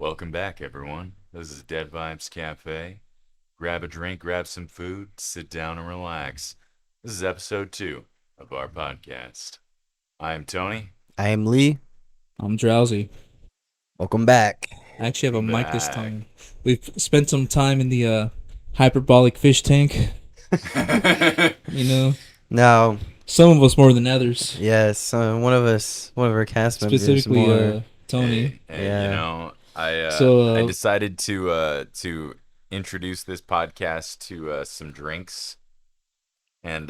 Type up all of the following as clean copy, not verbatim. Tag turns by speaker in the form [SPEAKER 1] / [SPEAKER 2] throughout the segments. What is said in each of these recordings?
[SPEAKER 1] Welcome back, everyone. This is Dead Vibes Cafe. Grab a drink, grab some food, sit down and relax. This is episode 2 of our podcast. I am Tony.
[SPEAKER 2] I am Lee.
[SPEAKER 3] I'm drowsy.
[SPEAKER 2] Welcome back.
[SPEAKER 3] I actually have a mic this
[SPEAKER 1] Back.
[SPEAKER 3] time. We've spent some time in the hyperbolic fish tank. You know,
[SPEAKER 2] Now,
[SPEAKER 3] some of us more than others.
[SPEAKER 2] yes, one of our cast members
[SPEAKER 3] Specifically,
[SPEAKER 2] more.
[SPEAKER 3] Tony.
[SPEAKER 1] Hey,
[SPEAKER 2] Yeah.
[SPEAKER 1] I decided to introduce this podcast to some drinks, and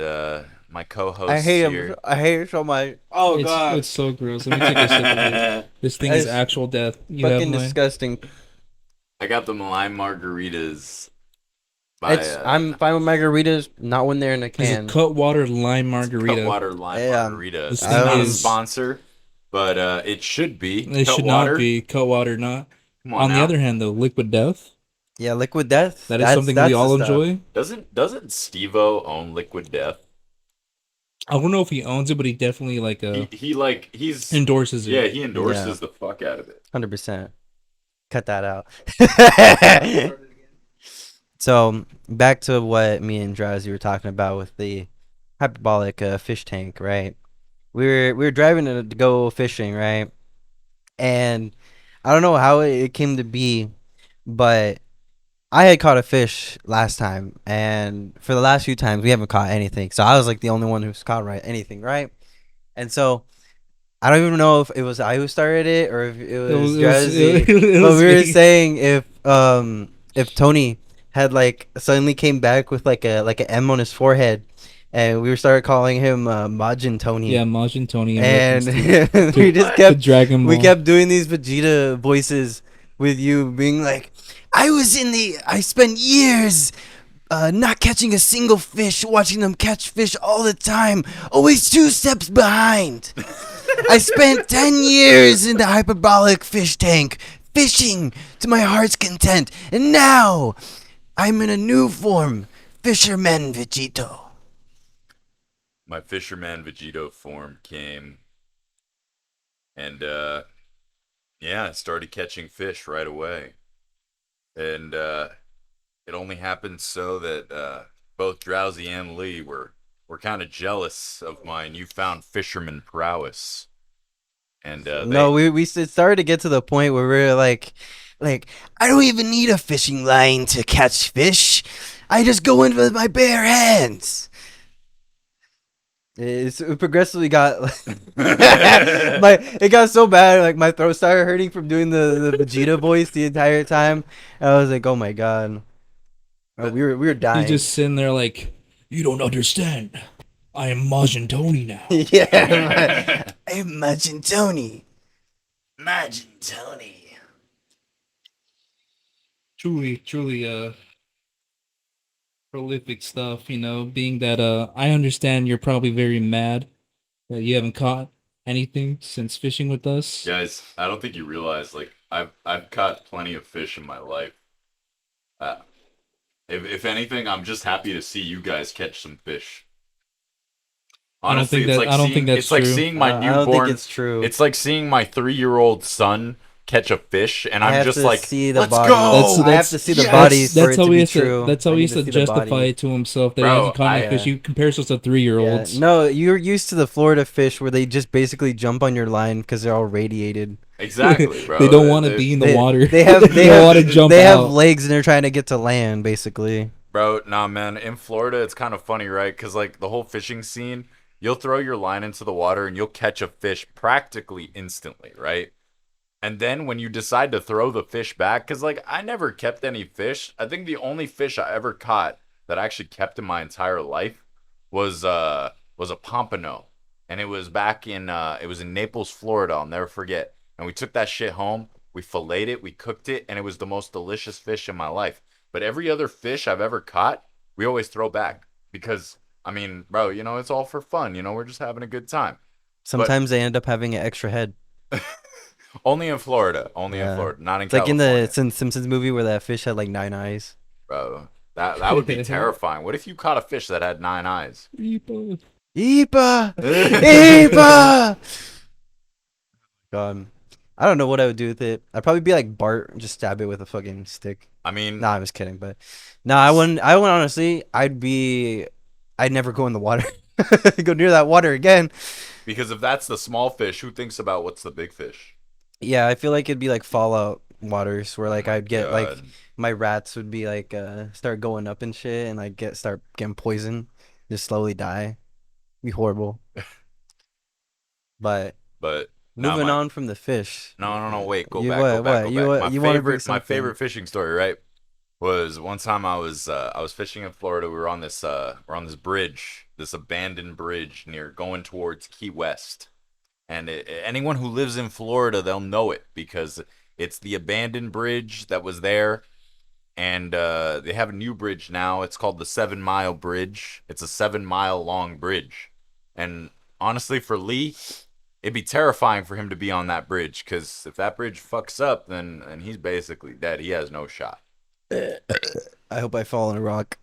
[SPEAKER 1] my co-host
[SPEAKER 2] I hate
[SPEAKER 1] here.
[SPEAKER 2] him. I hate it so much. Oh god,
[SPEAKER 3] It's so gross. Let me take a sip of it. This thing is
[SPEAKER 2] It's
[SPEAKER 3] actual death. You have
[SPEAKER 2] fucking
[SPEAKER 3] mine?
[SPEAKER 2] disgusting.
[SPEAKER 1] I got the lime margaritas. By,
[SPEAKER 2] I'm fine with margaritas, not when they're in a
[SPEAKER 3] It's a
[SPEAKER 2] can.
[SPEAKER 3] Cutwater lime margarita.
[SPEAKER 1] Cutwater lime
[SPEAKER 2] Yeah.
[SPEAKER 1] margarita.
[SPEAKER 3] This
[SPEAKER 1] It's
[SPEAKER 3] thing
[SPEAKER 1] not a
[SPEAKER 3] is-
[SPEAKER 1] sponsor, but it should be.
[SPEAKER 3] It should
[SPEAKER 1] Cutwater.
[SPEAKER 3] not be Cutwater. Not.
[SPEAKER 1] Come
[SPEAKER 3] On the
[SPEAKER 1] now.
[SPEAKER 3] other hand, though, Liquid Death.
[SPEAKER 2] Yeah, Liquid Death.
[SPEAKER 3] That is something we all enjoy.
[SPEAKER 1] Doesn't Steve-O own Liquid Death?
[SPEAKER 3] I don't know if he owns it, but he definitely
[SPEAKER 1] He's
[SPEAKER 3] endorses it.
[SPEAKER 1] yeah, he endorses
[SPEAKER 2] Yeah.
[SPEAKER 1] the fuck out of it.
[SPEAKER 2] 100%. Cut that out. So back to what me and Drowsy were talking about with the hyperbolic fish tank, right? We were driving to go fishing, right? And I don't know how it came to be, but I had caught a fish last time, and for the last few times we haven't caught anything. So I was like the only one who's caught anything, right? And so I don't even know if it was I who started it or if it was Drowsy.
[SPEAKER 3] it
[SPEAKER 2] But
[SPEAKER 3] was
[SPEAKER 2] we were
[SPEAKER 3] me.
[SPEAKER 2] saying if Tony had like suddenly came back with like a M on his forehead, and we started calling him Majin Tony.
[SPEAKER 3] Yeah, Majin Tony
[SPEAKER 2] And
[SPEAKER 3] reference
[SPEAKER 2] we just
[SPEAKER 3] to
[SPEAKER 2] kept
[SPEAKER 3] Dragon Ball.
[SPEAKER 2] we kept doing these Vegeta voices with you being like, I spent years not catching a single fish, watching them catch fish all the time, always 2 steps behind. I spent 10 years in the hyperbolic fish tank, fishing to my heart's content, and now I'm in a new form, Fisherman Vegito.
[SPEAKER 1] My Fisherman Vegito form came, and yeah, I started catching fish right away. And it only happened so that both Drowsy and Lee were kind of jealous of my newfound fisherman prowess. And
[SPEAKER 2] No, we started to get to the point where we were like, I don't even need a fishing line to catch fish. I just go in with my bare hands. It progressively got it got so bad, like my throat started hurting from doing the Vegeta voice the entire time. I was like, oh my god. We were
[SPEAKER 3] He's
[SPEAKER 2] dying.
[SPEAKER 3] just sitting there like, you don't understand. I am Majin Tony now.
[SPEAKER 2] Yeah, I'm Majin Tony.
[SPEAKER 1] Imagine Tony.
[SPEAKER 3] Truly, prolific stuff, being that I understand you're probably very mad that you haven't caught anything since fishing with us.
[SPEAKER 1] Guys, I don't think you realize, like, I've caught plenty of fish in my life. Uh, if anything, I'm just happy to see you guys catch some fish. Honestly,
[SPEAKER 3] I don't think that's
[SPEAKER 1] it's like
[SPEAKER 3] true.
[SPEAKER 1] seeing my
[SPEAKER 2] I don't think
[SPEAKER 1] newborn.
[SPEAKER 2] it's true.
[SPEAKER 1] It's like seeing my 3-year-old son catch a fish, and
[SPEAKER 2] I
[SPEAKER 1] I'm
[SPEAKER 2] have
[SPEAKER 1] just
[SPEAKER 2] to
[SPEAKER 1] like,
[SPEAKER 2] see the
[SPEAKER 1] let's
[SPEAKER 2] body.
[SPEAKER 1] go.
[SPEAKER 2] I have to see the
[SPEAKER 1] Yes!
[SPEAKER 2] body for
[SPEAKER 3] That's
[SPEAKER 2] it to
[SPEAKER 3] how
[SPEAKER 2] be
[SPEAKER 3] he has
[SPEAKER 2] true.
[SPEAKER 3] to. That's how
[SPEAKER 2] I
[SPEAKER 3] he
[SPEAKER 2] need
[SPEAKER 3] has to
[SPEAKER 2] see the body.
[SPEAKER 3] justify it to himself that
[SPEAKER 1] Bro,
[SPEAKER 3] he hasn't caught any
[SPEAKER 1] I,
[SPEAKER 3] fish. He compares us to 3-year-olds.
[SPEAKER 2] Yeah. No, you're used to the Florida fish where they just basically jump on your line because they're all radiated.
[SPEAKER 1] Exactly, bro.
[SPEAKER 3] They don't want to be in the water.
[SPEAKER 2] They have
[SPEAKER 3] don't want to jump
[SPEAKER 2] they
[SPEAKER 3] out.
[SPEAKER 2] have legs and they're trying to get to land basically.
[SPEAKER 1] Bro, nah, man. In Florida, it's kind of funny, right? Because, like, the whole fishing scene, you'll throw your line into the water and you'll catch a fish practically instantly, right? And then when you decide to throw the fish back, because, like, I never kept any fish. I think the only fish I ever caught that I actually kept in my entire life was a pompano. And it was it was in Naples, Florida. I'll never forget. And we took that shit home. We filleted it. We cooked it. And it was the most delicious fish in my life. But every other fish I've ever caught, we always throw back because, I mean, bro, it's all for fun. We're just having a good time.
[SPEAKER 2] Sometimes they end up having an extra head.
[SPEAKER 1] Only in Florida. Only in
[SPEAKER 2] Yeah.
[SPEAKER 1] Florida. Not in
[SPEAKER 2] It's like in
[SPEAKER 1] California.
[SPEAKER 2] the Simpsons movie where that fish had like 9 eyes.
[SPEAKER 1] Bro, that would be terrifying. What if you caught a fish that had 9 eyes?
[SPEAKER 3] Reaper.
[SPEAKER 2] Eepa! Eepa! God. I don't know what I would do with it. I'd probably be like Bart, and just stab it with a fucking stick.
[SPEAKER 1] I mean,
[SPEAKER 2] Nah, I'm just kidding. But no, I wouldn't. I would honestly. I'd never go in the water. Go near that water again.
[SPEAKER 1] because if that's the small fish, who thinks about what's the big fish?
[SPEAKER 2] Yeah, I feel like it'd be like Fallout waters where
[SPEAKER 1] Oh
[SPEAKER 2] like
[SPEAKER 1] my
[SPEAKER 2] I'd get like
[SPEAKER 1] god.
[SPEAKER 2] my rats would be like start going up and shit and like start getting poisoned, just slowly die. Be horrible. But
[SPEAKER 1] But now
[SPEAKER 2] moving
[SPEAKER 1] my
[SPEAKER 2] on from the fish.
[SPEAKER 1] no, wait, go
[SPEAKER 2] You
[SPEAKER 1] back, go
[SPEAKER 2] what
[SPEAKER 1] back,
[SPEAKER 2] what
[SPEAKER 1] go
[SPEAKER 2] you
[SPEAKER 1] back.
[SPEAKER 2] what you want to bring
[SPEAKER 1] My
[SPEAKER 2] something?
[SPEAKER 1] favorite fishing story, right? Was one time I was fishing in Florida. We were on this we're on this bridge, this abandoned bridge near going towards Key West. And anyone who lives in Florida, they'll know it because it's the abandoned bridge that was there. And they have a new bridge now. It's called the 7 Mile Bridge. It's a 7 mile long bridge. And honestly, for Lee, it'd be terrifying for him to be on that bridge because if that bridge fucks up, then he's basically dead. He has no shot.
[SPEAKER 2] I hope I fall on a rock.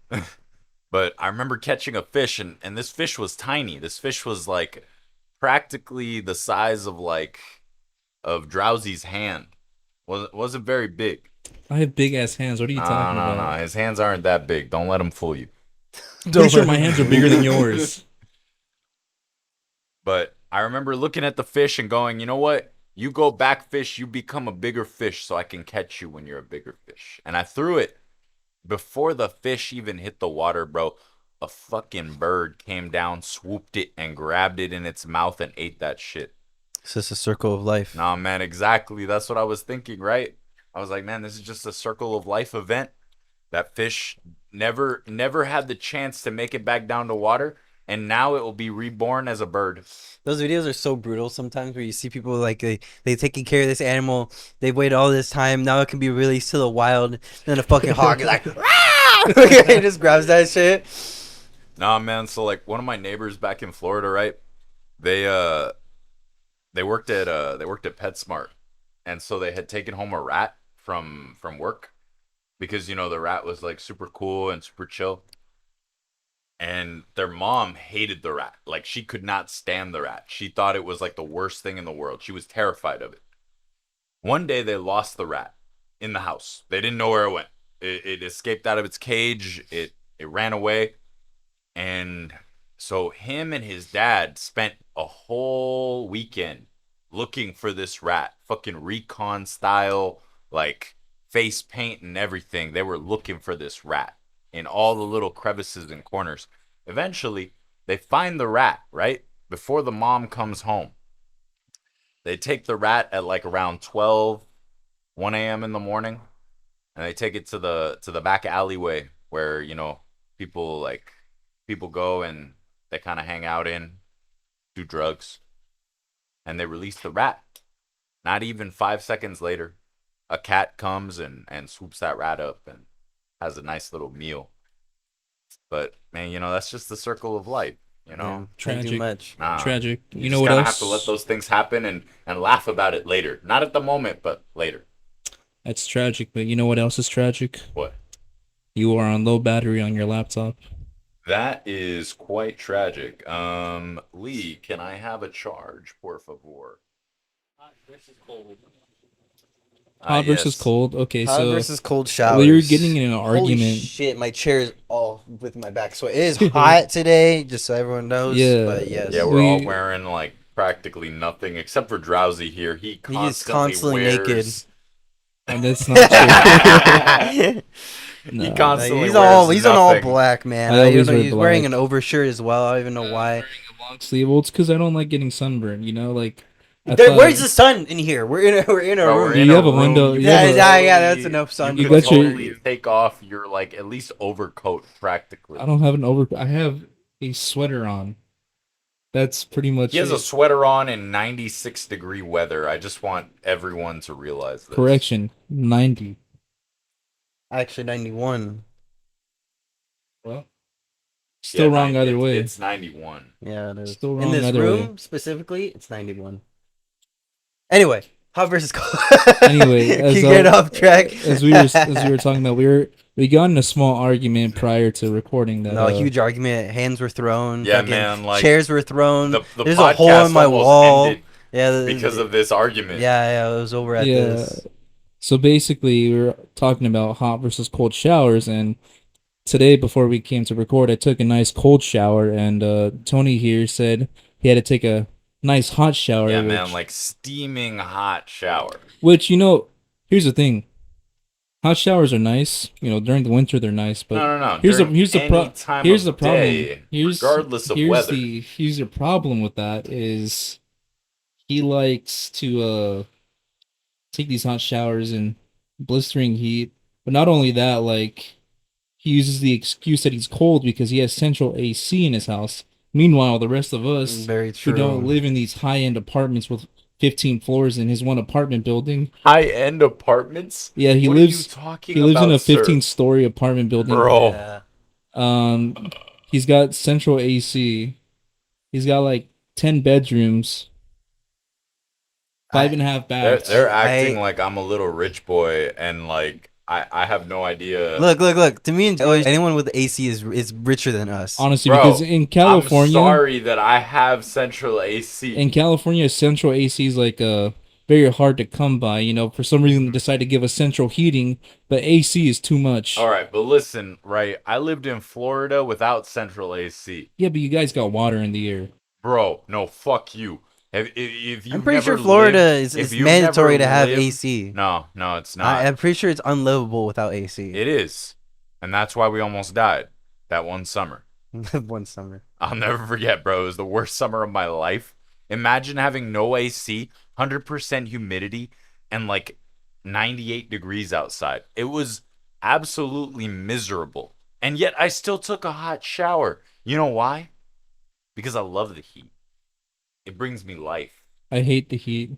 [SPEAKER 1] But I remember catching a fish, and this fish was tiny. This fish was like practically the size of like of Drowsy's hand. Wasn't very big.
[SPEAKER 3] I have big ass hands. What are you talking
[SPEAKER 1] No.
[SPEAKER 3] about?
[SPEAKER 1] His hands aren't that big. Don't let him fool you.
[SPEAKER 3] Pretty sure my hands are bigger than yours.
[SPEAKER 1] But I remember looking at the fish and going, you know what? You go back fish, you become a bigger fish so I can catch you when you're a bigger fish. And I threw it. Before the fish even hit the water, bro, a fucking bird came down, swooped it, and grabbed it in its mouth and ate that shit.
[SPEAKER 2] It's just a circle of life.
[SPEAKER 1] Nah, man, exactly. That's what I was thinking, right? I was like, man, this is just a circle of life event. That fish never had the chance to make it back down to water, and now it will be reborn as a bird.
[SPEAKER 2] Those videos are so brutal sometimes where you see people like they taking care of this animal. They've waited all this time. Now it can be released to the wild. Then a fucking hawk is like, "Rah!" He just grabs that shit.
[SPEAKER 1] Nah, man. So like one of my neighbors back in Florida, right? They worked at PetSmart, and so they had taken home a rat from work because you know the rat was like super cool and super chill. And their mom hated the rat. Like she could not stand the rat. She thought it was like the worst thing in the world. She was terrified of it. One day they lost the rat in the house. They didn't know where it went. It escaped out of its cage. It ran away. And so him and his dad spent a whole weekend looking for this rat. Fucking recon style, like face paint and everything. They were looking for this rat in all the little crevices and corners. Eventually, they find the rat, right? Before the mom comes home. They take the rat at like around 12, 1 a.m. in the morning, and they take it to the back alleyway where, you know, people go and they kind of hang out in, do drugs, and they release the rat. Not even 5 seconds later, a cat comes and swoops that rat up and has a nice little meal. But man, you know, that's just the circle of life, you know.
[SPEAKER 2] Can't do
[SPEAKER 3] Tragic.
[SPEAKER 2] much.
[SPEAKER 1] Nah,
[SPEAKER 3] Tragic. You
[SPEAKER 1] you
[SPEAKER 3] know
[SPEAKER 1] just
[SPEAKER 3] what
[SPEAKER 1] gotta
[SPEAKER 3] else?
[SPEAKER 1] have to let those things happen and laugh about it later. Not at the moment, but later.
[SPEAKER 3] That's tragic, but you know what else is tragic?
[SPEAKER 1] What?
[SPEAKER 3] You are on low battery on your laptop.
[SPEAKER 1] That is quite tragic. Lee, can I have a charge, por favor?
[SPEAKER 3] Hot versus
[SPEAKER 1] Yes.
[SPEAKER 3] cold. Okay,
[SPEAKER 2] Hot
[SPEAKER 3] so
[SPEAKER 2] versus cold showers.
[SPEAKER 3] we were getting in an
[SPEAKER 2] Holy
[SPEAKER 3] argument.
[SPEAKER 2] shit, my chair is all with my back. So it is hot today, just so everyone knows.
[SPEAKER 3] Yeah.
[SPEAKER 2] But yes.
[SPEAKER 1] Yeah, we're all
[SPEAKER 3] We-
[SPEAKER 1] wearing like practically nothing except for Drowsy here. He
[SPEAKER 2] He's
[SPEAKER 1] constantly,
[SPEAKER 2] constantly
[SPEAKER 1] wears,
[SPEAKER 3] And that's not true. No.
[SPEAKER 1] He constantly
[SPEAKER 2] he's
[SPEAKER 1] wears
[SPEAKER 2] he's on all
[SPEAKER 1] nothing.
[SPEAKER 2] black, man.
[SPEAKER 3] I always wear
[SPEAKER 2] He's wearing
[SPEAKER 3] black.
[SPEAKER 2] an overshirt as well. I don't even know
[SPEAKER 3] I'm
[SPEAKER 2] why.
[SPEAKER 3] wearing a long sleeve. Well, it's because I don't like getting sunburned. You know, like. I
[SPEAKER 2] There,
[SPEAKER 3] thought-
[SPEAKER 2] where's the sun in here? We're in a
[SPEAKER 1] Bro,
[SPEAKER 2] room.
[SPEAKER 1] we're
[SPEAKER 3] You
[SPEAKER 1] in
[SPEAKER 3] have a
[SPEAKER 1] room.
[SPEAKER 3] window-
[SPEAKER 1] You
[SPEAKER 3] you
[SPEAKER 2] Yeah,
[SPEAKER 3] have a-
[SPEAKER 2] yeah, that's enough sun.
[SPEAKER 1] You
[SPEAKER 3] You
[SPEAKER 1] could
[SPEAKER 3] got your-
[SPEAKER 1] totally take off your like at least overcoat practically.
[SPEAKER 3] I don't have an over. I have a sweater on. That's pretty much.
[SPEAKER 1] He has
[SPEAKER 3] it.
[SPEAKER 1] a sweater on in 96-degree weather. I just want everyone to realize this.
[SPEAKER 3] Correction, 90.
[SPEAKER 2] Actually, 91.
[SPEAKER 3] Well, still
[SPEAKER 1] Yeah,
[SPEAKER 3] wrong either
[SPEAKER 1] it's-
[SPEAKER 3] way.
[SPEAKER 1] It's 91.
[SPEAKER 2] Yeah, it is.
[SPEAKER 3] Still
[SPEAKER 2] In
[SPEAKER 3] wrong
[SPEAKER 2] this
[SPEAKER 3] either
[SPEAKER 2] room
[SPEAKER 3] way.
[SPEAKER 2] specifically, it's 91. Anyway, hot versus cold.
[SPEAKER 3] Anyway, as,
[SPEAKER 2] you get off track.
[SPEAKER 3] as we were talking about, we got in a small argument prior to recording that.
[SPEAKER 2] No, huge argument. Hands were thrown.
[SPEAKER 1] Yeah,
[SPEAKER 2] fucking
[SPEAKER 1] man, like,
[SPEAKER 2] chairs were thrown.
[SPEAKER 1] The
[SPEAKER 2] There's a hole
[SPEAKER 1] podcast
[SPEAKER 2] in my
[SPEAKER 1] almost
[SPEAKER 2] wall.
[SPEAKER 1] ended.
[SPEAKER 2] Yeah,
[SPEAKER 1] because of this argument.
[SPEAKER 2] yeah, it was over at
[SPEAKER 3] Yeah.
[SPEAKER 2] this.
[SPEAKER 3] So basically, we were talking about hot versus cold showers, and today before we came to record, I took a nice cold shower, and Tony here said he had to take a nice hot shower,
[SPEAKER 1] Yeah, man, like steaming hot shower.
[SPEAKER 3] which here's the thing. Hot showers are nice, during the winter they're nice, but
[SPEAKER 1] No.
[SPEAKER 3] here's the
[SPEAKER 1] During
[SPEAKER 3] here's the
[SPEAKER 1] any
[SPEAKER 3] pro
[SPEAKER 1] time
[SPEAKER 3] here's
[SPEAKER 1] of
[SPEAKER 3] the problem.
[SPEAKER 1] day, regardless of
[SPEAKER 3] Here's
[SPEAKER 1] weather.
[SPEAKER 3] here's the problem with that is he likes to take these hot showers in blistering heat, but not only that, like he uses the excuse that he's cold because he has central AC in his house. Meanwhile, the rest of us
[SPEAKER 2] Very
[SPEAKER 3] who don't
[SPEAKER 2] true.
[SPEAKER 3] live in these high-end apartments with 15 floors in his one apartment building.
[SPEAKER 1] High-end apartments?
[SPEAKER 3] Yeah, he
[SPEAKER 1] What
[SPEAKER 3] lives
[SPEAKER 1] are you talking
[SPEAKER 3] he lives in
[SPEAKER 1] about,
[SPEAKER 3] a
[SPEAKER 1] sir?
[SPEAKER 3] 15-story apartment building.
[SPEAKER 1] Bro.
[SPEAKER 2] Yeah.
[SPEAKER 3] He's got central AC. He's got like 10 bedrooms, 5.5 baths.
[SPEAKER 1] They're acting like I'm a little rich boy, and like I have no idea.
[SPEAKER 2] Look. To me, anyone with AC is richer than us.
[SPEAKER 3] Honestly,
[SPEAKER 1] Bro,
[SPEAKER 3] because in California,
[SPEAKER 1] I'm sorry that I have central AC.
[SPEAKER 3] in California, central AC is like very hard to come by. For some reason, they decide to give us central heating, but AC is too much.
[SPEAKER 1] All right, but listen, right? I lived in Florida without central AC.
[SPEAKER 3] Yeah, but you guys got water in the air.
[SPEAKER 1] Bro, no, fuck you. If you
[SPEAKER 2] I'm pretty sure
[SPEAKER 1] never
[SPEAKER 2] Florida
[SPEAKER 1] lived-
[SPEAKER 2] is
[SPEAKER 1] if you've
[SPEAKER 2] mandatory
[SPEAKER 1] never
[SPEAKER 2] to have
[SPEAKER 1] lived-
[SPEAKER 2] AC.
[SPEAKER 1] No, it's not.
[SPEAKER 2] I'm pretty sure it's unlivable without AC.
[SPEAKER 1] It is. And that's why we almost died that one summer.
[SPEAKER 2] One summer.
[SPEAKER 1] I'll never forget, bro. It was the worst summer of my life. Imagine having no AC, 100% humidity, and like 98 degrees outside. It was absolutely miserable. And yet I still took a hot shower. You know why? Because I love the heat. It brings me life.
[SPEAKER 3] I hate the heat.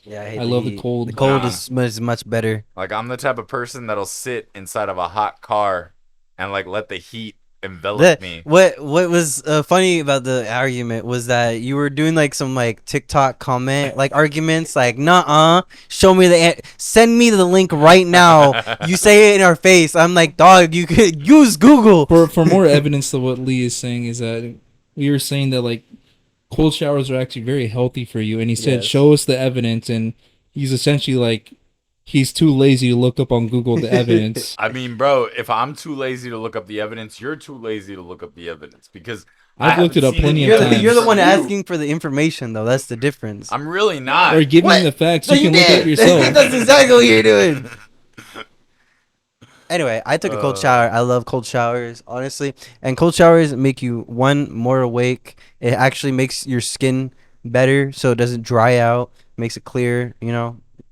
[SPEAKER 2] Yeah, I hate
[SPEAKER 3] I
[SPEAKER 2] the
[SPEAKER 3] love the
[SPEAKER 2] heat.
[SPEAKER 3] cold.
[SPEAKER 2] The cold
[SPEAKER 1] Nah.
[SPEAKER 2] is much better.
[SPEAKER 1] Like, I'm the type of person that'll sit inside of a hot car and like let the heat envelop me.
[SPEAKER 2] What was funny about the argument was that you were doing like some like TikTok comment like arguments like show me send me the link right now. You say it in our face. I'm like, dog, you could use Google.
[SPEAKER 3] For more evidence of what Lee is saying is that we were saying that like cold showers are actually very healthy for you, and he said
[SPEAKER 2] Yes.
[SPEAKER 3] show us the evidence, and he's essentially like he's too lazy to look up on Google the evidence.
[SPEAKER 1] I mean, bro, if I'm too lazy to look up the evidence, you're too lazy to look up the evidence because
[SPEAKER 3] I've looked it up plenty of
[SPEAKER 2] You're
[SPEAKER 3] times.
[SPEAKER 2] the one asking for the information though. That's the difference.
[SPEAKER 1] I'm really not.
[SPEAKER 3] Or give
[SPEAKER 2] What?
[SPEAKER 3] me the facts.
[SPEAKER 2] So
[SPEAKER 3] you can look
[SPEAKER 2] did.
[SPEAKER 3] up yourself.
[SPEAKER 2] That's exactly what you're doing. Anyway, I took a cold shower. I love cold showers, honestly. And cold showers make you more awake. It actually makes your skin better, so it doesn't dry out. Makes it clear.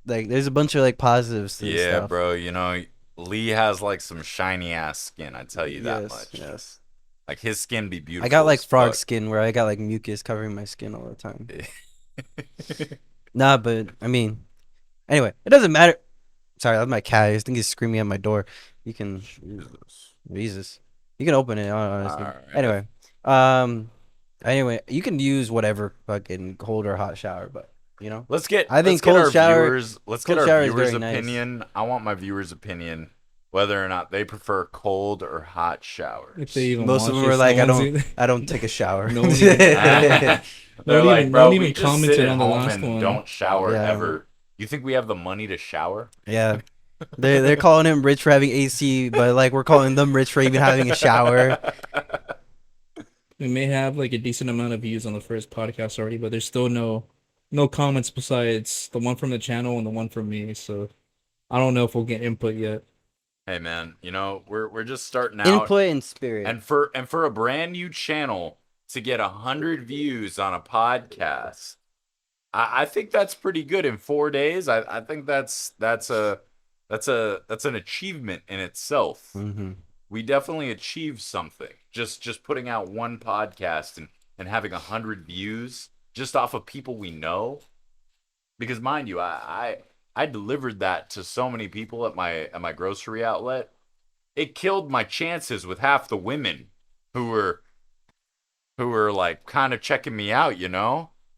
[SPEAKER 2] Like there's a bunch of like positives to this
[SPEAKER 1] Yeah,
[SPEAKER 2] stuff.
[SPEAKER 1] bro. Lee has like some shiny ass skin. I tell you that much.
[SPEAKER 2] Yes.
[SPEAKER 1] Like his skin be beautiful.
[SPEAKER 2] I got like
[SPEAKER 1] as
[SPEAKER 2] frog
[SPEAKER 1] fuck.
[SPEAKER 2] skin where I got like mucus covering my skin all the time. Nah, but I mean, anyway, it doesn't matter. Sorry, that's my cat. I think he's screaming at my door. You can, Jesus, you can open it. Honestly.
[SPEAKER 1] Alright.
[SPEAKER 2] Anyway, you can use whatever fucking cold or hot shower, but
[SPEAKER 1] Let's get.
[SPEAKER 2] I think
[SPEAKER 1] let's get
[SPEAKER 2] cold
[SPEAKER 1] our
[SPEAKER 2] shower-
[SPEAKER 1] viewers. Let's
[SPEAKER 2] cold
[SPEAKER 1] get
[SPEAKER 2] shower
[SPEAKER 1] our
[SPEAKER 2] is
[SPEAKER 1] viewers'
[SPEAKER 2] very nice.
[SPEAKER 1] opinion. I want my viewers' opinion whether or not they prefer cold or hot showers.
[SPEAKER 3] If they even
[SPEAKER 2] most of
[SPEAKER 3] watch
[SPEAKER 2] them were
[SPEAKER 3] this,
[SPEAKER 2] like,
[SPEAKER 3] no
[SPEAKER 2] I
[SPEAKER 3] one's
[SPEAKER 2] don't,
[SPEAKER 3] even-
[SPEAKER 2] I don't take a shower.
[SPEAKER 3] No one even-
[SPEAKER 1] They're
[SPEAKER 3] Not
[SPEAKER 1] like,
[SPEAKER 3] even-
[SPEAKER 1] bro,
[SPEAKER 3] not
[SPEAKER 1] we
[SPEAKER 3] even
[SPEAKER 1] just
[SPEAKER 3] commented
[SPEAKER 1] sit at
[SPEAKER 3] on the
[SPEAKER 1] home
[SPEAKER 3] last
[SPEAKER 1] and
[SPEAKER 3] one.
[SPEAKER 1] don't shower
[SPEAKER 2] Yeah.
[SPEAKER 1] ever. You think we have the money to shower?
[SPEAKER 2] Yeah, they're calling him rich for having AC, but like we're calling them rich for even having a shower.
[SPEAKER 3] We may have like a decent amount of views on the first podcast already, but there's still no comments besides the one from the channel and the one from me. So I don't know if we'll get input yet.
[SPEAKER 1] Hey man, we're just starting out.
[SPEAKER 2] Input and spirit.
[SPEAKER 1] And for a brand new channel to get 100 views on a podcast, I think that's pretty good in 4 days. I think that's an achievement in itself.
[SPEAKER 2] Mm-hmm.
[SPEAKER 1] We definitely achieved something. Just putting out one podcast and having 100 views just off of people we know. Because mind you, I delivered that to so many people at my grocery outlet. It killed my chances with half the women who were like kind of checking me out,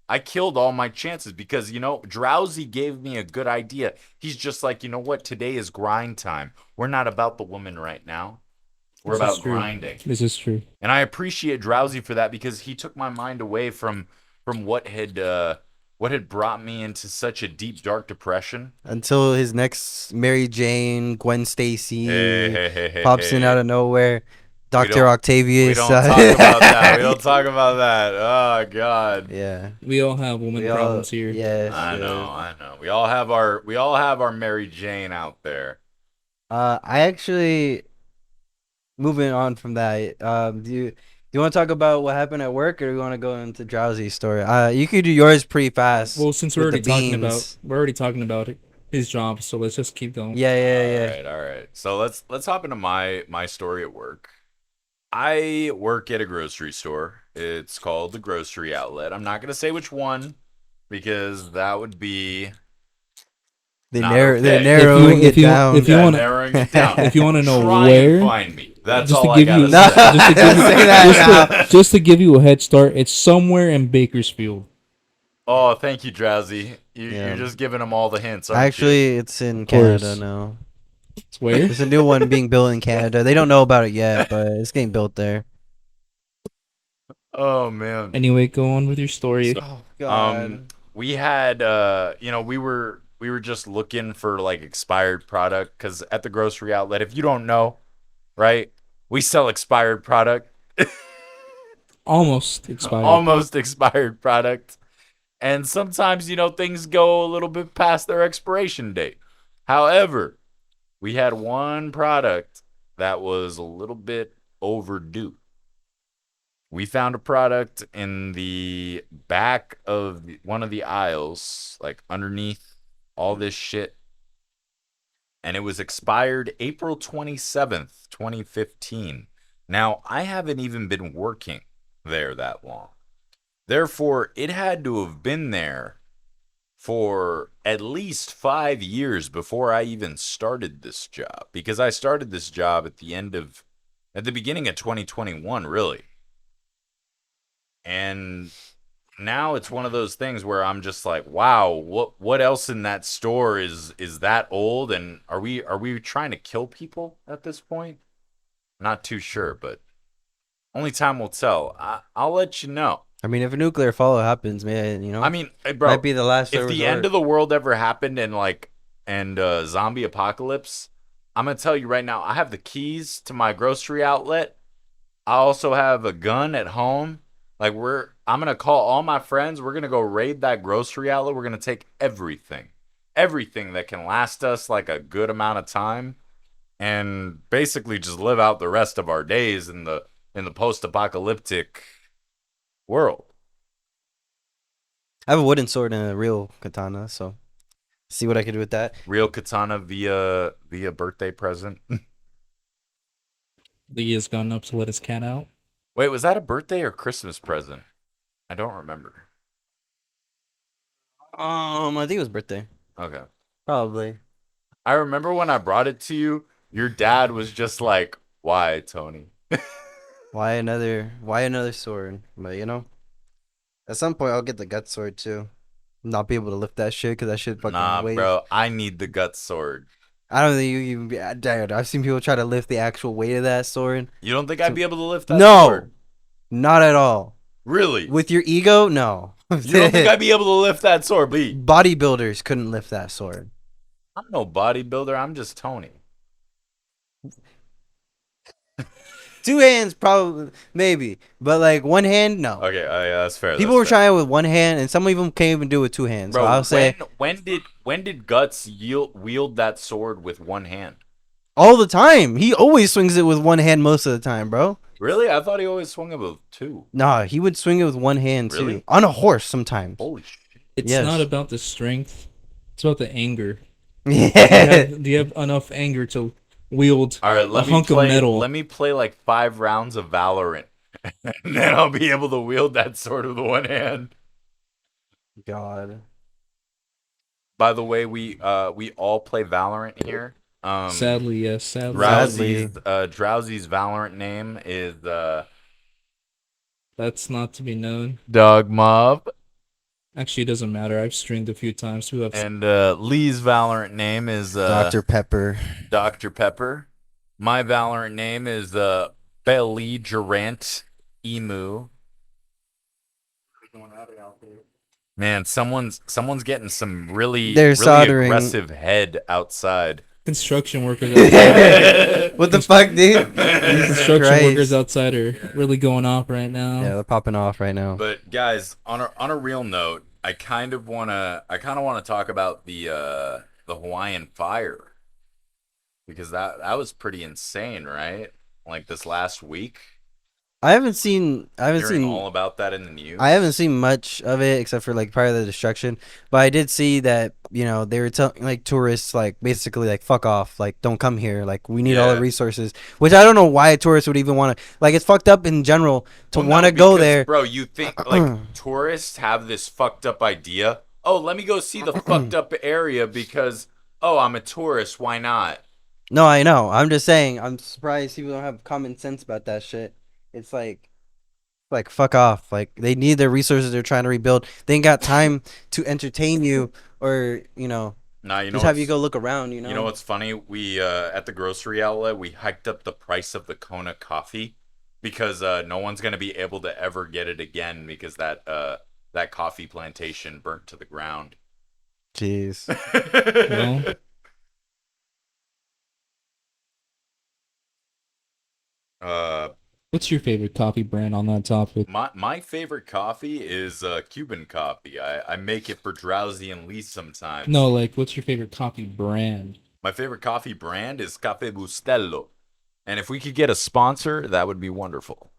[SPEAKER 1] I killed all my chances because, Drowsy gave me a good idea. He's just like, you know what? Today is grind time. We're not about the woman right now. We're
[SPEAKER 3] This is
[SPEAKER 1] about
[SPEAKER 3] true.
[SPEAKER 1] grinding.
[SPEAKER 3] This is true.
[SPEAKER 1] And I appreciate Drowsy for that because he took my mind away from what had what had brought me into such a deep dark depression.
[SPEAKER 2] Until his next Mary Jane, Gwen
[SPEAKER 1] Hey,
[SPEAKER 2] Stacy
[SPEAKER 1] hey, hey, hey,
[SPEAKER 2] pops in out
[SPEAKER 1] hey.
[SPEAKER 2] of nowhere.
[SPEAKER 1] We
[SPEAKER 2] Dr.
[SPEAKER 1] don't we
[SPEAKER 2] Octavius.
[SPEAKER 1] don't talk about that. We don't talk about that. Oh God.
[SPEAKER 2] Yeah.
[SPEAKER 3] We all have woman
[SPEAKER 2] We all
[SPEAKER 3] problems here.
[SPEAKER 2] yes,
[SPEAKER 1] I know,
[SPEAKER 2] yes.
[SPEAKER 1] I know. We all have our Mary Jane out there.
[SPEAKER 2] I actually moving on from that. Do you want to talk about what happened at work, or do you want to go into Drowsy's story? You could do yours pretty fast
[SPEAKER 3] Well, since
[SPEAKER 2] with the beans.
[SPEAKER 3] we're already talking about his job, so let's just keep going.
[SPEAKER 2] Yeah, yeah,
[SPEAKER 1] All
[SPEAKER 2] yeah.
[SPEAKER 1] right, all right. So let's hop into my story at work. I work at a grocery store. It's called the Grocery Outlet. I'm not gonna say which one because that would be not
[SPEAKER 2] They're
[SPEAKER 1] okay.
[SPEAKER 2] narrowing it down.
[SPEAKER 3] if you
[SPEAKER 1] Yeah,
[SPEAKER 3] wanna
[SPEAKER 1] narrowing it down.
[SPEAKER 3] if you wanna know
[SPEAKER 1] Try and
[SPEAKER 3] where,
[SPEAKER 1] find me. That's
[SPEAKER 3] just to
[SPEAKER 1] all I
[SPEAKER 3] give
[SPEAKER 1] gotta
[SPEAKER 3] you
[SPEAKER 2] No,
[SPEAKER 1] say.
[SPEAKER 3] just to give you
[SPEAKER 2] say that now.
[SPEAKER 3] just to give you a head start, it's somewhere in Bakersfield.
[SPEAKER 1] Oh, thank you, Drowsy. You're
[SPEAKER 2] Yeah.
[SPEAKER 1] just giving them all the hints, aren't
[SPEAKER 2] Actually, it's in
[SPEAKER 3] Of
[SPEAKER 2] Canada
[SPEAKER 3] course.
[SPEAKER 2] now.
[SPEAKER 3] It's where?
[SPEAKER 2] There's a new one being built in Canada. They don't know about it yet, but it's getting built there.
[SPEAKER 1] you? Oh man.
[SPEAKER 3] Anyway, go on with your story.
[SPEAKER 2] Oh
[SPEAKER 1] Um,
[SPEAKER 2] God.
[SPEAKER 1] we had we were just looking for like expired product because at the grocery outlet, if you don't know, right, we sell expired product,
[SPEAKER 3] Almost expired.
[SPEAKER 1] almost expired product, and sometimes things go a little bit past their expiration date. However, we had one product that was a little bit overdue. We found a product in the back of one of the aisles, like underneath all this shit, and it was expired April 27th, 2015. Now, I haven't even been working there that long. Therefore, it had to have been there for at least 5 years before I even started this job, because I started this job at the beginning of 2021, really. And now it's one of those things where I'm just like, wow, what else in that store is that old? And are we trying to kill people at this point? Not too sure, but only time will tell. I'll let you know.
[SPEAKER 2] I mean, if a nuclear fallout happens, man,
[SPEAKER 1] I mean, hey,
[SPEAKER 2] might
[SPEAKER 1] bro,
[SPEAKER 2] be the last
[SPEAKER 1] if the end
[SPEAKER 2] resort.
[SPEAKER 1] of the world ever happened and zombie apocalypse, I'm gonna tell you right now, I have the keys to my grocery outlet. I also have a gun at home. Like I'm gonna call all my friends. We're gonna go raid that grocery outlet. We're gonna take everything that can last us like a good amount of time, and basically just live out the rest of our days in the post-apocalyptic world.
[SPEAKER 2] I have a wooden sword and a real katana, so see what I can do with that.
[SPEAKER 1] Real katana via birthday present.
[SPEAKER 3] Lee has gone up to let his cat out.
[SPEAKER 1] Wait, was that a birthday or Christmas present? I don't remember.
[SPEAKER 2] I think it was birthday.
[SPEAKER 1] Okay.
[SPEAKER 2] Probably.
[SPEAKER 1] I remember when I brought it to you, your dad was just like, "Why, Tony?"
[SPEAKER 2] Why another sword? But at some point I'll get the gut sword too. Not be able to lift that shit because that shit fucking
[SPEAKER 1] Nah,
[SPEAKER 2] weighs.
[SPEAKER 1] bro, I need the gut sword.
[SPEAKER 2] I don't think you even be. Dude, I've seen people try to lift the actual weight of that sword.
[SPEAKER 1] You don't think I'd be able to lift that
[SPEAKER 2] No,
[SPEAKER 1] sword?
[SPEAKER 2] not at all.
[SPEAKER 1] Really?
[SPEAKER 2] With your ego, no.
[SPEAKER 1] You don't think I'd be able to lift that sword, B?
[SPEAKER 2] Bodybuilders couldn't lift that sword.
[SPEAKER 1] I'm no bodybuilder. I'm just Tony.
[SPEAKER 2] Two hands, probably, maybe, but like one hand, no.
[SPEAKER 1] Okay, yeah, that's fair.
[SPEAKER 2] People
[SPEAKER 1] that's
[SPEAKER 2] were
[SPEAKER 1] fair.
[SPEAKER 2] trying with one hand, and some of them can't even do it with two hands.
[SPEAKER 1] Bro,
[SPEAKER 2] So I'll say
[SPEAKER 1] when did Guts wield that sword with one hand?
[SPEAKER 2] all the time. He always swings it with one hand most of the time, bro.
[SPEAKER 1] Really? I thought he always swung it with two.
[SPEAKER 2] Nah, he would swing it with one hand too.
[SPEAKER 1] Really?
[SPEAKER 2] On a horse sometimes.
[SPEAKER 1] Holy shit.
[SPEAKER 3] It's
[SPEAKER 2] Yes.
[SPEAKER 3] not about the strength. It's about the anger.
[SPEAKER 2] Yeah.
[SPEAKER 3] Do you have enough anger to wield
[SPEAKER 1] All right,
[SPEAKER 3] a hunk of metal?
[SPEAKER 1] Let me play like 5 rounds of Valorant, and then I'll be able to wield that sword with one hand.
[SPEAKER 2] God.
[SPEAKER 1] By the way, we all play Valorant here.
[SPEAKER 3] Sadly, yes. Sadly.
[SPEAKER 1] Drowsy's Valorant name is
[SPEAKER 3] That's not to be known.
[SPEAKER 1] Dog Mob,
[SPEAKER 3] Actually, it doesn't matter. I've streamed a few times. Who have
[SPEAKER 1] and Lee's Valorant name is
[SPEAKER 2] Dr. Pepper.
[SPEAKER 1] Dr. Pepper. My Valorant name is Belligerant Emu. Man, someone's getting some really
[SPEAKER 2] They're
[SPEAKER 1] really
[SPEAKER 2] soldering.
[SPEAKER 1] aggressive head outside.
[SPEAKER 3] Construction workers outside.
[SPEAKER 2] What the fuck, dude? Jesus
[SPEAKER 3] Construction workers
[SPEAKER 2] Christ.
[SPEAKER 3] outside are really going off right
[SPEAKER 2] Yeah,
[SPEAKER 3] now.
[SPEAKER 2] they're popping off right now.
[SPEAKER 1] But guys, on a real note, I kind of want to talk about the Hawaiian fire because that was pretty insane, right? Like this last week, hearing all about that in the
[SPEAKER 2] I haven't
[SPEAKER 1] news.
[SPEAKER 2] seen much of it except for like part of the destruction, but I did see that they were telling like tourists like basically like fuck off, like don't come here, like we need all the
[SPEAKER 1] Yeah.
[SPEAKER 2] resources. Which I don't know why a tourist would even want to, like, it's fucked up in general to
[SPEAKER 1] Well,
[SPEAKER 2] want
[SPEAKER 1] no,
[SPEAKER 2] to go
[SPEAKER 1] because
[SPEAKER 2] there.
[SPEAKER 1] bro, you think like tourists have this fucked up idea? Oh, let me go see the fucked up area because oh, I'm a tourist. Why not?
[SPEAKER 2] No, I know. I'm just saying. I'm surprised people don't have common sense about that shit. It's like fuck off. Like they need their resources. They're trying to rebuild. They ain't got time to entertain you or
[SPEAKER 1] Nah, you know
[SPEAKER 2] just have you
[SPEAKER 1] what's
[SPEAKER 2] go look around.
[SPEAKER 1] you know what's funny? We at the grocery outlet we hiked up the price of the Kona coffee because no one's gonna be able to ever get it again because that coffee plantation burnt to the ground.
[SPEAKER 2] Jeez.
[SPEAKER 3] Well,
[SPEAKER 1] uh,
[SPEAKER 3] what's your favorite coffee brand on that topic?
[SPEAKER 1] my favorite coffee is Cuban coffee. I make it for Drowsy and Lee sometimes.
[SPEAKER 3] No, like what's your favorite coffee brand?
[SPEAKER 1] My favorite coffee brand is Cafe Bustelo. And if we could get a sponsor, that would be wonderful.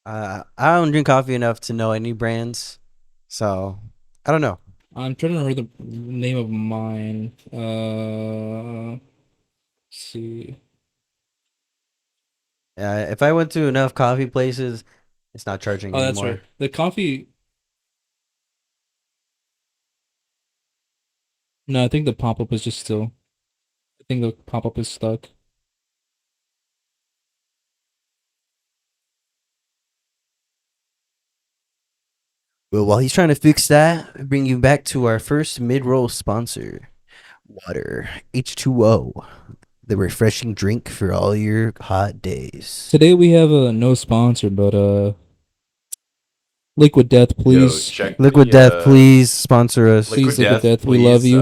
[SPEAKER 2] I don't drink coffee enough to know any brands, so I don't know.
[SPEAKER 3] I'm trying to remember the name of mine. Let's see.
[SPEAKER 2] If I went to enough coffee places, it's not charging
[SPEAKER 3] Oh, that's right.
[SPEAKER 2] anymore.
[SPEAKER 3] The coffee. No, I think the pop up is just still. I think the pop up is stuck.
[SPEAKER 2] Well, while he's trying to fix that, I bring you back to our first mid-roll sponsor, water H2O, the refreshing drink for all your hot days.
[SPEAKER 3] Today we have no sponsor, but Liquid Death,
[SPEAKER 1] Yo,
[SPEAKER 3] please.
[SPEAKER 1] check
[SPEAKER 2] Liquid
[SPEAKER 1] the
[SPEAKER 2] Death, please sponsor us.
[SPEAKER 3] Please, Liquid Death, we love you.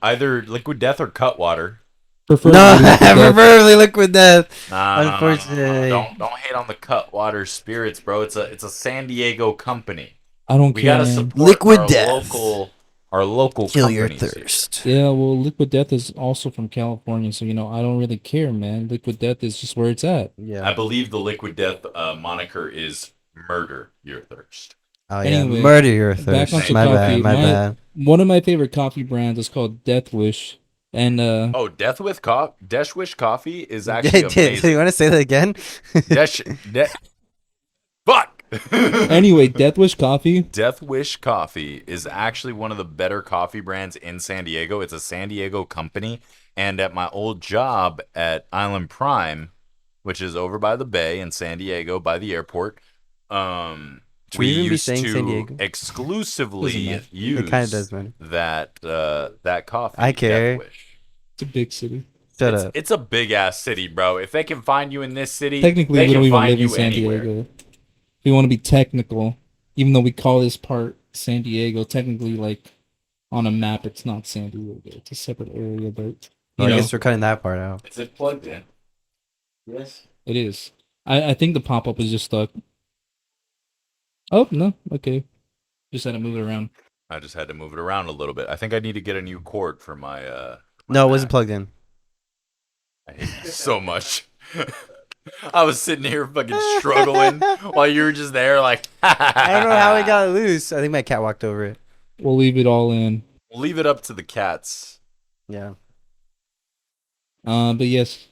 [SPEAKER 1] Either Liquid Death or Cutwater.
[SPEAKER 3] Preferably
[SPEAKER 2] No,
[SPEAKER 3] Liquid Death.
[SPEAKER 2] preferably Liquid Death.
[SPEAKER 1] Nah,
[SPEAKER 2] Unfortunately.
[SPEAKER 1] Don't hate on the Cutwater Spirits, bro. It's a San Diego company.
[SPEAKER 3] I don't
[SPEAKER 1] We
[SPEAKER 3] care,
[SPEAKER 1] gotta
[SPEAKER 3] man.
[SPEAKER 1] support
[SPEAKER 2] Liquid
[SPEAKER 1] our
[SPEAKER 2] Death.
[SPEAKER 1] local
[SPEAKER 2] Kill your
[SPEAKER 1] companies here.
[SPEAKER 2] thirst.
[SPEAKER 3] Yeah, well, Liquid Death is also from California, so I don't really care, man. Liquid Death is just where it's at.
[SPEAKER 1] I
[SPEAKER 2] Yeah.
[SPEAKER 1] believe the Liquid Death moniker is murder your thirst.
[SPEAKER 2] Oh yeah.
[SPEAKER 3] Anyway,
[SPEAKER 2] Murder your
[SPEAKER 3] back
[SPEAKER 2] thirst.
[SPEAKER 3] onto
[SPEAKER 2] My
[SPEAKER 3] coffee.
[SPEAKER 2] bad. My bad.
[SPEAKER 3] One of my favorite coffee brands is called Death Wish, and
[SPEAKER 1] Oh, Death Wish coffee is actually
[SPEAKER 2] Do
[SPEAKER 1] amazing.
[SPEAKER 2] you want to say that again?
[SPEAKER 1] Fuck.
[SPEAKER 3] anyway, Death Wish coffee.
[SPEAKER 1] Death Wish Coffee is actually one of the better coffee brands in San Diego. It's a San Diego company. And at my old job at Island Prime, which is over by the bay in San Diego by the airport,
[SPEAKER 2] Should
[SPEAKER 1] we
[SPEAKER 2] we even be
[SPEAKER 1] used
[SPEAKER 2] saying San
[SPEAKER 1] to
[SPEAKER 2] Diego?
[SPEAKER 1] exclusively
[SPEAKER 3] matter.
[SPEAKER 1] use
[SPEAKER 2] It kind of does matter.
[SPEAKER 1] that coffee.
[SPEAKER 2] I care.
[SPEAKER 1] Death Wish.
[SPEAKER 3] It's a big city.
[SPEAKER 2] Shut
[SPEAKER 1] It's,
[SPEAKER 2] up.
[SPEAKER 1] it's a big ass city, bro. If they can find you in this city,
[SPEAKER 3] Technically,
[SPEAKER 1] they
[SPEAKER 3] we don't
[SPEAKER 1] can
[SPEAKER 3] even
[SPEAKER 1] find
[SPEAKER 3] live in
[SPEAKER 1] you
[SPEAKER 3] San
[SPEAKER 1] anywhere.
[SPEAKER 3] Diego. If we want to be technical, even though we call this part San Diego, technically, like on a map, it's not San Diego. It's a separate area, but
[SPEAKER 2] Well, I
[SPEAKER 3] know,
[SPEAKER 2] guess we're cutting that part out.
[SPEAKER 1] Is it plugged in? Yes.
[SPEAKER 3] it is. I think the pop up is just stuck. Oh no, okay. Just had to move it around.
[SPEAKER 1] I just had to move it around a little bit. I think I need to get a new cord for my
[SPEAKER 2] No, it wasn't
[SPEAKER 1] Mac.
[SPEAKER 2] plugged in.
[SPEAKER 1] I hate you so much. I was sitting here fucking struggling while you were just there like
[SPEAKER 2] I don't know how it got loose. I think my cat walked over it.
[SPEAKER 3] We'll leave it all in.
[SPEAKER 1] We'll leave it up to the cats.
[SPEAKER 2] Yeah.
[SPEAKER 3] But yes,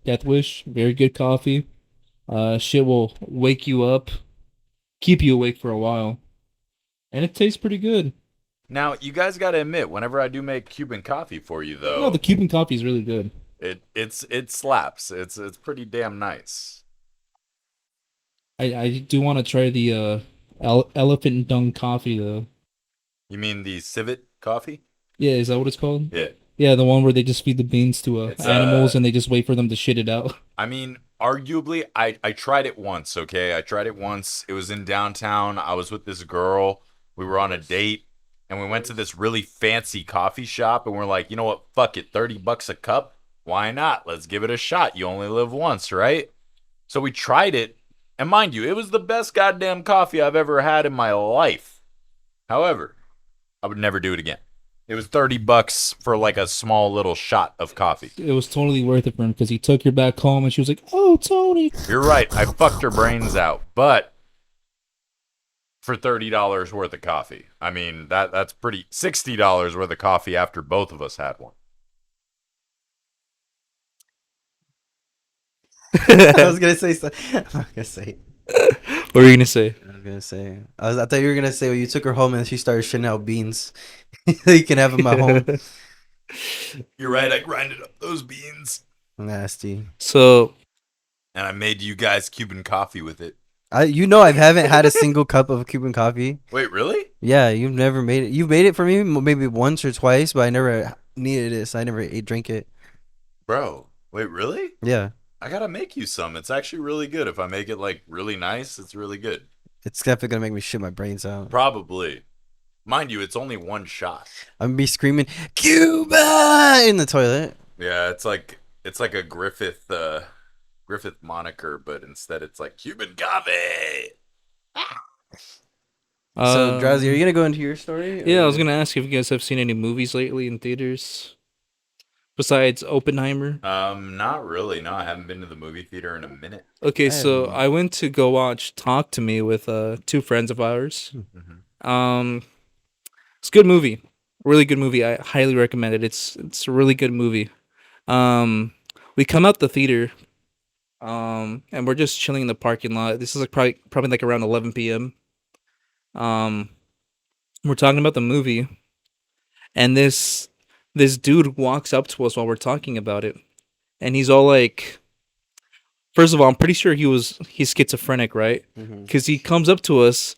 [SPEAKER 3] Death Wish, very good coffee. Shit will wake you up, keep you awake for a while, and it tastes pretty good.
[SPEAKER 1] Now, you guys got to admit, whenever I do make Cuban coffee for you though,
[SPEAKER 3] No, the Cuban coffee is really good.
[SPEAKER 1] it slaps. It's pretty damn nice.
[SPEAKER 3] I do want to try the elephant dung coffee though.
[SPEAKER 1] You mean the civet coffee?
[SPEAKER 3] Yeah, is that what it's called?
[SPEAKER 1] Yeah.
[SPEAKER 3] Yeah, the one where they just feed the beans to
[SPEAKER 1] It's,
[SPEAKER 3] animals and they just wait for them to shit it out.
[SPEAKER 1] I mean, arguably, I tried it once, okay? I tried it once. It was in downtown. I was with this girl. We were on a date, and we went to this really fancy coffee shop, and we're like, you know what? Fuck it, $30 a cup. Why not? Let's give it a shot. You only live once, right? So we tried it, and mind you, it was the best goddamn coffee I've ever had in my life. However, I would never do it again. It was $30 for like a small little shot of coffee.
[SPEAKER 3] It was totally worth it for him because he took her back home and she was like, "Oh, Tony."
[SPEAKER 1] You're right. I fucked her brains out, but for $30 worth of coffee. I mean, that's pretty. $60 worth of coffee after both of us had one.
[SPEAKER 2] I was gonna say something. I'm not gonna say.
[SPEAKER 3] What were you gonna say?
[SPEAKER 2] I was gonna say. I thought you were gonna say, well, you took her home and she started shitting out beans. You can have them at home.
[SPEAKER 1] You're right. I grinded up those beans,
[SPEAKER 2] Nasty.
[SPEAKER 3] So
[SPEAKER 1] and I made you guys Cuban coffee with it.
[SPEAKER 2] I haven't had a single cup of Cuban coffee.
[SPEAKER 1] Wait, really?
[SPEAKER 2] Yeah, you've never made it. You've made it for me maybe once or twice, but I never needed it, so I never drink it.
[SPEAKER 1] Bro, wait, really?
[SPEAKER 2] Yeah,
[SPEAKER 1] I gotta make you some. It's actually really good. If I make it like really nice, it's really good.
[SPEAKER 2] it's definitely gonna make me shit my brains out.
[SPEAKER 1] Probably. Mind you, it's only one shot.
[SPEAKER 2] I'm gonna be screaming Cuba in the toilet.
[SPEAKER 1] Yeah, it's like a Griffith moniker, but instead it's like Cuban coffee.
[SPEAKER 2] So, Drowsy, are you
[SPEAKER 3] um,
[SPEAKER 2] gonna go into your story?
[SPEAKER 3] yeah, I
[SPEAKER 2] or-
[SPEAKER 3] was gonna ask if you guys have seen any movies lately in theaters besides Oppenheimer.
[SPEAKER 1] Not really. No, I haven't been to the movie theater in a minute.
[SPEAKER 3] Okay,
[SPEAKER 2] I
[SPEAKER 3] so
[SPEAKER 2] haven't.
[SPEAKER 3] I went to go watch Talk to Me with two friends of ours.
[SPEAKER 1] Mm-hmm.
[SPEAKER 3] It's a good movie, really good movie. I highly recommend it. It's a really good movie. Um, we come out the theater, and we're just chilling in the parking lot. This is like probably like around 11 p.m. Um, we're talking about the movie, and this dude walks up to us while we're talking about it, and he's all like, first of all, I'm pretty sure he's schizophrenic, right?
[SPEAKER 2] Mhm.
[SPEAKER 3] Because he comes up to us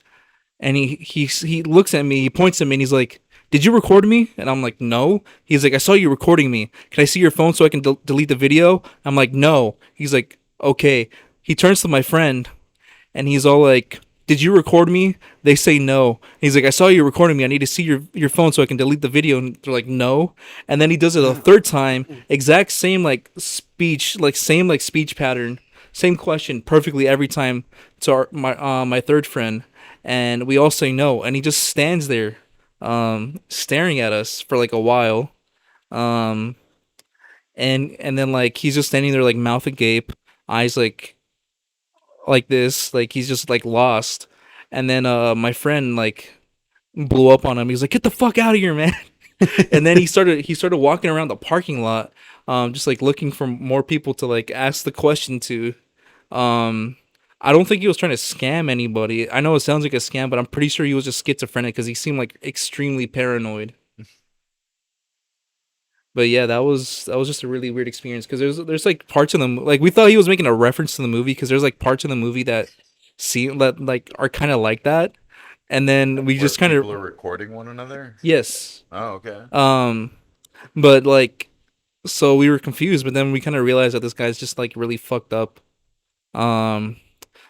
[SPEAKER 3] and he looks at me, he points at me, and he's like, "Did you record me?" And I'm like, "No." He's like, "I saw you recording me. Can I see your phone so I can delete the video?" I'm like, "No." He's like, "Okay." He turns to my friend and he's all like, "Did you record me?" They say no. He's like, "I saw you recording me. I need to see your phone so I can delete the video." And they're like, "No." And then he does it a third time, exact same like speech, like same like speech pattern, same question perfectly every time to my third friend, and we all say no. And he just stands there, staring at us for like a while, um, and then like he's just standing there like mouth agape, eyes like this, like he's just like lost. And then my friend like blew up on him. He's like, "Get the fuck out of here, man." And then he started walking around the parking lot, just like looking for more people to like ask the question to. um I don't think he was trying to scam anybody. I know it sounds like a scam, but I'm pretty sure he was just schizophrenic because he seemed like extremely paranoid. But yeah, that was just a really weird experience because there's like parts in the like we thought he was making a reference to the movie because there's like parts in the movie that seem that like are kind of like that, and then we
[SPEAKER 1] Where
[SPEAKER 3] just kind
[SPEAKER 1] people
[SPEAKER 3] of
[SPEAKER 1] are recording one another.
[SPEAKER 3] yes,
[SPEAKER 1] Oh, okay.
[SPEAKER 3] but like so we were confused, but then we kind of realized that this guy's just like really fucked up. Um,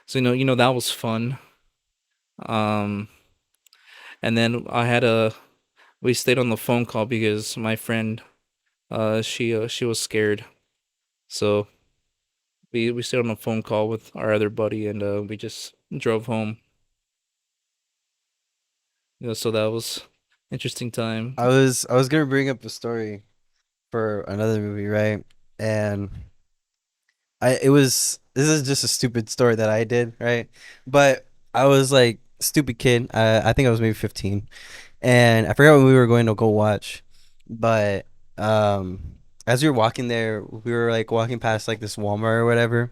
[SPEAKER 3] so that was fun. Um, and then we stayed on the phone call because my friend she was scared, so we stayed on a phone call with our other buddy, and we just drove home. So that was interesting time.
[SPEAKER 2] I was gonna bring up a story for another movie, right? And this is just a stupid story that I did, right? But I was like stupid kid. I think I was maybe 15, and I forgot when we were going to go watch, but as we were walking there, we were like walking past like this Walmart or whatever,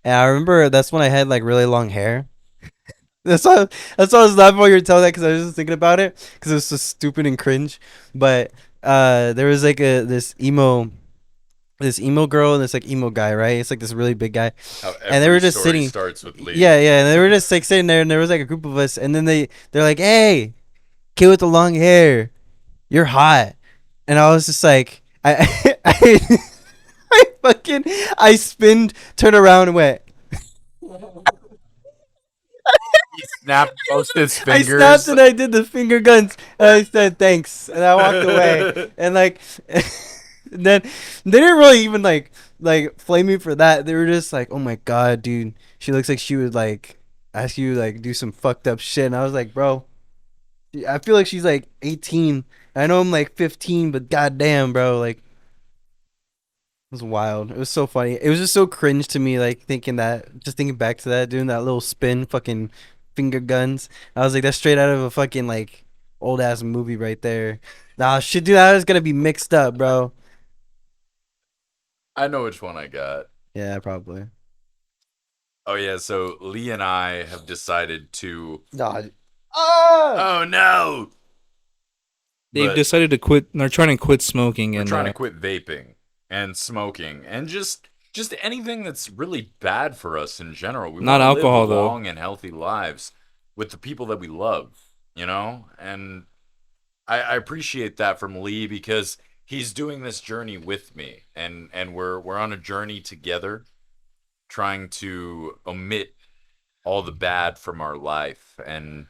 [SPEAKER 2] and I remember that's when I had like really long hair. That's why I was laughing while you were telling that because I was just thinking about it because it was so stupid and cringe. But there was like this emo girl and this like emo guy, right? It's like this really big guy,
[SPEAKER 1] How
[SPEAKER 2] and they
[SPEAKER 1] every
[SPEAKER 2] were just
[SPEAKER 1] story
[SPEAKER 2] sitting.
[SPEAKER 1] starts with Lee.
[SPEAKER 2] Yeah, yeah, and they were just like sitting there, and there was like a group of us, and then they're like, "Hey, kid with the long hair, you're hot," and I was just like, I fucking, I spinned, turned around, and went.
[SPEAKER 1] snapped both his
[SPEAKER 2] I snapped
[SPEAKER 1] fingers.
[SPEAKER 2] and I did the finger guns. And I said thanks, and I walked away. And like, and then they didn't really even like flame me for that. They were just like, "Oh my god, dude, she looks like she would like ask you like do some fucked up shit." And I was like, "Bro, I feel like she's like 18. I know I'm like 15, but goddamn, bro, like." It was wild. It was so funny. It was just so cringe to me, like thinking that, just thinking back to that, doing that little spin, fucking finger guns. I was like, that's straight out of a fucking like old ass movie right there. Nah, shit, dude, I was gonna be mixed up, bro.
[SPEAKER 1] I know which one I got.
[SPEAKER 2] Yeah, probably.
[SPEAKER 1] Oh yeah, so Lee and I have decided to.
[SPEAKER 2] Nah. Ah!
[SPEAKER 1] Oh no!
[SPEAKER 3] They've
[SPEAKER 1] But
[SPEAKER 3] decided to quit. They're trying to quit smoking,
[SPEAKER 1] we're
[SPEAKER 3] and
[SPEAKER 1] trying to quit vaping and smoking and just anything that's really bad for us in general. We
[SPEAKER 3] not
[SPEAKER 1] want to
[SPEAKER 3] alcohol
[SPEAKER 1] live
[SPEAKER 3] though.
[SPEAKER 1] long and healthy lives with the people that we love, you know? And I appreciate that from Lee because he's doing this journey with me and we're on a journey together trying to omit all the bad from our life. And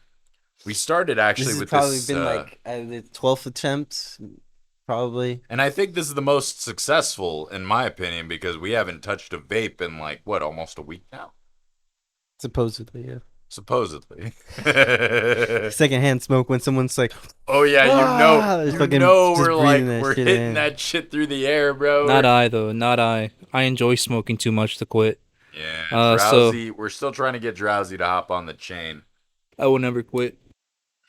[SPEAKER 1] we started
[SPEAKER 2] This
[SPEAKER 1] actually
[SPEAKER 2] has
[SPEAKER 1] with
[SPEAKER 2] probably
[SPEAKER 1] this
[SPEAKER 2] been like the 12th attempt, probably,
[SPEAKER 1] and I think this is the most successful, in my opinion, because we haven't touched a vape in like what, almost a week now,
[SPEAKER 2] supposedly. Yeah.
[SPEAKER 1] supposedly.
[SPEAKER 2] Secondhand smoke when someone's like,
[SPEAKER 1] Oh yeah,
[SPEAKER 2] ah, just fucking just
[SPEAKER 1] we're
[SPEAKER 2] breathing
[SPEAKER 1] like
[SPEAKER 2] that
[SPEAKER 1] we're
[SPEAKER 2] shit
[SPEAKER 1] hitting
[SPEAKER 2] in.
[SPEAKER 1] that shit through the air, bro.
[SPEAKER 3] Not I though. Not I. I enjoy smoking too much to quit.
[SPEAKER 1] Yeah,
[SPEAKER 3] So
[SPEAKER 1] drowsy. We're still trying to get drowsy to hop on the chain.
[SPEAKER 3] I will never quit.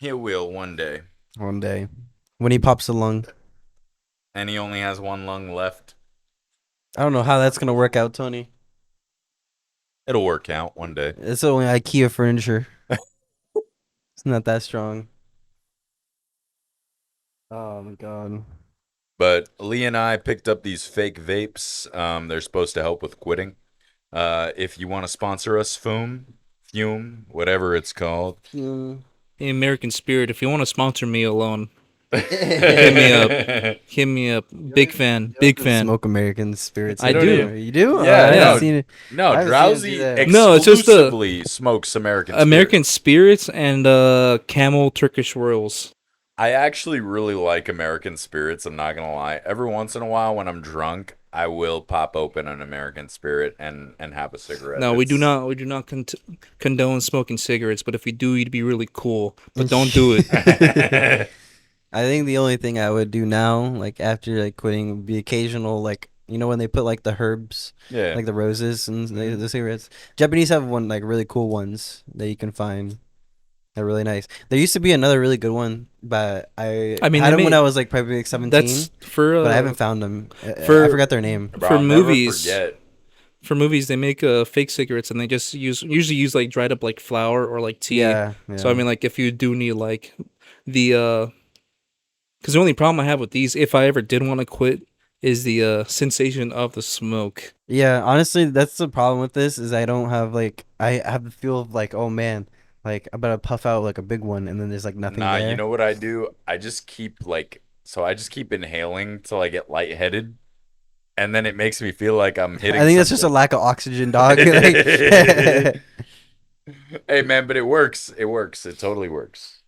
[SPEAKER 1] He will one day,
[SPEAKER 2] One day, when he pops a lung.
[SPEAKER 1] and he only has one lung left.
[SPEAKER 2] I don't know how that's gonna work out, Tony.
[SPEAKER 1] It'll work out one day.
[SPEAKER 2] It's only IKEA furniture. It's not that strong. Oh my god.
[SPEAKER 1] But Lee and I picked up these fake vapes. They're supposed to help with quitting. If you want to sponsor us, Fume, whatever it's called.
[SPEAKER 2] Mm.
[SPEAKER 3] The American Spirit. If you want to sponsor me alone,
[SPEAKER 2] Hit
[SPEAKER 3] me up. Hit me up. Big fan. Big fan.
[SPEAKER 2] Smoke American spirits.
[SPEAKER 3] I
[SPEAKER 2] here,
[SPEAKER 3] do.
[SPEAKER 2] don't you? You do?
[SPEAKER 1] Yeah,
[SPEAKER 2] I haven't
[SPEAKER 3] no.
[SPEAKER 2] seen it.
[SPEAKER 1] No,
[SPEAKER 2] I haven't
[SPEAKER 1] Drowsy
[SPEAKER 2] seen him do that.
[SPEAKER 3] No, it's just the-
[SPEAKER 1] exclusively smokes American
[SPEAKER 3] American
[SPEAKER 1] Spirit.
[SPEAKER 3] Spirits and Camel Turkish Royals.
[SPEAKER 1] I actually really like American Spirits, I'm not gonna lie. Every once in a while when I'm drunk, I will pop open an American Spirit and have a cigarette.
[SPEAKER 3] No, we do
[SPEAKER 1] It's-
[SPEAKER 3] not. We do not condone smoking cigarettes. But if we do, you'd be really cool. But don't do it.
[SPEAKER 2] I think the only thing I would do now, like after like quitting, would be occasional, like you know when they put like the herbs,
[SPEAKER 1] Yeah.
[SPEAKER 2] like the roses and the cigarettes. Japanese have one like really cool ones that you can find. They're really nice. There used to be another really good one, but I
[SPEAKER 3] mean,
[SPEAKER 2] had
[SPEAKER 3] they
[SPEAKER 2] them when
[SPEAKER 3] made-
[SPEAKER 2] I was like probably like 17,
[SPEAKER 3] That's for.
[SPEAKER 2] but I haven't found them.
[SPEAKER 3] for-
[SPEAKER 2] I forgot their name.
[SPEAKER 1] Bro,
[SPEAKER 3] For
[SPEAKER 1] I'll never
[SPEAKER 3] movies.
[SPEAKER 1] forget.
[SPEAKER 3] For movies, they make fake cigarettes, and they just usually use like dried up like flour or like tea.
[SPEAKER 2] Yeah,
[SPEAKER 3] So I mean, like if you do need like the because the only problem I have with these, if I ever did want to quit, is the sensation of the smoke.
[SPEAKER 2] yeah. Honestly, that's the problem with this is I don't have like I have the feel of like oh man, like I'm about to puff out like a big one and then there's like nothing
[SPEAKER 1] Nah,
[SPEAKER 2] there.
[SPEAKER 1] you know what I do? I just keep I just keep inhaling till I get lightheaded, and then it makes me feel like I'm hitting.
[SPEAKER 2] I think that's just a
[SPEAKER 1] something.
[SPEAKER 2] lack of oxygen, dog. Like-
[SPEAKER 1] Hey man, but it works. It works. It totally works.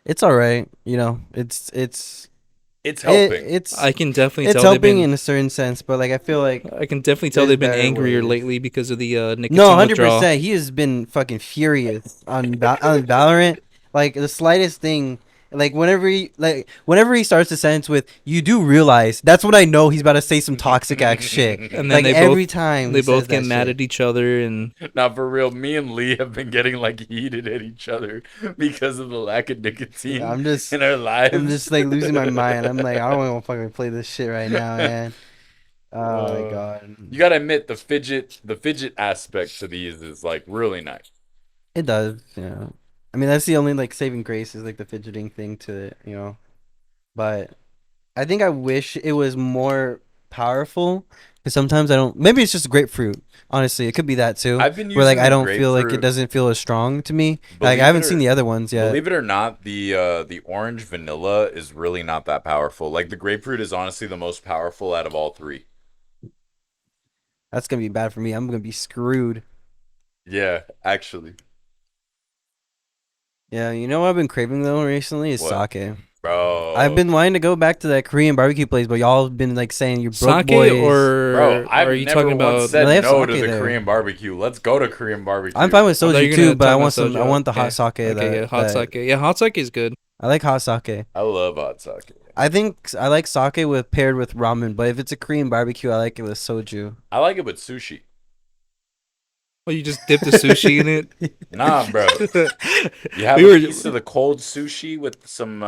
[SPEAKER 2] it's all right, you know. It's
[SPEAKER 1] It's helping.
[SPEAKER 2] it's
[SPEAKER 3] I can definitely
[SPEAKER 2] it's
[SPEAKER 3] tell they've
[SPEAKER 2] helping
[SPEAKER 3] been.
[SPEAKER 2] in a certain sense, but like I feel like
[SPEAKER 3] I can definitely tell
[SPEAKER 2] there's
[SPEAKER 3] they've been
[SPEAKER 2] better
[SPEAKER 3] angrier
[SPEAKER 2] ways.
[SPEAKER 3] lately because of the nicotine
[SPEAKER 2] no, 100%.
[SPEAKER 3] withdrawal.
[SPEAKER 2] He has been fucking furious on on Valorant. Like the slightest thing, like whenever he starts a sentence with "you do realize," that's when I know he's about to say some toxic ass shit.
[SPEAKER 3] And then
[SPEAKER 2] Like
[SPEAKER 3] they
[SPEAKER 2] every
[SPEAKER 3] both
[SPEAKER 2] time
[SPEAKER 3] they
[SPEAKER 2] he
[SPEAKER 3] both
[SPEAKER 2] says
[SPEAKER 3] get
[SPEAKER 2] that
[SPEAKER 3] mad
[SPEAKER 2] shit.
[SPEAKER 3] at each other, and
[SPEAKER 1] Not for real. Me and Lee have been getting like heated at each other because of the lack of nicotine
[SPEAKER 2] I'm just
[SPEAKER 1] in our lives.
[SPEAKER 2] I'm just like losing my mind. I'm like I don't want to fucking play this shit right now, man. Oh my god.
[SPEAKER 1] You gotta admit the fidget aspect to these is like really nice.
[SPEAKER 2] It does, yeah. I mean, that's the only like saving grace is like the fidgeting thing to it, you know. But I think I wish it was more powerful because sometimes I don't. Maybe it's just grapefruit. Honestly, it could be that too.
[SPEAKER 1] I've been
[SPEAKER 2] Where like
[SPEAKER 1] using
[SPEAKER 2] I
[SPEAKER 1] the
[SPEAKER 2] don't feel like it
[SPEAKER 1] grapefruit.
[SPEAKER 2] doesn't feel as strong to me.
[SPEAKER 1] Believe
[SPEAKER 2] Like I
[SPEAKER 1] it
[SPEAKER 2] haven't
[SPEAKER 1] or-
[SPEAKER 2] seen the other ones yet.
[SPEAKER 1] Believe it or not, the orange vanilla is really not that powerful. Like the grapefruit is honestly the most powerful out of all three.
[SPEAKER 2] That's gonna be bad for me. I'm gonna be screwed.
[SPEAKER 1] Yeah, actually.
[SPEAKER 2] Yeah, you know what I've been craving though recently is
[SPEAKER 1] What?
[SPEAKER 2] sake.
[SPEAKER 1] Bro.
[SPEAKER 2] I've been wanting to go back to that Korean barbecue place, but y'all have been like saying you broke
[SPEAKER 3] Sake
[SPEAKER 2] boys.
[SPEAKER 1] Bro,
[SPEAKER 3] or are
[SPEAKER 1] I've
[SPEAKER 3] you
[SPEAKER 1] never
[SPEAKER 3] talking
[SPEAKER 1] once
[SPEAKER 3] about?
[SPEAKER 2] No, they
[SPEAKER 1] said
[SPEAKER 2] have
[SPEAKER 1] no to
[SPEAKER 2] sake
[SPEAKER 1] the
[SPEAKER 2] there.
[SPEAKER 1] Korean barbecue. Let's go to Korean
[SPEAKER 2] I'm
[SPEAKER 1] barbecue.
[SPEAKER 2] fine with
[SPEAKER 3] I thought
[SPEAKER 2] soju
[SPEAKER 3] you were
[SPEAKER 2] too,
[SPEAKER 3] gonna
[SPEAKER 2] but
[SPEAKER 3] talk
[SPEAKER 2] I
[SPEAKER 3] about
[SPEAKER 2] want some. I
[SPEAKER 3] soju.
[SPEAKER 2] want the
[SPEAKER 3] Okay.
[SPEAKER 2] hot sake.
[SPEAKER 3] Okay, yeah, hot sake. Yeah, hot sake is good.
[SPEAKER 2] I like hot sake.
[SPEAKER 1] I love hot sake.
[SPEAKER 2] I think I like sake with paired with ramen, but if it's a Korean barbecue, I like it with soju.
[SPEAKER 1] I like it with sushi.
[SPEAKER 3] Well, you just dip the sushi in it.
[SPEAKER 1] Nah, bro. You have
[SPEAKER 3] We
[SPEAKER 1] a
[SPEAKER 3] were
[SPEAKER 1] piece of the cold sushi with some,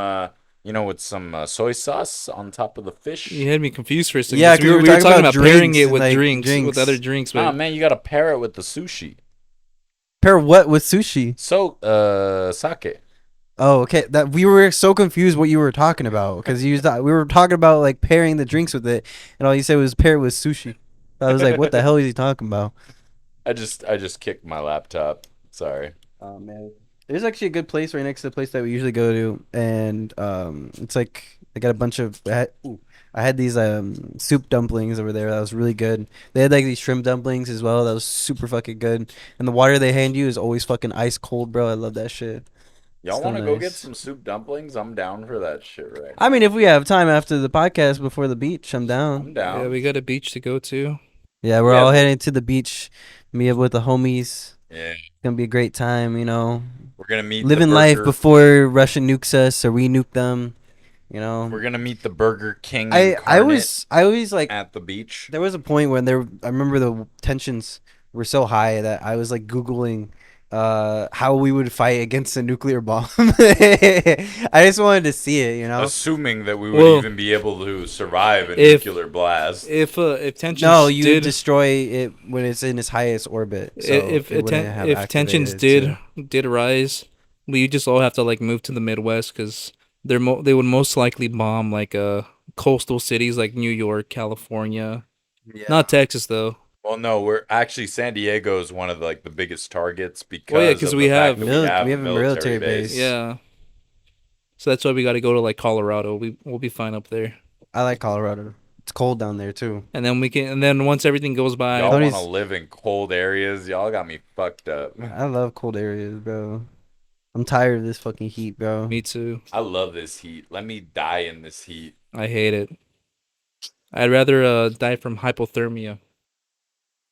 [SPEAKER 1] with some soy sauce on top of the
[SPEAKER 3] you
[SPEAKER 1] fish.
[SPEAKER 3] had me confused for a second.
[SPEAKER 2] Yeah,
[SPEAKER 3] 'Cause
[SPEAKER 2] 'cause we were
[SPEAKER 3] we were
[SPEAKER 2] talking
[SPEAKER 3] talking
[SPEAKER 2] about
[SPEAKER 3] about pairing
[SPEAKER 2] drinks
[SPEAKER 3] it
[SPEAKER 2] and,
[SPEAKER 3] with
[SPEAKER 2] like,
[SPEAKER 3] drinks with other
[SPEAKER 2] drinks.
[SPEAKER 3] drinks,
[SPEAKER 1] Nah,
[SPEAKER 3] but
[SPEAKER 1] man, you gotta pair it with the sushi.
[SPEAKER 2] Pair what with sushi?
[SPEAKER 1] So, sake.
[SPEAKER 2] Oh, okay. That we were so confused what you were talking about because we were talking about like pairing the drinks with it, and all you said was pair it with sushi. I was like, what the hell is he talking about?
[SPEAKER 1] I just kicked my laptop. Sorry.
[SPEAKER 2] Oh man, there's actually a good place right next to the place that we usually go to, and it's like they got a bunch of. I had these soup dumplings over there. That was really good. They had like these shrimp dumplings as well. That was super fucking good. And the water they hand you is always fucking ice cold, bro. I love that shit.
[SPEAKER 1] Y'all
[SPEAKER 2] So
[SPEAKER 1] want to go get
[SPEAKER 2] nice.
[SPEAKER 1] some soup dumplings? I'm down for that shit right
[SPEAKER 2] I
[SPEAKER 1] now.
[SPEAKER 2] mean, if we have time after the podcast before the beach, I'm down.
[SPEAKER 1] I'm
[SPEAKER 3] yeah,
[SPEAKER 1] down.
[SPEAKER 3] we got a beach to go to.
[SPEAKER 2] Yeah, we're
[SPEAKER 1] Yeah.
[SPEAKER 2] all heading to the beach. Me with the homies.
[SPEAKER 1] Yeah.
[SPEAKER 2] It's gonna be a great time, you know.
[SPEAKER 1] We're gonna meet
[SPEAKER 2] Living
[SPEAKER 1] the
[SPEAKER 2] life
[SPEAKER 1] burger.
[SPEAKER 2] before Russia nukes us or we nuke them, you know.
[SPEAKER 1] We're gonna meet the Burger King
[SPEAKER 2] I
[SPEAKER 1] incarnate
[SPEAKER 2] always like
[SPEAKER 1] at the beach.
[SPEAKER 2] there was a point when I remember the tensions were so high that I was like googling how we would fight against a nuclear bomb. I just wanted to see it, you know.
[SPEAKER 1] Assuming that we would
[SPEAKER 3] Well,
[SPEAKER 1] even be able to survive a
[SPEAKER 3] if
[SPEAKER 1] nuclear blast.
[SPEAKER 3] if tensions
[SPEAKER 2] No, you
[SPEAKER 3] did
[SPEAKER 2] destroy it when it's in its highest orbit. So it wouldn't have
[SPEAKER 3] if tensions
[SPEAKER 2] activated,
[SPEAKER 3] did rise, we just all have to like move to the Midwest because they would most likely bomb like coastal cities like New York, California,
[SPEAKER 2] yeah.
[SPEAKER 3] not Texas though.
[SPEAKER 1] Well, no, we're actually San Diego is one of the biggest targets because
[SPEAKER 3] Oh, yeah, 'cause
[SPEAKER 1] of
[SPEAKER 3] we
[SPEAKER 1] the fact
[SPEAKER 3] have-
[SPEAKER 1] that
[SPEAKER 2] we have
[SPEAKER 1] a
[SPEAKER 2] a military base.
[SPEAKER 3] Yeah, so that's why we got to go to like Colorado. We'll be fine up there,
[SPEAKER 2] I like Colorado. It's cold down there too.
[SPEAKER 3] and then once everything goes by,
[SPEAKER 1] Y'all
[SPEAKER 2] Tony's-
[SPEAKER 1] want to live in cold areas? Y'all got me fucked up.
[SPEAKER 2] I love cold areas, bro. I'm tired of this fucking heat, bro.
[SPEAKER 3] me too.
[SPEAKER 1] I love this heat. Let me die in this heat.
[SPEAKER 3] I hate it. I'd rather die from hypothermia.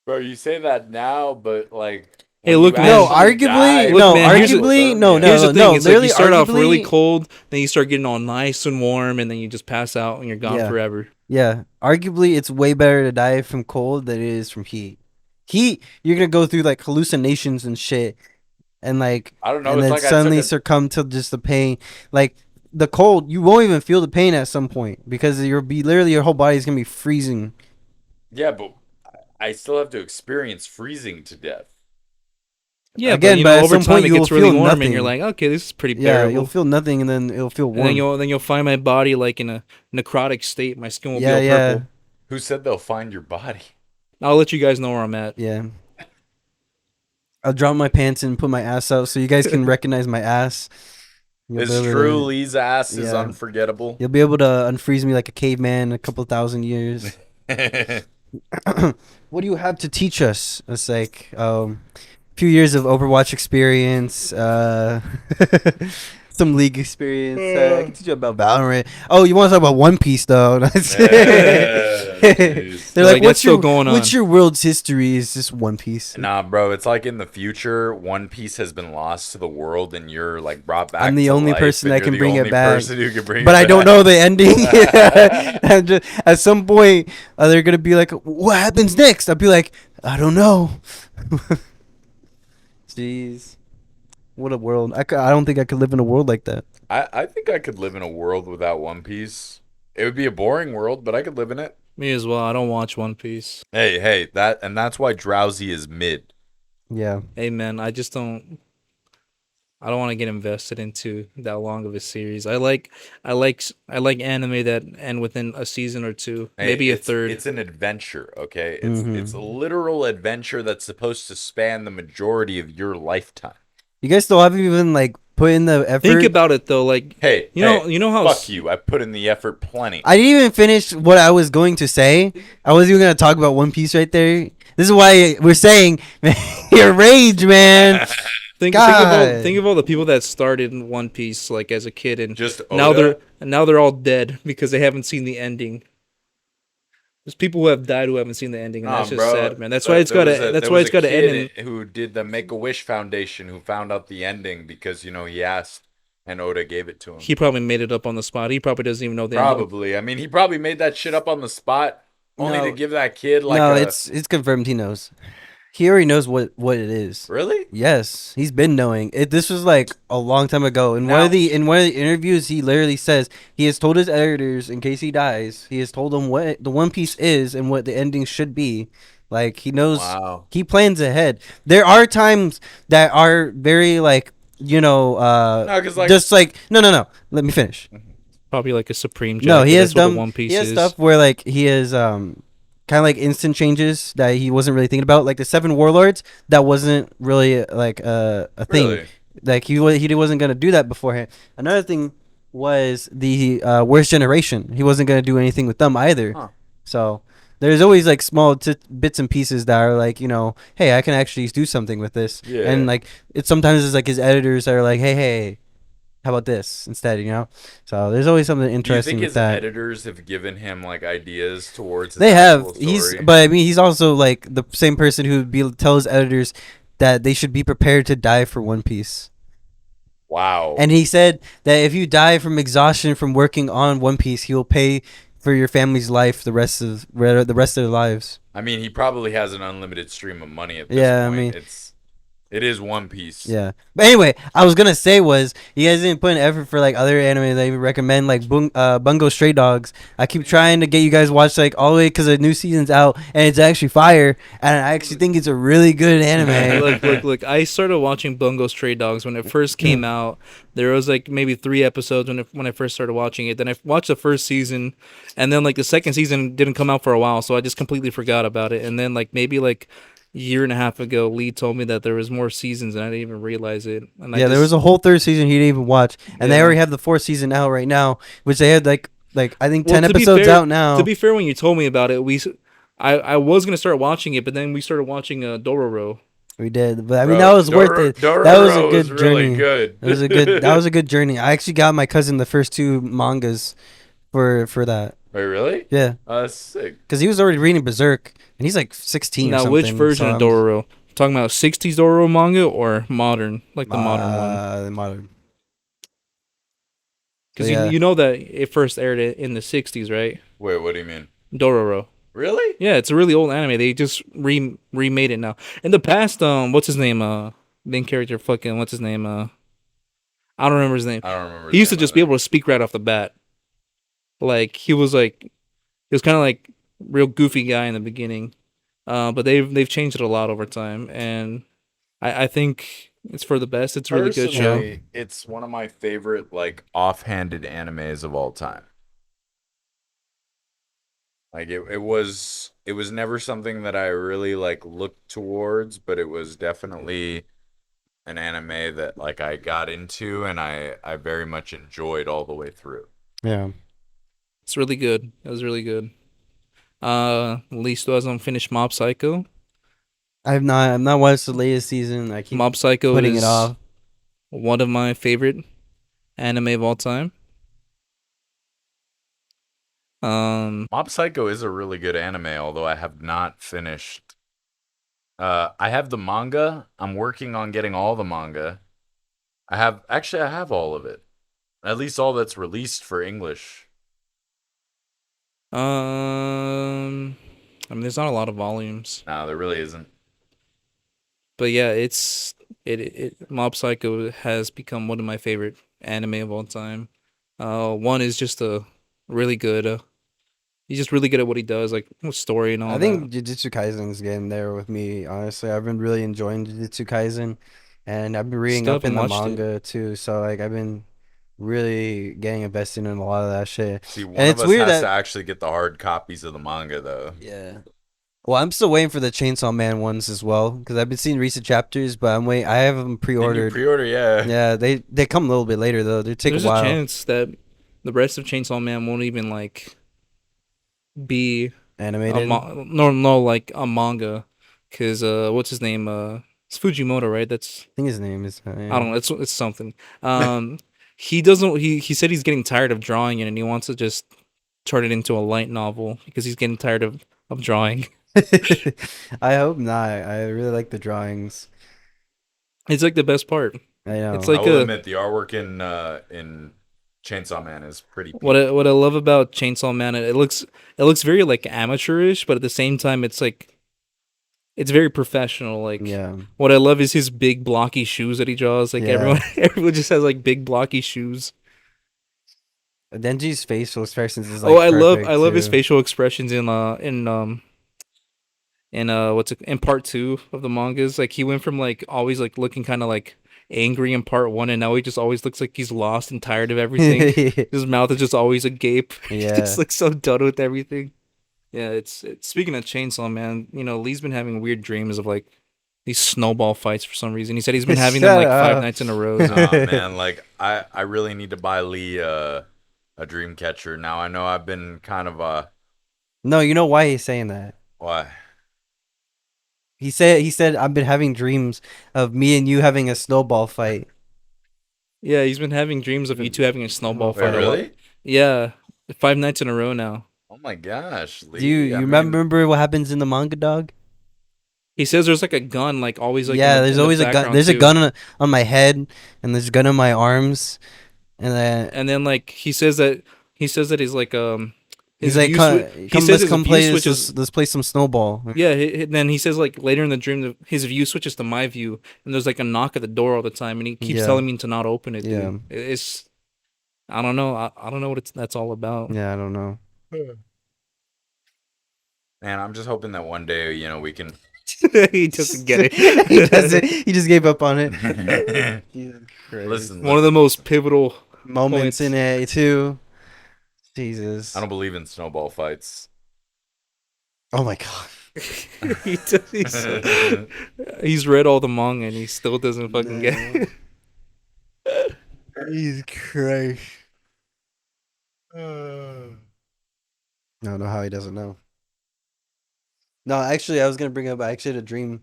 [SPEAKER 1] Bro, you say that now, but like.
[SPEAKER 3] Hey,
[SPEAKER 1] when
[SPEAKER 3] look,
[SPEAKER 1] you
[SPEAKER 3] man.
[SPEAKER 2] No,
[SPEAKER 1] actually
[SPEAKER 2] arguably,
[SPEAKER 1] die,
[SPEAKER 3] Look,
[SPEAKER 2] no,
[SPEAKER 3] man, here's the-
[SPEAKER 2] arguably, no, no,
[SPEAKER 3] Here's the thing:
[SPEAKER 2] no.
[SPEAKER 3] it's like
[SPEAKER 2] Literally,
[SPEAKER 3] you start off really
[SPEAKER 2] arguably-
[SPEAKER 3] cold, then you start getting all nice and warm, and then you just pass out and you're gone
[SPEAKER 2] Yeah.
[SPEAKER 3] forever.
[SPEAKER 2] Yeah, arguably, it's way better to die from cold than it is from heat. Heat, you're gonna go through like hallucinations and shit, and like,
[SPEAKER 1] I don't know.
[SPEAKER 2] and
[SPEAKER 1] It's
[SPEAKER 2] then
[SPEAKER 1] like
[SPEAKER 2] suddenly
[SPEAKER 1] I took
[SPEAKER 2] succumb to just the pain. Like the cold, you won't even feel the pain at some point because literally your whole body's gonna be freezing.
[SPEAKER 1] yeah, but I still have to experience freezing to death.
[SPEAKER 3] Yeah,
[SPEAKER 2] Again,
[SPEAKER 3] but,
[SPEAKER 2] but at
[SPEAKER 3] over
[SPEAKER 2] some
[SPEAKER 3] time
[SPEAKER 2] point
[SPEAKER 3] it
[SPEAKER 2] you
[SPEAKER 3] gets
[SPEAKER 2] will
[SPEAKER 3] really
[SPEAKER 2] feel
[SPEAKER 3] warm,
[SPEAKER 2] nothing.
[SPEAKER 3] and you're like, okay, this is pretty
[SPEAKER 2] Yeah,
[SPEAKER 3] bearable.
[SPEAKER 2] you'll feel nothing, and then it'll feel
[SPEAKER 3] and
[SPEAKER 2] warm.
[SPEAKER 3] then you'll find my body like in a necrotic state. My skin will
[SPEAKER 2] Yeah,
[SPEAKER 3] be all
[SPEAKER 2] yeah,
[SPEAKER 3] purple.
[SPEAKER 1] Who said they'll find your body?
[SPEAKER 3] I'll let you guys know where I'm at.
[SPEAKER 2] yeah. I'll drop my pants and put my ass out so you guys can recognize my ass. You'll
[SPEAKER 1] It's
[SPEAKER 2] be able to-
[SPEAKER 1] true. Lee's ass is
[SPEAKER 2] Yeah.
[SPEAKER 1] unforgettable.
[SPEAKER 2] You'll be able to unfreeze me like a caveman in a couple thousand years. What do you have to teach us? It's like few years of Overwatch experience, some League experience. I can teach you about Valorant. Oh, you want to talk about One Piece though?
[SPEAKER 1] jeez.
[SPEAKER 2] They're
[SPEAKER 3] Like,
[SPEAKER 2] like,
[SPEAKER 3] that's still going on.
[SPEAKER 2] What's your world's history? Is just One Piece.
[SPEAKER 1] Nah, bro, it's like in the future, One Piece has been lost to the world, and you're like brought back.
[SPEAKER 2] I'm the
[SPEAKER 1] to
[SPEAKER 2] only
[SPEAKER 1] life,
[SPEAKER 2] person
[SPEAKER 1] and
[SPEAKER 2] that
[SPEAKER 1] you're
[SPEAKER 2] can
[SPEAKER 1] the
[SPEAKER 2] bring it
[SPEAKER 1] only
[SPEAKER 2] back.
[SPEAKER 1] person who can bring
[SPEAKER 2] But
[SPEAKER 1] it
[SPEAKER 2] I don't
[SPEAKER 1] back.
[SPEAKER 2] know the ending. I'm just, at some point, they're gonna be like, "What happens next?" I'll be like, "I don't know." Jeez, what a world! I don't think I could live in a world like that.
[SPEAKER 1] I think I could live in a world without One Piece. It would be a boring world, but I could live in it.
[SPEAKER 3] Me as well. I don't watch One Piece.
[SPEAKER 1] Hey, that's why Drowsy is mid.
[SPEAKER 2] Yeah,
[SPEAKER 3] Hey man, I just don't. I don't want to get invested into that long of a series. I like anime that end within a season or two,
[SPEAKER 1] Hey,
[SPEAKER 3] maybe a
[SPEAKER 1] it's-
[SPEAKER 3] third.
[SPEAKER 1] It's an adventure, okay? It's
[SPEAKER 2] Mhm.
[SPEAKER 1] it's a literal adventure that's supposed to span the majority of your lifetime.
[SPEAKER 2] you guys still haven't even like put in the effort.
[SPEAKER 3] Think about it though, like
[SPEAKER 1] Hey,
[SPEAKER 3] you know how
[SPEAKER 1] fuck you. I put in the effort plenty.
[SPEAKER 2] I didn't even finish what I was going to say. I wasn't even gonna talk about One Piece right there. This is why we're saying your rage, man. God.
[SPEAKER 3] think of all the people that started in One Piece like as a kid, and
[SPEAKER 1] Just
[SPEAKER 3] now
[SPEAKER 1] Oda.
[SPEAKER 3] they're all dead because they haven't seen the ending. There's people who have died who haven't seen the ending, and
[SPEAKER 1] Nah,
[SPEAKER 3] that's just
[SPEAKER 1] bro.
[SPEAKER 3] sad, man. That's why it's got to. That's
[SPEAKER 1] There
[SPEAKER 3] why
[SPEAKER 1] was
[SPEAKER 3] it's
[SPEAKER 1] a
[SPEAKER 3] got to end
[SPEAKER 1] kid
[SPEAKER 3] in.
[SPEAKER 1] who did the Make a Wish Foundation who found out the ending because he asked and Oda gave it to him.
[SPEAKER 3] He probably made it up on the spot. He probably doesn't even know the ending.
[SPEAKER 1] Probably. I mean, he probably made that shit up on the spot only to
[SPEAKER 2] No,
[SPEAKER 1] give that kid like
[SPEAKER 2] no,
[SPEAKER 1] a.
[SPEAKER 2] it's confirmed. He knows. He already knows what it is.
[SPEAKER 1] Really?
[SPEAKER 2] Yes, he's been knowing it. This was like a long time ago. In
[SPEAKER 1] Now-
[SPEAKER 2] in one of the interviews, he literally says he has told his editors in case he dies. He has told them what the One Piece is and what the ending should be. Like he knows.
[SPEAKER 1] Wow.
[SPEAKER 2] He plans ahead. There are times that are very like
[SPEAKER 1] No, because like.
[SPEAKER 2] just like no. Let me finish.
[SPEAKER 3] Probably like a Supreme Jack.
[SPEAKER 2] No, he has
[SPEAKER 3] that's what the
[SPEAKER 2] dumb.
[SPEAKER 3] One Piece
[SPEAKER 2] He has
[SPEAKER 3] is.
[SPEAKER 2] stuff where like he has kind of like instant changes that he wasn't really thinking about, like the Seven Warlords. That wasn't really like a thing.
[SPEAKER 1] Really?
[SPEAKER 2] Like he wasn't gonna do that beforehand. Another thing was the Worst Generation. He wasn't gonna do anything with them either.
[SPEAKER 1] Huh.
[SPEAKER 2] So there's always like small bits and pieces that are like hey, I can actually do something with this.
[SPEAKER 1] Yeah.
[SPEAKER 2] And like sometimes it's like his editors are like, hey. How about this instead? So there's always something
[SPEAKER 1] Do you
[SPEAKER 2] interesting
[SPEAKER 1] think
[SPEAKER 2] with
[SPEAKER 1] his
[SPEAKER 2] that.
[SPEAKER 1] editors have given him like ideas towards his
[SPEAKER 2] They have.
[SPEAKER 1] actual story?
[SPEAKER 2] But I mean, he's also like the same person who would tell his editors that they should be prepared to die for One Piece.
[SPEAKER 1] Wow.
[SPEAKER 2] And he said that if you die from exhaustion from working on One Piece, he will pay for your family's life the rest of their lives.
[SPEAKER 1] I mean, he probably has an unlimited stream of money at this
[SPEAKER 2] Yeah, I
[SPEAKER 1] point.
[SPEAKER 2] mean-
[SPEAKER 1] It is One Piece.
[SPEAKER 2] Yeah. But anyway, I was gonna say was you guys didn't put an effort for like other anime that you recommend, like Bungo Stray Dogs. I keep trying to get you guys watch like all the way because the new season's out and it's actually fire, and I actually think it's a really good anime.
[SPEAKER 3] Look! I started watching Bungo Stray Dogs when it first came out. There was like maybe 3 episodes when I first started watching it. Then I watched the first season, and then like the second season didn't come out for a while, so I just completely forgot about it. And then like maybe like year and a half ago, Lee told me that there was more seasons, and I didn't even realize it. And
[SPEAKER 2] Yeah, there was a whole third season he didn't even watch, and they
[SPEAKER 3] Yeah.
[SPEAKER 2] already have the fourth season out right now, which they had like I think
[SPEAKER 3] Well,
[SPEAKER 2] 10
[SPEAKER 3] to be
[SPEAKER 2] episodes
[SPEAKER 3] fair-
[SPEAKER 2] out now.
[SPEAKER 3] To be fair, when you told me about it, I was gonna start watching it, but then we started watching Dororo.
[SPEAKER 2] We did, but I mean
[SPEAKER 1] Bro,
[SPEAKER 2] that was worth it. That was a
[SPEAKER 1] Dororo
[SPEAKER 2] good
[SPEAKER 1] is really
[SPEAKER 2] journey.
[SPEAKER 1] good.
[SPEAKER 2] That was a good journey. I actually got my cousin the first 2 mangas for that.
[SPEAKER 1] Wait, really?
[SPEAKER 2] Yeah,
[SPEAKER 1] That's sick.
[SPEAKER 2] because he was already reading Berserk, and he's like 16 or
[SPEAKER 3] Now,
[SPEAKER 2] something.
[SPEAKER 3] which version
[SPEAKER 2] so
[SPEAKER 3] of
[SPEAKER 2] I'm-
[SPEAKER 3] Dororo? Talking about 60s Dororo manga or modern, like the modern one?
[SPEAKER 2] The modern.
[SPEAKER 3] Because
[SPEAKER 2] yeah.
[SPEAKER 3] you know that it first aired in the 60s, right?
[SPEAKER 1] Wait, what do you mean?
[SPEAKER 3] Dororo.
[SPEAKER 1] Really?
[SPEAKER 3] Yeah, it's a really old anime. They just remade it now. In the past, what's his name? Main character, fucking, what's his name? I don't remember his name.
[SPEAKER 1] I don't remember.
[SPEAKER 3] He used to just be able to speak right off the bat. Like he was kind of like real goofy guy in the beginning. But they've changed it a lot over time, and I think it's for the best. It's a really good show.
[SPEAKER 1] Personally, it's one of my favorite like offhanded animes of all time. Like it was never something that I really like looked towards, but it was definitely an anime that like I got into and I very much enjoyed all the way through.
[SPEAKER 2] Yeah.
[SPEAKER 3] It's really good. It was really good. At least hasn't finished Mob Psycho.
[SPEAKER 2] I've not watched the latest season. I keep
[SPEAKER 3] Mob Psycho
[SPEAKER 2] putting
[SPEAKER 3] is
[SPEAKER 2] it off.
[SPEAKER 3] one of my favorite anime of all time.
[SPEAKER 1] Mob Psycho is a really good anime, although I have not finished. I have the manga. I'm working on getting all the manga. I have all of it. At least all that's released for English.
[SPEAKER 3] I mean, there's not a lot of volumes,
[SPEAKER 1] No, there really isn't.
[SPEAKER 3] but yeah, it Mob Psycho has become one of my favorite anime of all time. One is just a really good. He's just really good at what he does, like with story and all
[SPEAKER 2] I
[SPEAKER 3] that.
[SPEAKER 2] think Jujutsu Kaisen's getting there with me. Honestly, I've been really enjoying Jujutsu Kaisen, and I've been reading
[SPEAKER 3] Still
[SPEAKER 2] up in the
[SPEAKER 3] haven't watched it.
[SPEAKER 2] manga too. So like, I've been really getting invested in a lot of that shit.
[SPEAKER 1] See, one
[SPEAKER 2] And
[SPEAKER 1] of
[SPEAKER 2] it's
[SPEAKER 1] us
[SPEAKER 2] weird
[SPEAKER 1] has
[SPEAKER 2] that-
[SPEAKER 1] to actually get the hard copies of the manga, though.
[SPEAKER 2] Yeah. Well, I'm still waiting for the Chainsaw Man ones as well because I've been seeing recent chapters, but I'm waiting. I have them
[SPEAKER 1] Did you
[SPEAKER 2] pre-ordered.
[SPEAKER 1] pre-order, yeah.
[SPEAKER 2] Yeah, they come a little bit later though. They take
[SPEAKER 3] There's
[SPEAKER 2] a while.
[SPEAKER 3] a chance that the rest of Chainsaw Man won't even like be
[SPEAKER 2] Animated.
[SPEAKER 3] no like a manga, because what's his name It's Fujimoto, right? That's
[SPEAKER 2] I think his name is.
[SPEAKER 3] I don't know. It's something. He doesn't. He said he's getting tired of drawing it, and he wants to just turn it into a light novel because he's getting tired of drawing.
[SPEAKER 2] I hope not. I really like the drawings.
[SPEAKER 3] It's like the best part.
[SPEAKER 2] I
[SPEAKER 3] It's
[SPEAKER 2] know.
[SPEAKER 1] I
[SPEAKER 3] like
[SPEAKER 1] will
[SPEAKER 3] a
[SPEAKER 1] admit the artwork in Chainsaw Man is pretty
[SPEAKER 3] what
[SPEAKER 1] peak.
[SPEAKER 3] I love about Chainsaw Man. It looks very like amateurish, but at the same time, it's like it's very professional. Like
[SPEAKER 2] Yeah.
[SPEAKER 3] what I love is his big blocky shoes that he draws. Like
[SPEAKER 2] Yeah.
[SPEAKER 3] everyone just has like big blocky shoes.
[SPEAKER 2] Denji's facial expressions is
[SPEAKER 3] Oh,
[SPEAKER 2] like
[SPEAKER 3] I
[SPEAKER 2] perfect
[SPEAKER 3] love his
[SPEAKER 2] too.
[SPEAKER 3] facial expressions in part two of the mangas. Like he went from like always like looking kind of like angry in part one, and now he just always looks like he's lost and tired of everything. His mouth is just always agape. He just
[SPEAKER 2] Yeah.
[SPEAKER 3] looks so done with everything. Yeah, it's speaking of Chainsaw Man, Lee's been having weird dreams of like these snowball fights for some reason. He said he's been having them
[SPEAKER 2] Shut
[SPEAKER 3] like five
[SPEAKER 2] up.
[SPEAKER 3] nights in a row.
[SPEAKER 1] Nah, man, like I really need to buy Lee a dream catcher. Now I know I've been kind of
[SPEAKER 2] No, you know why he's saying that?
[SPEAKER 1] why?
[SPEAKER 2] He said I've been having dreams of me and you having a snowball fight.
[SPEAKER 3] Yeah, he's been having dreams of you two having a snowball
[SPEAKER 1] Wait,
[SPEAKER 3] fight a lot.
[SPEAKER 1] really?
[SPEAKER 3] Yeah, 5 nights in a row now.
[SPEAKER 1] Oh my gosh,
[SPEAKER 2] Do you
[SPEAKER 1] Lee. I
[SPEAKER 2] you
[SPEAKER 1] mean,
[SPEAKER 2] remember what happens in the manga, dog?
[SPEAKER 3] He says there's like a gun, like always, like
[SPEAKER 2] Yeah, there's
[SPEAKER 3] in the
[SPEAKER 2] always a gun.
[SPEAKER 3] background
[SPEAKER 2] There's a
[SPEAKER 3] too.
[SPEAKER 2] gun on my head, and there's a gun on my arms, and then
[SPEAKER 3] And then like he says that he's like
[SPEAKER 2] he's
[SPEAKER 3] his
[SPEAKER 2] like,
[SPEAKER 3] view
[SPEAKER 2] "Come,
[SPEAKER 3] he says
[SPEAKER 2] let's
[SPEAKER 3] his
[SPEAKER 2] come
[SPEAKER 3] view
[SPEAKER 2] play this.
[SPEAKER 3] switches.
[SPEAKER 2] Let's play some snowball."
[SPEAKER 3] Yeah, then he says like later in the dream that his view switches to my view, and there's like a knock at the door all the time, and he keeps
[SPEAKER 2] Yeah,
[SPEAKER 3] telling me to not open it,
[SPEAKER 2] yeah,
[SPEAKER 3] dude. It's I don't know. I don't know what that's all about.
[SPEAKER 2] yeah. I don't know.
[SPEAKER 1] man, I'm just hoping that one day, we can.
[SPEAKER 3] He doesn't get
[SPEAKER 2] He doesn't.
[SPEAKER 3] it.
[SPEAKER 2] He just gave up on it. Jesus Christ.
[SPEAKER 1] Listen,
[SPEAKER 3] One of the most pivotal
[SPEAKER 2] Moments
[SPEAKER 3] points.
[SPEAKER 2] in it too. Jesus.
[SPEAKER 1] I don't believe in snowball fights.
[SPEAKER 2] Oh my god.
[SPEAKER 3] He's read all the manga and he still doesn't fucking get it.
[SPEAKER 2] Jesus Christ. I don't know how he doesn't know. No, actually, I was gonna bring up. I actually had a dream.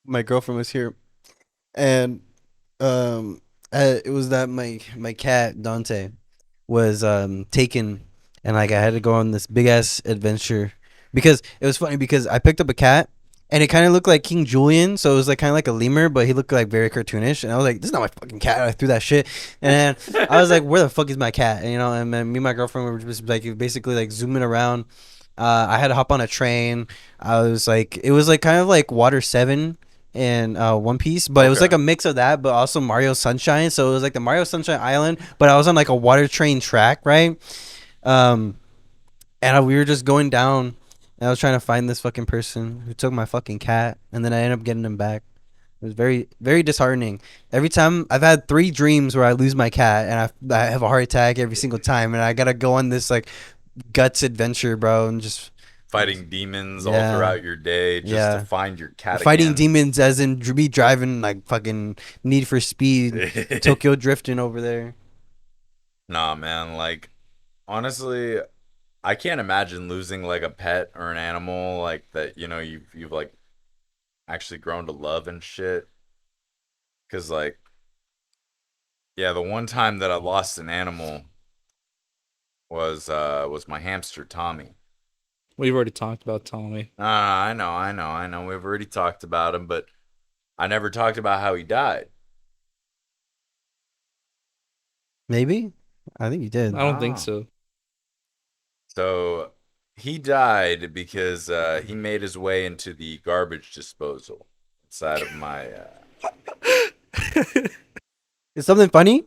[SPEAKER 2] My girlfriend was here, and um, it was that my cat Dante was taken, and like I had to go on this big ass adventure because it was funny because I picked up a cat. And it kind of looked like King Julian, so it was like kind of like a lemur, but he looked like very cartoonish. And I was like, "This is not my fucking cat." I threw that shit, and then I was like, "Where the fuck is my cat?" And then me and my girlfriend were just like basically like zooming around. I had to hop on a train. I was like, it was like kind of like Water 7 in One Piece, but it was like
[SPEAKER 1] Okay.
[SPEAKER 2] a mix of that, but also Mario Sunshine. So it was like the Mario Sunshine Island, but I was on like a water train track, right? Um, we were just going down, and I was trying to find this fucking person who took my fucking cat, and then I ended up getting him back. It was very, very disheartening. Every time I've had 3 dreams where I lose my cat, and I have a heart attack every single time, and I gotta go on this like guts adventure, bro, and just
[SPEAKER 1] Fighting demons all
[SPEAKER 2] Yeah.
[SPEAKER 1] throughout your day just
[SPEAKER 2] Yeah.
[SPEAKER 1] to find your cat
[SPEAKER 2] fighting
[SPEAKER 1] again.
[SPEAKER 2] demons, as in me driving like fucking Need for Speed, Tokyo drifting over there.
[SPEAKER 1] Nah, man. Like, honestly, I can't imagine losing like a pet or an animal like that. You've like actually grown to love and shit. Cause like, yeah, the one time that I lost an animal was my hamster Tommy.
[SPEAKER 3] We've already talked about Tommy.
[SPEAKER 1] I know. We've already talked about him, but I never talked about how he died.
[SPEAKER 2] Maybe, I think you did.
[SPEAKER 3] I don't think
[SPEAKER 1] Ah.
[SPEAKER 3] so.
[SPEAKER 1] So he died because he made his way into the garbage disposal inside of my.
[SPEAKER 2] Is something funny?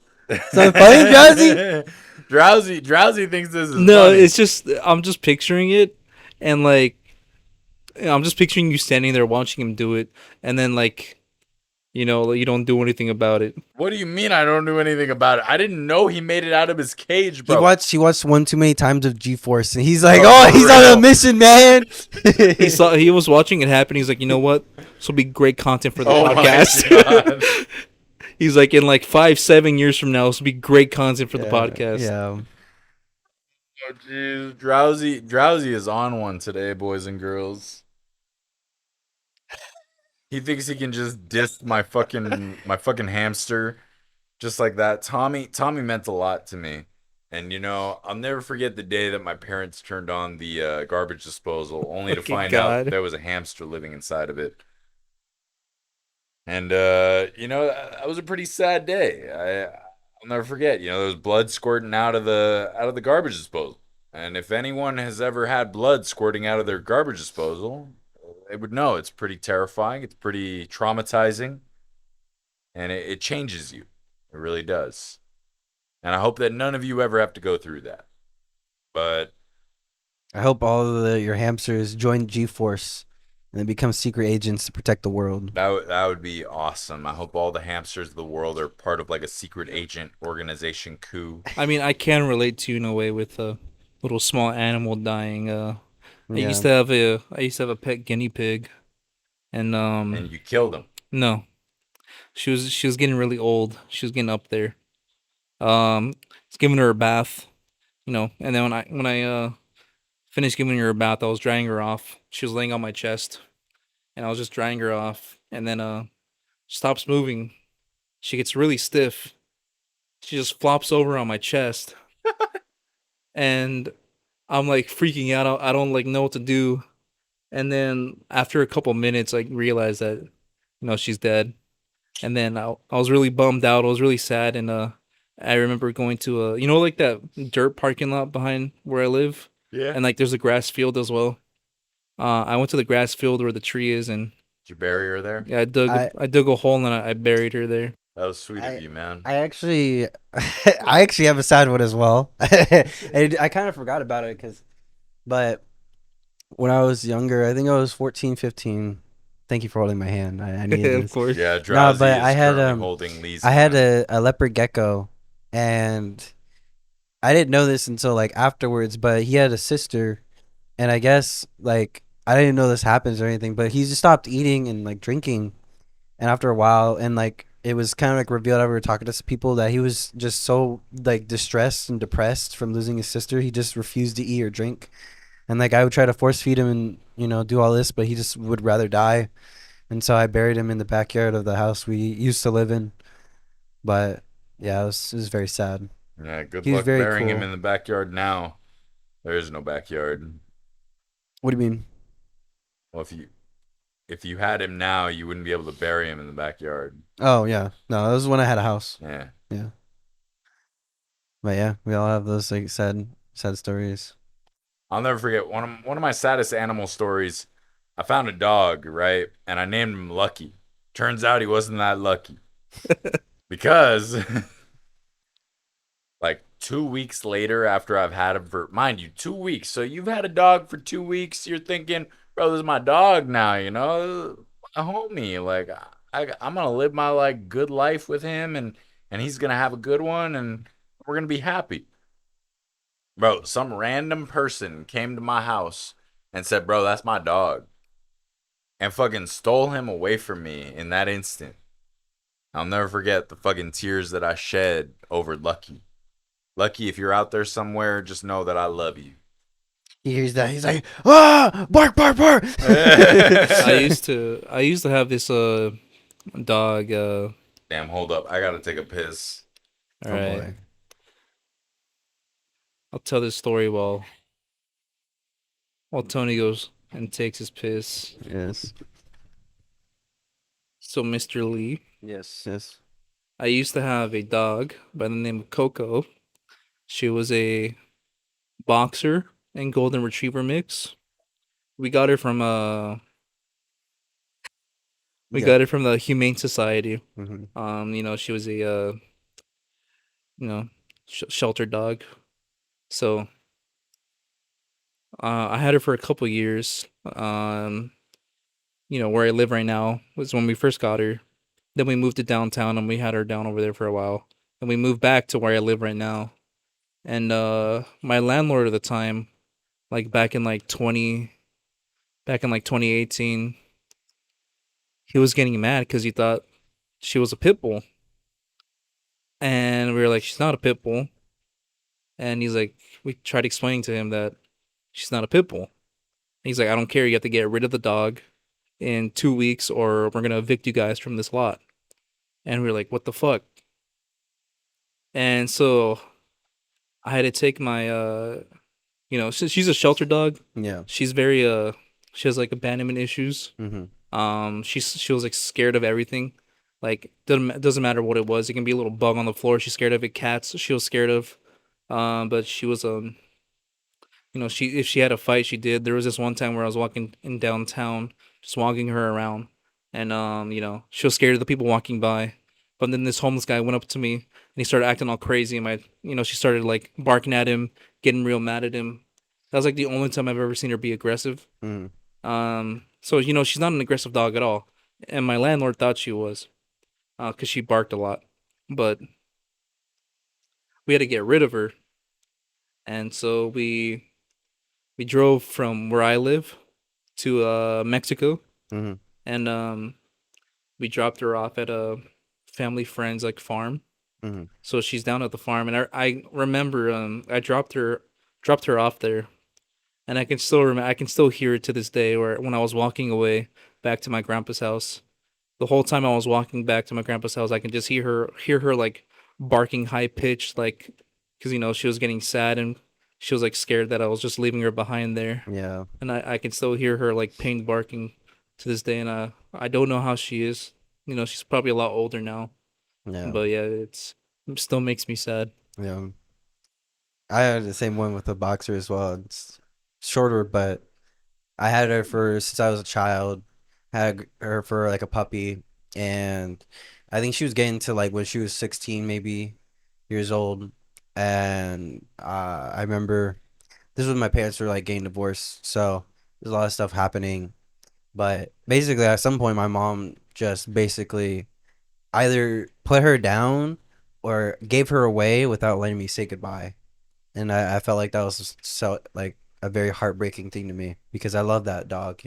[SPEAKER 2] Something funny, Drowsy?
[SPEAKER 1] Drowsy thinks this is
[SPEAKER 3] No,
[SPEAKER 1] funny.
[SPEAKER 3] it's just I'm just picturing it, and like I'm just picturing you standing there watching him do it, and then like you don't do anything about it.
[SPEAKER 1] What do you mean I don't do anything about it? I didn't know he made it out of his cage,
[SPEAKER 2] He
[SPEAKER 1] bro.
[SPEAKER 2] watched one too many times of G-Force, and he's like,
[SPEAKER 1] Oh,
[SPEAKER 2] "Oh,
[SPEAKER 1] for
[SPEAKER 2] he's on
[SPEAKER 1] real?
[SPEAKER 2] a mission, man."
[SPEAKER 3] He was watching it happen. He's like, you know what? This will be great content for the
[SPEAKER 1] Oh my
[SPEAKER 3] podcast.
[SPEAKER 1] God.
[SPEAKER 3] He's like, in like 5-7 years from now, this will be great content for the podcast.
[SPEAKER 2] Yeah.
[SPEAKER 1] Oh, jeez. Drowsy is on one today, boys and girls. He thinks he can just diss my fucking hamster just like that. Tommy meant a lot to me. And I'll never forget the day that my parents turned on the garbage disposal, only to
[SPEAKER 3] Okay,
[SPEAKER 1] find out
[SPEAKER 3] God.
[SPEAKER 1] there was a hamster living inside of it. And that was a pretty sad day. I'll never forget. There was blood squirting out of the garbage disposal. And if anyone has ever had blood squirting out of their garbage disposal, they would know it's pretty terrifying. It's pretty traumatizing, and it changes you. It really does. And I hope that none of you ever have to go through that. But
[SPEAKER 2] I hope all of your hamsters join G-Force and they become secret agents to protect the world.
[SPEAKER 1] that would be awesome. I hope all the hamsters of the world are part of like a secret agent organization coup.
[SPEAKER 3] I mean, I can relate to you in a way with a little small animal dying.
[SPEAKER 2] Yeah.
[SPEAKER 3] I used to have a pet guinea pig, and
[SPEAKER 1] And you killed them.
[SPEAKER 3] no, she was getting really old. She was getting up there. It's giving her a bath, and then when I finished giving her a bath, I was drying her off. She was laying on my chest, and I was just drying her off, and then stops moving. She gets really stiff. She just flops over on my chest, and I'm like freaking out. I don't like know what to do. And then after a couple minutes, I realized that she's dead. And then I was really bummed out. I was really sad, and I remember going to like that dirt parking lot behind where I live,
[SPEAKER 1] Yeah.
[SPEAKER 3] and like there's a grass field as well. I went to the grass field where the tree is, and
[SPEAKER 1] Did you bury her there?
[SPEAKER 3] yeah, I dug
[SPEAKER 2] I
[SPEAKER 3] I dug a hole and I buried her there.
[SPEAKER 1] That was sweet of
[SPEAKER 2] I
[SPEAKER 1] you, man.
[SPEAKER 2] I actually I actually have a sad one as well. I kind of forgot about it but when I was younger, I think I was 14, 15. Thank you for holding my hand. I needed
[SPEAKER 3] Of
[SPEAKER 2] this.
[SPEAKER 3] course.
[SPEAKER 1] Yeah,
[SPEAKER 2] No,
[SPEAKER 1] Drowsy
[SPEAKER 2] but
[SPEAKER 1] is currently holding Lee's
[SPEAKER 2] I had
[SPEAKER 1] hand.
[SPEAKER 2] a leopard gecko, and I didn't know this until like afterwards, but he had a sister, and I guess like I didn't know this happens or anything, but he just stopped eating and like drinking, and after a while, and like it was kind of like revealed after we were talking to some people that he was just so like distressed and depressed from losing his sister, he just refused to eat or drink, and like I would try to force feed him and do all this, but he just would rather die, and so I buried him in the backyard of the house we used to live in, but yeah, it was very sad.
[SPEAKER 1] Yeah, good
[SPEAKER 2] He was
[SPEAKER 1] luck
[SPEAKER 2] very
[SPEAKER 1] burying him
[SPEAKER 2] cool.
[SPEAKER 1] in the backyard now. There is no backyard.
[SPEAKER 2] What do you mean?
[SPEAKER 1] Well, if you had him now, you wouldn't be able to bury him in the backyard.
[SPEAKER 2] Oh yeah, no, that was when I had a house.
[SPEAKER 1] Yeah.
[SPEAKER 2] Yeah, but yeah, we all have those like sad stories.
[SPEAKER 1] I'll never forget one of my saddest animal stories. I found a dog, right? And I named him Lucky. Turns out he wasn't that lucky. Because like 2 weeks later, after I've had him for, mind you, 2 weeks. So you've had a dog for 2 weeks. You're thinking, bro, this is my dog now, my homie. Like, I'm going to live my like good life with him, and he's going to have a good one, and we're going to be happy. Bro, some random person came to my house and said, bro, that's my dog. And fucking stole him away from me in that instant. I'll never forget the fucking tears that I shed over Lucky. Lucky, if you're out there somewhere, just know that I love you.
[SPEAKER 2] He hears that, he's like, ah, bark, bark, bark.
[SPEAKER 3] I used to have this dog.
[SPEAKER 1] Damn, hold up. I gotta take a piss.
[SPEAKER 3] All
[SPEAKER 2] Oh
[SPEAKER 3] right,
[SPEAKER 2] boy.
[SPEAKER 3] I'll tell this story while Tony goes and takes his piss.
[SPEAKER 2] Yes.
[SPEAKER 3] So, Mr. Lee,
[SPEAKER 2] Yes. Yes.
[SPEAKER 3] I used to have a dog by the name of Coco. She was a boxer and golden retriever mix. We got her from we
[SPEAKER 2] Yeah.
[SPEAKER 3] got her from the Humane Society.
[SPEAKER 2] Mm-hmm.
[SPEAKER 3] She was a shelter dog. So, I had her for a couple years. Where I live right now was when we first got her. Then we moved to downtown and we had her down over there for a while. And we moved back to where I live right now. And my landlord at the time, like back in like 2018, he was getting mad because he thought she was a pit bull. And we were like, she's not a pit bull. And he's like, we tried explaining to him that she's not a pit bull. He's like, I don't care. You have to get rid of the dog in 2 weeks, or we're gonna evict you guys from this lot. And we were like, what the fuck? And so I had to take my she's a shelter dog.
[SPEAKER 2] Yeah.
[SPEAKER 3] She's very she has like abandonment issues.
[SPEAKER 2] Mm-hmm.
[SPEAKER 3] She was like scared of everything. Like doesn't matter what it was. It can be a little bug on the floor. She's scared of it. Cats she was scared of. But she was she if she had a fight, she did. There was this one time where I was walking in downtown, just walking her around, and she was scared of the people walking by. But then this homeless guy went up to me and he started acting all crazy, and she started like barking at him, getting real mad at him. That was like the only time I've ever seen her be aggressive.
[SPEAKER 2] Mm-hmm.
[SPEAKER 3] So she's not an aggressive dog at all, and my landlord thought she was, because she barked a lot, but we had to get rid of her, and so we drove from where I live to Mexico,
[SPEAKER 2] Mm-hmm.
[SPEAKER 3] and we dropped her off at a family friend's like farm.
[SPEAKER 2] Mm-hmm.
[SPEAKER 3] So she's down at the farm, and I remember I dropped her off there, and I can still I can still hear it to this day. Where when I was walking away back to my grandpa's house, the whole time I was walking back to my grandpa's house, I can just hear her like barking high pitched, like because she was getting sad and she was like scared that I was just leaving her behind there,
[SPEAKER 2] Yeah.
[SPEAKER 3] and I can still hear her like pain barking to this day, and I don't know how she is. She's probably a lot older now,
[SPEAKER 2] Yeah.
[SPEAKER 3] but yeah, it still makes me sad.
[SPEAKER 2] Yeah. I had the same one with the boxer as well. It's shorter, but I had her for since I was a child. Had her for like a puppy, and I think she was getting to like when she was 16, maybe years old. And I remember this was when my parents were like getting divorced, so there's a lot of stuff happening. But basically, at some point, my mom just basically either put her down or gave her away without letting me say goodbye. And I felt like that was so like a very heartbreaking thing to me because I love that dog,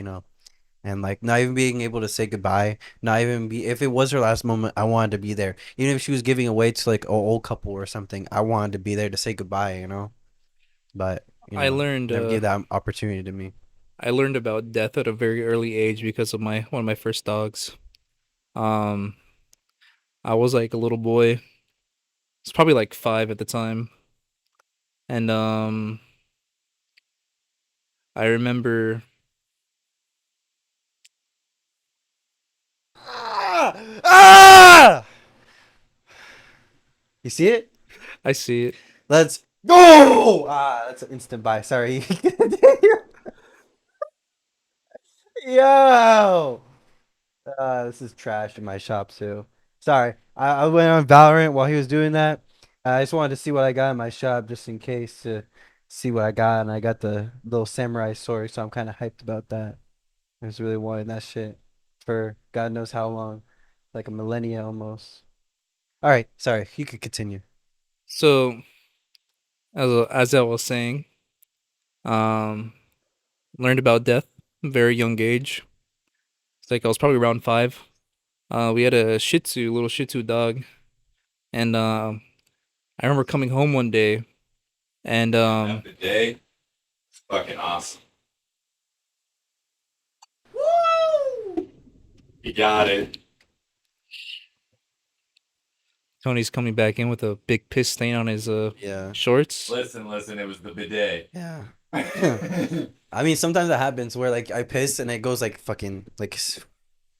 [SPEAKER 2] and like not even being able to say goodbye, not even be if it was her last moment, I wanted to be there. Even if she was giving away to like an old couple or something, I wanted to be there to say goodbye. But
[SPEAKER 3] I learned
[SPEAKER 2] never gave that opportunity to me.
[SPEAKER 3] I learned about death at a very early age because of my one of my first dogs. Um, I was like a little boy. It's probably like 5 at the time, and I remember
[SPEAKER 2] Ah! Ah! You see it?
[SPEAKER 3] I see it.
[SPEAKER 2] Let's go! Ah, that's an instant buy. Sorry. Yo! This is trash in my shop too. Sorry. I went on Valorant while he was doing that. I just wanted to see what I got in my shop just in case to see what I got, and I got the little samurai sword, so I'm kind of hyped about that. I was really wanting that shit for God knows how long, like a millennia almost. All right, sorry. You could continue.
[SPEAKER 3] So as I was saying, um, learned about death very young age. It's like I was probably around 5. We had a little Shih Tzu dog, and I remember coming home one day, and
[SPEAKER 1] That bidet, it's fucking awesome. You got it.
[SPEAKER 3] Tony's coming back in with a big piss stain on his
[SPEAKER 2] Yeah.
[SPEAKER 3] shorts.
[SPEAKER 1] Listen, it was the bidet.
[SPEAKER 2] Yeah. I mean, sometimes that happens where like I piss and it goes like fucking like.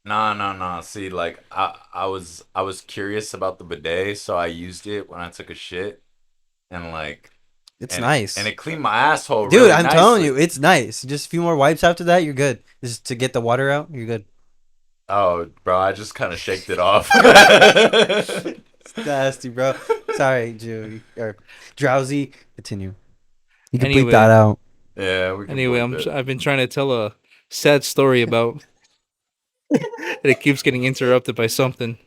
[SPEAKER 1] No. See, like I was curious about the bidet, so I used it when I took a shit, and like
[SPEAKER 2] It's
[SPEAKER 1] and
[SPEAKER 2] nice.
[SPEAKER 1] and it cleaned my asshole.
[SPEAKER 2] Dude,
[SPEAKER 1] Really
[SPEAKER 2] I'm telling
[SPEAKER 1] nicely.
[SPEAKER 2] you, it's nice. Just a few more wipes after that, you're good. Just to get the water out, you're good.
[SPEAKER 1] Oh, bro, I just kind of shaked it off.
[SPEAKER 2] It's nasty, bro. Sorry, Jew or Drowsy. Continue. You can bleep
[SPEAKER 3] Anyway,
[SPEAKER 2] that out.
[SPEAKER 1] Yeah, we can
[SPEAKER 3] anyway,
[SPEAKER 1] believe it.
[SPEAKER 3] I've been trying to tell a sad story about, and it keeps getting interrupted by something.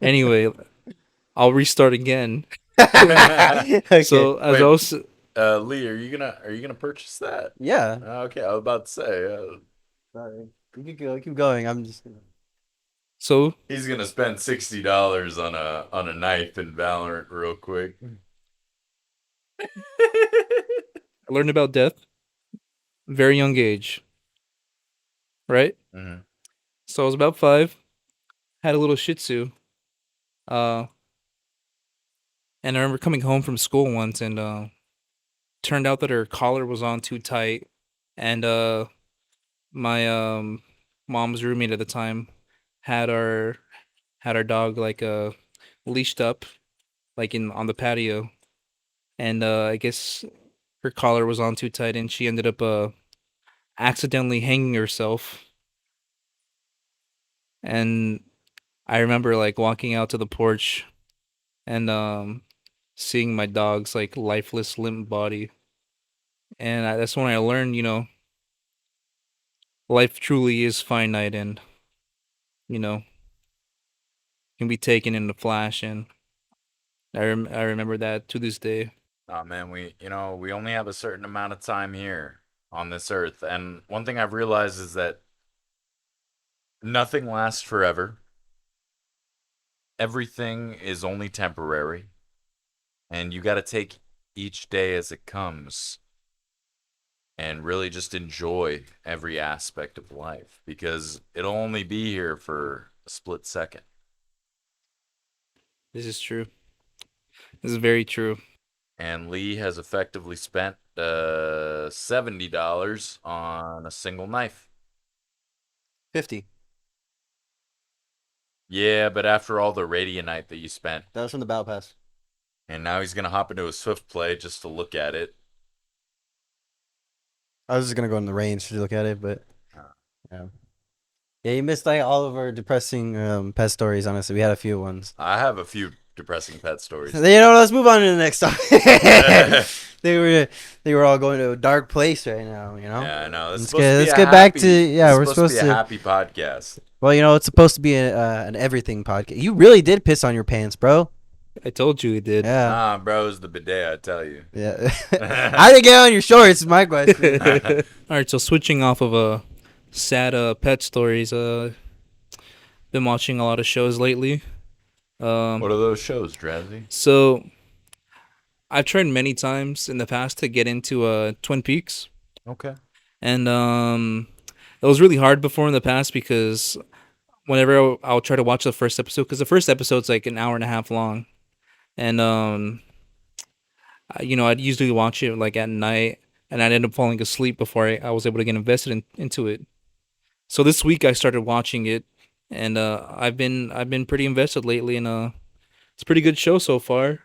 [SPEAKER 3] Anyway, I'll restart again.
[SPEAKER 2] Okay.
[SPEAKER 3] So as
[SPEAKER 1] Wait,
[SPEAKER 3] I was
[SPEAKER 1] Lee, are you gonna purchase that?
[SPEAKER 2] Yeah.
[SPEAKER 1] Okay, I was about to say
[SPEAKER 2] Sorry. You can go. Keep going. I'm just gonna.
[SPEAKER 3] so
[SPEAKER 1] he's gonna spend $60 on a knife in Valorant real quick.
[SPEAKER 3] I learned about death very young age. right?
[SPEAKER 1] Hmm.
[SPEAKER 3] So I was about 5. Had a little Shih Tzu. Uh, and I remember coming home from school once, and turned out that her collar was on too tight, and my mom's roommate at the time had our had our dog like leashed up like in on the patio, and I guess her collar was on too tight, and she ended up accidentally hanging herself. And I remember like walking out to the porch and seeing my dog's like lifeless limp body, and that's when I learned, life truly is finite, and you know can be taken in a flash. And I remember that to this day.
[SPEAKER 1] Oh man, we only have a certain amount of time here on this earth, and one thing I've realized is that nothing lasts forever. Everything is only temporary, and you got to take each day as it comes and really just enjoy every aspect of life because it'll only be here for a split second.
[SPEAKER 3] This is true. This is very true.
[SPEAKER 1] And Lee has effectively spent $70 on a single knife.
[SPEAKER 2] 50.
[SPEAKER 1] Yeah, but after all the Radianite that you spent,
[SPEAKER 2] That was from the Battle Pass.
[SPEAKER 1] and now he's gonna hop into a Swift play just to look at it.
[SPEAKER 2] I was just gonna go in the range to look at it, but
[SPEAKER 1] Uh,
[SPEAKER 2] yeah. Yeah, you missed like all of our depressing pet stories, honestly. We had a few ones.
[SPEAKER 1] I have a few depressing pet stories.
[SPEAKER 2] Let's move on to the next topic. they were they were all going to a dark place right now,
[SPEAKER 1] Yeah, I know.
[SPEAKER 2] Let's get back to we're supposed
[SPEAKER 1] be a
[SPEAKER 2] to
[SPEAKER 1] happy podcast.
[SPEAKER 2] well, it's supposed to be an everything podcast. You really did piss on your pants, bro.
[SPEAKER 3] I told you it did.
[SPEAKER 2] Yeah.
[SPEAKER 1] Nah, bro, it's the bidet, I tell you.
[SPEAKER 2] Yeah. How did it get on your shorts is my question.
[SPEAKER 3] All right, so switching off of sad pet stories, been watching a lot of shows lately.
[SPEAKER 1] What are those shows, Drowsy?
[SPEAKER 3] So I've tried many times in the past to get into Twin Peaks,
[SPEAKER 1] Okay.
[SPEAKER 3] and it was really hard before in the past because whenever I'll try to watch the first episode, because the first episode's like an hour and a half long, and I'd usually watch it like at night, and I'd end up falling asleep before I was able to get invested into it. So this week I started watching it, and I've been pretty invested lately, and it's a pretty good show so far.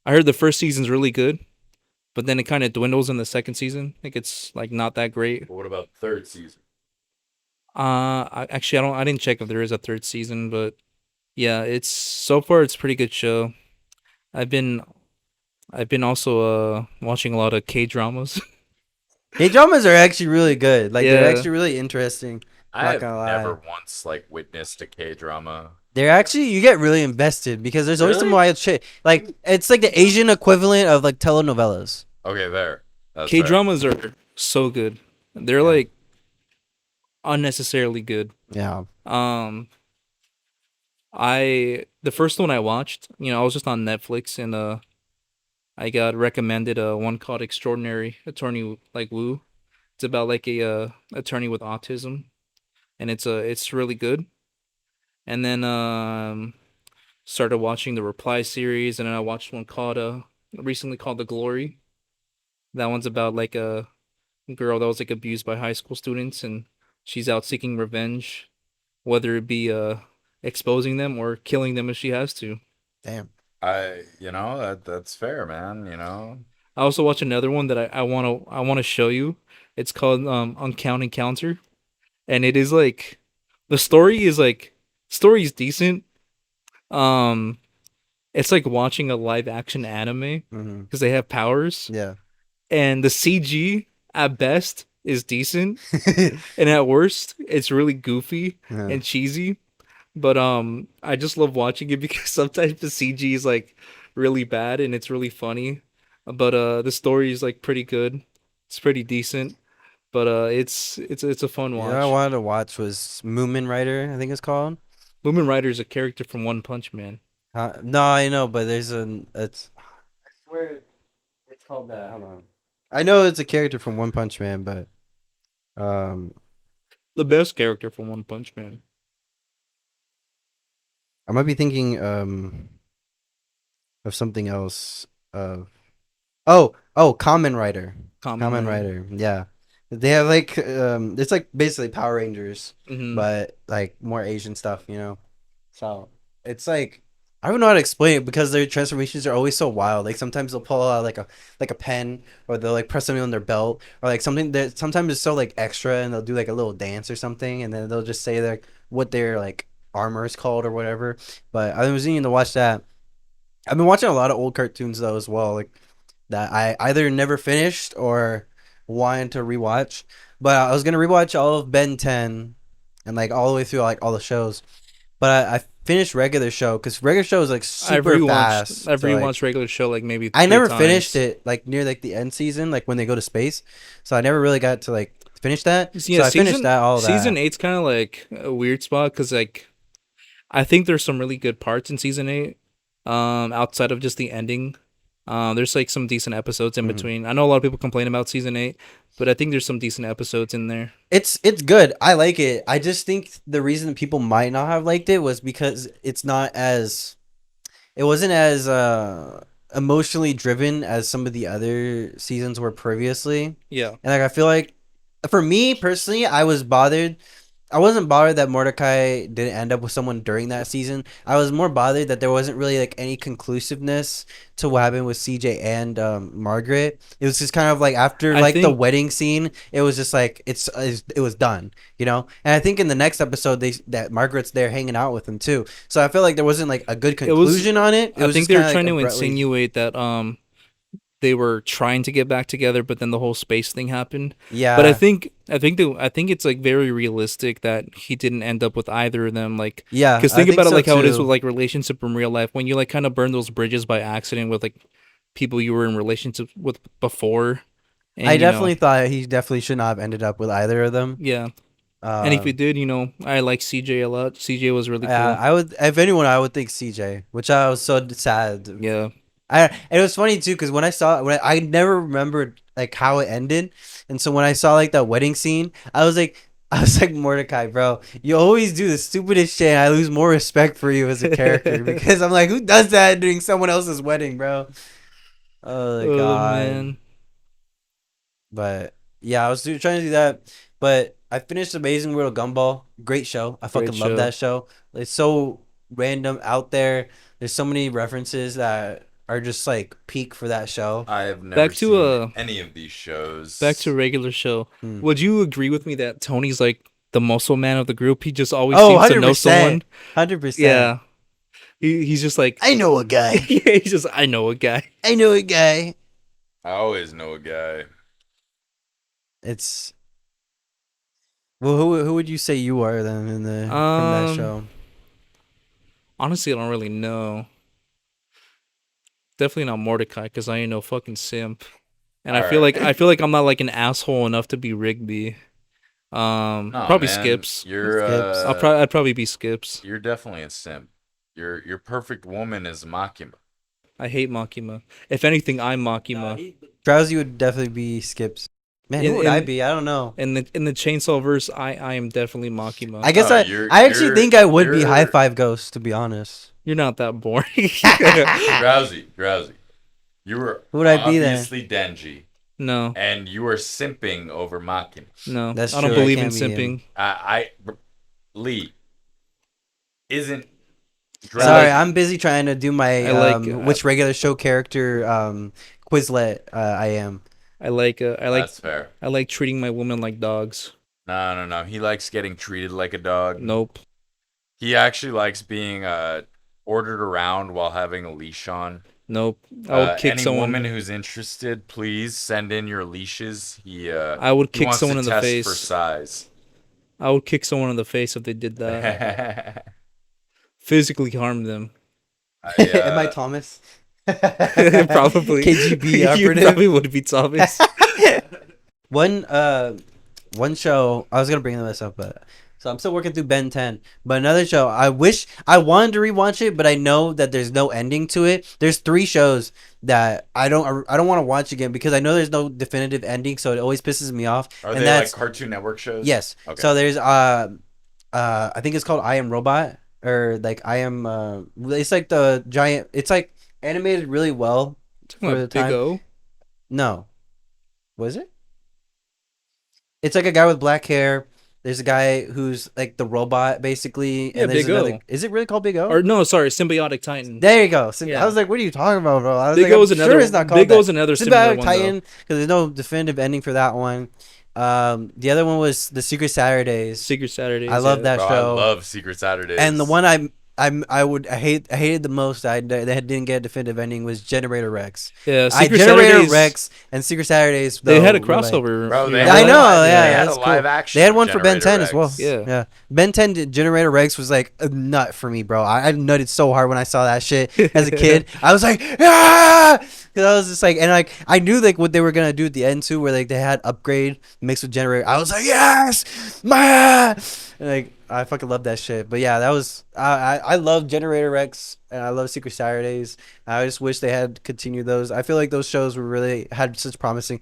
[SPEAKER 3] I heard the first season's really good, but then it kind of dwindles in the second season. I think it's like not that great.
[SPEAKER 1] But what about third season?
[SPEAKER 3] I didn't check if there is a third season, but yeah, it's so far it's a pretty good show. I've been I've been also watching a lot of K dramas.
[SPEAKER 2] Hey, dramas are actually really good. Like they're
[SPEAKER 3] Yeah.
[SPEAKER 2] actually really interesting.
[SPEAKER 1] I
[SPEAKER 2] Not
[SPEAKER 1] have
[SPEAKER 2] gonna lie.
[SPEAKER 1] never once like witnessed a K drama.
[SPEAKER 2] They're actually you get really invested because there's always some
[SPEAKER 1] Really?
[SPEAKER 2] wild shit. Like it's like the Asian equivalent of like telenovelas.
[SPEAKER 1] Okay, there. That's
[SPEAKER 3] K
[SPEAKER 1] fair.
[SPEAKER 3] dramas are so good. They're
[SPEAKER 2] Yeah.
[SPEAKER 3] like unnecessarily good.
[SPEAKER 2] Yeah.
[SPEAKER 3] Um, the first one I watched, I was just on Netflix, and I got recommended one called Extraordinary Attorney like Woo. It's about like a attorney with autism, and it's really good. And then started watching the Reply series, and then I watched one called recently called The Glory. That one's about like a girl that was like abused by high school students, and she's out seeking revenge, whether it be exposing them or killing them if she has to.
[SPEAKER 2] Damn.
[SPEAKER 1] That's fair, man.
[SPEAKER 3] I also watched another one that I wanna show you. It's called Uncount Encounter, and it is like the story is decent. Um, it's like watching a live action anime
[SPEAKER 2] Mm-hmm.
[SPEAKER 3] because they have powers,
[SPEAKER 2] Yeah.
[SPEAKER 3] and the CG at best is decent, and at worst it's really goofy
[SPEAKER 2] Yeah.
[SPEAKER 3] and cheesy. But I just love watching it because sometimes the CG is like really bad and it's really funny. But the story is like pretty good. It's pretty decent. But it's a fun
[SPEAKER 2] You know what I
[SPEAKER 3] watch.
[SPEAKER 2] wanted to watch was Moomin Rider, I think it's called.
[SPEAKER 3] Moomin Rider is a character from One Punch Man.
[SPEAKER 2] No, I know, but it's I swear it's called that. Hold on. I know it's a character from One Punch Man, but um
[SPEAKER 3] The best character from One Punch Man.
[SPEAKER 2] I might be thinking of something else. Of Kamen Rider.
[SPEAKER 3] Common
[SPEAKER 2] Kamen
[SPEAKER 3] Rider.
[SPEAKER 2] Rider. Yeah, they have like it's like basically Power Rangers,
[SPEAKER 3] Mm-hmm.
[SPEAKER 2] but like more Asian stuff, you know. So it's like I don't know how to explain it because their transformations are always so wild. Like sometimes they'll pull out like a pen, or they'll like press something on their belt, or like something that sometimes it's so like extra, and they'll do like a little dance or something, and then they'll just say like what their like armor is called or whatever. But I was needing to watch that. I've been watching a lot of old cartoons though as well, like that I either never finished or wanted to rewatch. But I was gonna rewatch all of Ben 10 and like all the way through like all the shows. But I finished regular show because regular show is like super fast.
[SPEAKER 3] I've
[SPEAKER 2] So like
[SPEAKER 3] rewatched regular show like maybe
[SPEAKER 2] I
[SPEAKER 3] three
[SPEAKER 2] never finished
[SPEAKER 3] times.
[SPEAKER 2] it like near like the end season, like when they go to space. So I never really got to like finish that.
[SPEAKER 3] Yeah,
[SPEAKER 2] So I finished that all
[SPEAKER 3] season
[SPEAKER 2] that.
[SPEAKER 3] eight's kind of like a weird spot because like I think there's some really good parts in season eight. Outside of just the ending, there's like some decent episodes in
[SPEAKER 2] Mhm.
[SPEAKER 3] between. I know a lot of people complain about season eight, but I think there's some decent episodes in there.
[SPEAKER 2] It's good. I like it. I just think the reason people might not have liked it was because it's not as it wasn't as emotionally driven as some of the other seasons were previously. And
[SPEAKER 3] Yeah,
[SPEAKER 2] like I feel like for me personally, I was bothered. I wasn't bothered that Mordecai didn't end up with someone during that season. I was more bothered that there wasn't really like any conclusiveness to what happened with CJ and Margaret. It was just kind of like after
[SPEAKER 3] I
[SPEAKER 2] like the
[SPEAKER 3] think
[SPEAKER 2] wedding scene, it was just like it was done, you know. And I think in the next episode, they that Margaret's there hanging out with him too. So I feel like there wasn't like a good
[SPEAKER 3] it was.
[SPEAKER 2] conclusion on it. It
[SPEAKER 3] I
[SPEAKER 2] was
[SPEAKER 3] think
[SPEAKER 2] just
[SPEAKER 3] they were
[SPEAKER 2] kind of like
[SPEAKER 3] trying to
[SPEAKER 2] abruptly.
[SPEAKER 3] insinuate that they were trying to get back together, but then the whole space thing happened. But
[SPEAKER 2] Yeah,
[SPEAKER 3] I think it's like very realistic that he didn't end up with either of them. Like,
[SPEAKER 2] yeah,
[SPEAKER 3] because
[SPEAKER 2] I
[SPEAKER 3] think
[SPEAKER 2] think
[SPEAKER 3] about it
[SPEAKER 2] so
[SPEAKER 3] like how it is with
[SPEAKER 2] too.
[SPEAKER 3] like relationship in real life. When you like kind of burn those bridges by accident with like people you were in relationships with before,
[SPEAKER 2] I
[SPEAKER 3] and you know,
[SPEAKER 2] definitely thought he definitely should not have ended up with either of them.
[SPEAKER 3] yeah. And if
[SPEAKER 2] Uh,
[SPEAKER 3] he did, you know, I like CJ a lot. CJ was really cool.
[SPEAKER 2] I would, if anyone, I would think CJ, which I was so sad.
[SPEAKER 3] Yeah.
[SPEAKER 2] And it was funny too because when I saw I never remembered like how it ended, and so when I saw like that wedding scene, I was like Mordecai, bro, you always do the stupidest shit. And I lose more respect for you as a character because I'm like, who does that during someone else's wedding, bro? Oh my
[SPEAKER 3] Oh
[SPEAKER 2] god.
[SPEAKER 3] man,
[SPEAKER 2] But yeah, trying to do that. But I finished Amazing World of Gumball. Great show. I
[SPEAKER 3] great
[SPEAKER 2] fucking love
[SPEAKER 3] show.
[SPEAKER 2] that show. It's so random out there. There's so many references that are just like peak for that show.
[SPEAKER 1] I have never
[SPEAKER 3] Back to
[SPEAKER 1] seen any of these
[SPEAKER 3] back to
[SPEAKER 1] shows.
[SPEAKER 3] regular show.
[SPEAKER 2] Hmm.
[SPEAKER 3] Would you agree with me that Tony's like the muscle man of the group? He just always
[SPEAKER 2] Oh,
[SPEAKER 3] seems to know
[SPEAKER 2] 100%.
[SPEAKER 3] someone.
[SPEAKER 2] 100%.
[SPEAKER 3] Yeah, he's just like
[SPEAKER 2] I know a guy.
[SPEAKER 3] yeah, he's just I know a guy.
[SPEAKER 2] I know a guy.
[SPEAKER 1] I always know a guy.
[SPEAKER 2] It's well, who would you say you are then in the from that
[SPEAKER 3] Um,
[SPEAKER 2] show?
[SPEAKER 3] honestly, I don't really know. Definitely not Mordecai because I ain't no fucking simp. And
[SPEAKER 1] All right.
[SPEAKER 3] I feel like I'm not like an asshole enough to be Rigby.
[SPEAKER 1] No,
[SPEAKER 3] Probably
[SPEAKER 1] man,
[SPEAKER 3] Skips.
[SPEAKER 2] Skips.
[SPEAKER 3] I'd probably be Skips.
[SPEAKER 1] you're definitely a simp. Your perfect woman is Makima.
[SPEAKER 3] I hate Makima. If anything, I'm Makima.
[SPEAKER 2] Drowsy would definitely be Skips. Man, who
[SPEAKER 3] In
[SPEAKER 2] would I
[SPEAKER 3] in
[SPEAKER 2] be? I don't know.
[SPEAKER 3] in the Chainsaw verse, I am definitely Makima.
[SPEAKER 2] I guess
[SPEAKER 1] No,
[SPEAKER 2] I actually think I would be High
[SPEAKER 1] you're
[SPEAKER 2] Five Ghost, to be honest.
[SPEAKER 3] You're not that boring.
[SPEAKER 1] drowsy. You were
[SPEAKER 2] Who would I be then?
[SPEAKER 1] obviously Denji,
[SPEAKER 3] No,
[SPEAKER 1] and you were simping over Makima.
[SPEAKER 3] no,
[SPEAKER 2] That's
[SPEAKER 3] I don't
[SPEAKER 2] true. I
[SPEAKER 3] believe in
[SPEAKER 2] can't be him.
[SPEAKER 3] simping.
[SPEAKER 1] Lee isn't
[SPEAKER 3] I
[SPEAKER 2] Sorry,
[SPEAKER 3] like
[SPEAKER 1] drowsy.
[SPEAKER 2] I'm busy trying to do my
[SPEAKER 3] I like
[SPEAKER 2] which regular show character Quizlet I am.
[SPEAKER 1] That's fair.
[SPEAKER 3] I like treating my women like dogs.
[SPEAKER 1] No. He likes getting treated like a dog.
[SPEAKER 3] Nope,
[SPEAKER 1] He actually likes being ordered around while having a leash on.
[SPEAKER 3] nope. I would kick
[SPEAKER 1] Any woman
[SPEAKER 3] someone.
[SPEAKER 1] who's interested, please send in your leashes.
[SPEAKER 3] I would
[SPEAKER 1] He
[SPEAKER 3] kick
[SPEAKER 1] wants to
[SPEAKER 3] someone in the
[SPEAKER 1] test for
[SPEAKER 3] face.
[SPEAKER 1] size.
[SPEAKER 3] I would kick someone in the face if they did that.
[SPEAKER 1] I
[SPEAKER 3] Physically harm them.
[SPEAKER 2] Am I Thomas?
[SPEAKER 3] Probably.
[SPEAKER 2] KGB
[SPEAKER 3] You
[SPEAKER 2] operative.
[SPEAKER 3] probably would be Thomas.
[SPEAKER 2] one one show I was gonna bring this up, but So I'm still working through Ben 10. But another show, I wish I wanted to rewatch it, but I know that there's no ending to it. There's 3 shows that I don't want to watch again because I know there's no definitive ending, so it always pisses me off.
[SPEAKER 1] Are
[SPEAKER 2] And
[SPEAKER 1] they like
[SPEAKER 2] that's
[SPEAKER 1] Cartoon Network shows?
[SPEAKER 2] yes.
[SPEAKER 1] Okay.
[SPEAKER 2] So there's I think it's called I Am Robot or like I Am it's like the giant it's like animated really well
[SPEAKER 3] Talking
[SPEAKER 2] for the
[SPEAKER 3] about Big
[SPEAKER 2] time.
[SPEAKER 3] O.
[SPEAKER 2] No. Was it? It's like a guy with black hair. There's a guy who's like the robot, basically,
[SPEAKER 3] Yeah,
[SPEAKER 2] and there's
[SPEAKER 3] Big
[SPEAKER 2] another.
[SPEAKER 3] O.
[SPEAKER 2] Is it really called Big O?
[SPEAKER 3] Or no, sorry, Symbiotic Titan.
[SPEAKER 2] There you go. I
[SPEAKER 3] Yeah.
[SPEAKER 2] was like, "What are you talking about, bro?" I was
[SPEAKER 3] Big
[SPEAKER 2] like,
[SPEAKER 3] O's
[SPEAKER 2] "I'm
[SPEAKER 3] another.
[SPEAKER 2] sure it's not called
[SPEAKER 3] Big
[SPEAKER 2] that."
[SPEAKER 3] O's another similar
[SPEAKER 2] Symbiotic
[SPEAKER 3] one
[SPEAKER 2] Titan,
[SPEAKER 3] though.
[SPEAKER 2] because there's no definitive ending for that one. The other one was the Secret Saturdays.
[SPEAKER 3] Secret Saturdays.
[SPEAKER 2] I love that
[SPEAKER 1] Bro,
[SPEAKER 2] show.
[SPEAKER 1] I love Secret Saturdays.
[SPEAKER 2] And the one I hated the most. That didn't get a definitive ending was Generator Rex.
[SPEAKER 3] Yeah, Secret
[SPEAKER 2] Generator
[SPEAKER 3] Saturdays.
[SPEAKER 2] Rex and Secret Saturdays.
[SPEAKER 3] They had a
[SPEAKER 2] though, were like-
[SPEAKER 3] crossover.
[SPEAKER 1] Bro, they
[SPEAKER 3] you
[SPEAKER 1] had
[SPEAKER 2] I
[SPEAKER 1] a
[SPEAKER 2] know,
[SPEAKER 1] live-
[SPEAKER 2] yeah,
[SPEAKER 1] they had a
[SPEAKER 2] that's
[SPEAKER 1] live
[SPEAKER 2] cool.
[SPEAKER 1] action.
[SPEAKER 2] They had one for Ben
[SPEAKER 1] Generator
[SPEAKER 2] 10 as well.
[SPEAKER 1] Rex.
[SPEAKER 3] Yeah.
[SPEAKER 2] Ben 10 Generator Rex was like a nut for me, bro. I nutted so hard when I saw that shit as a kid. I was like, ah! Because I was just like, and like, I knew like what they were going to do at the end too, where like they had upgrade mixed with Generator. I was like, yes! Man! And, like, I fucking love that shit. But yeah, that was, I love Generator Rex and I love Secret Saturdays. I just wish they had continued those. I feel like those shows were really, had such promising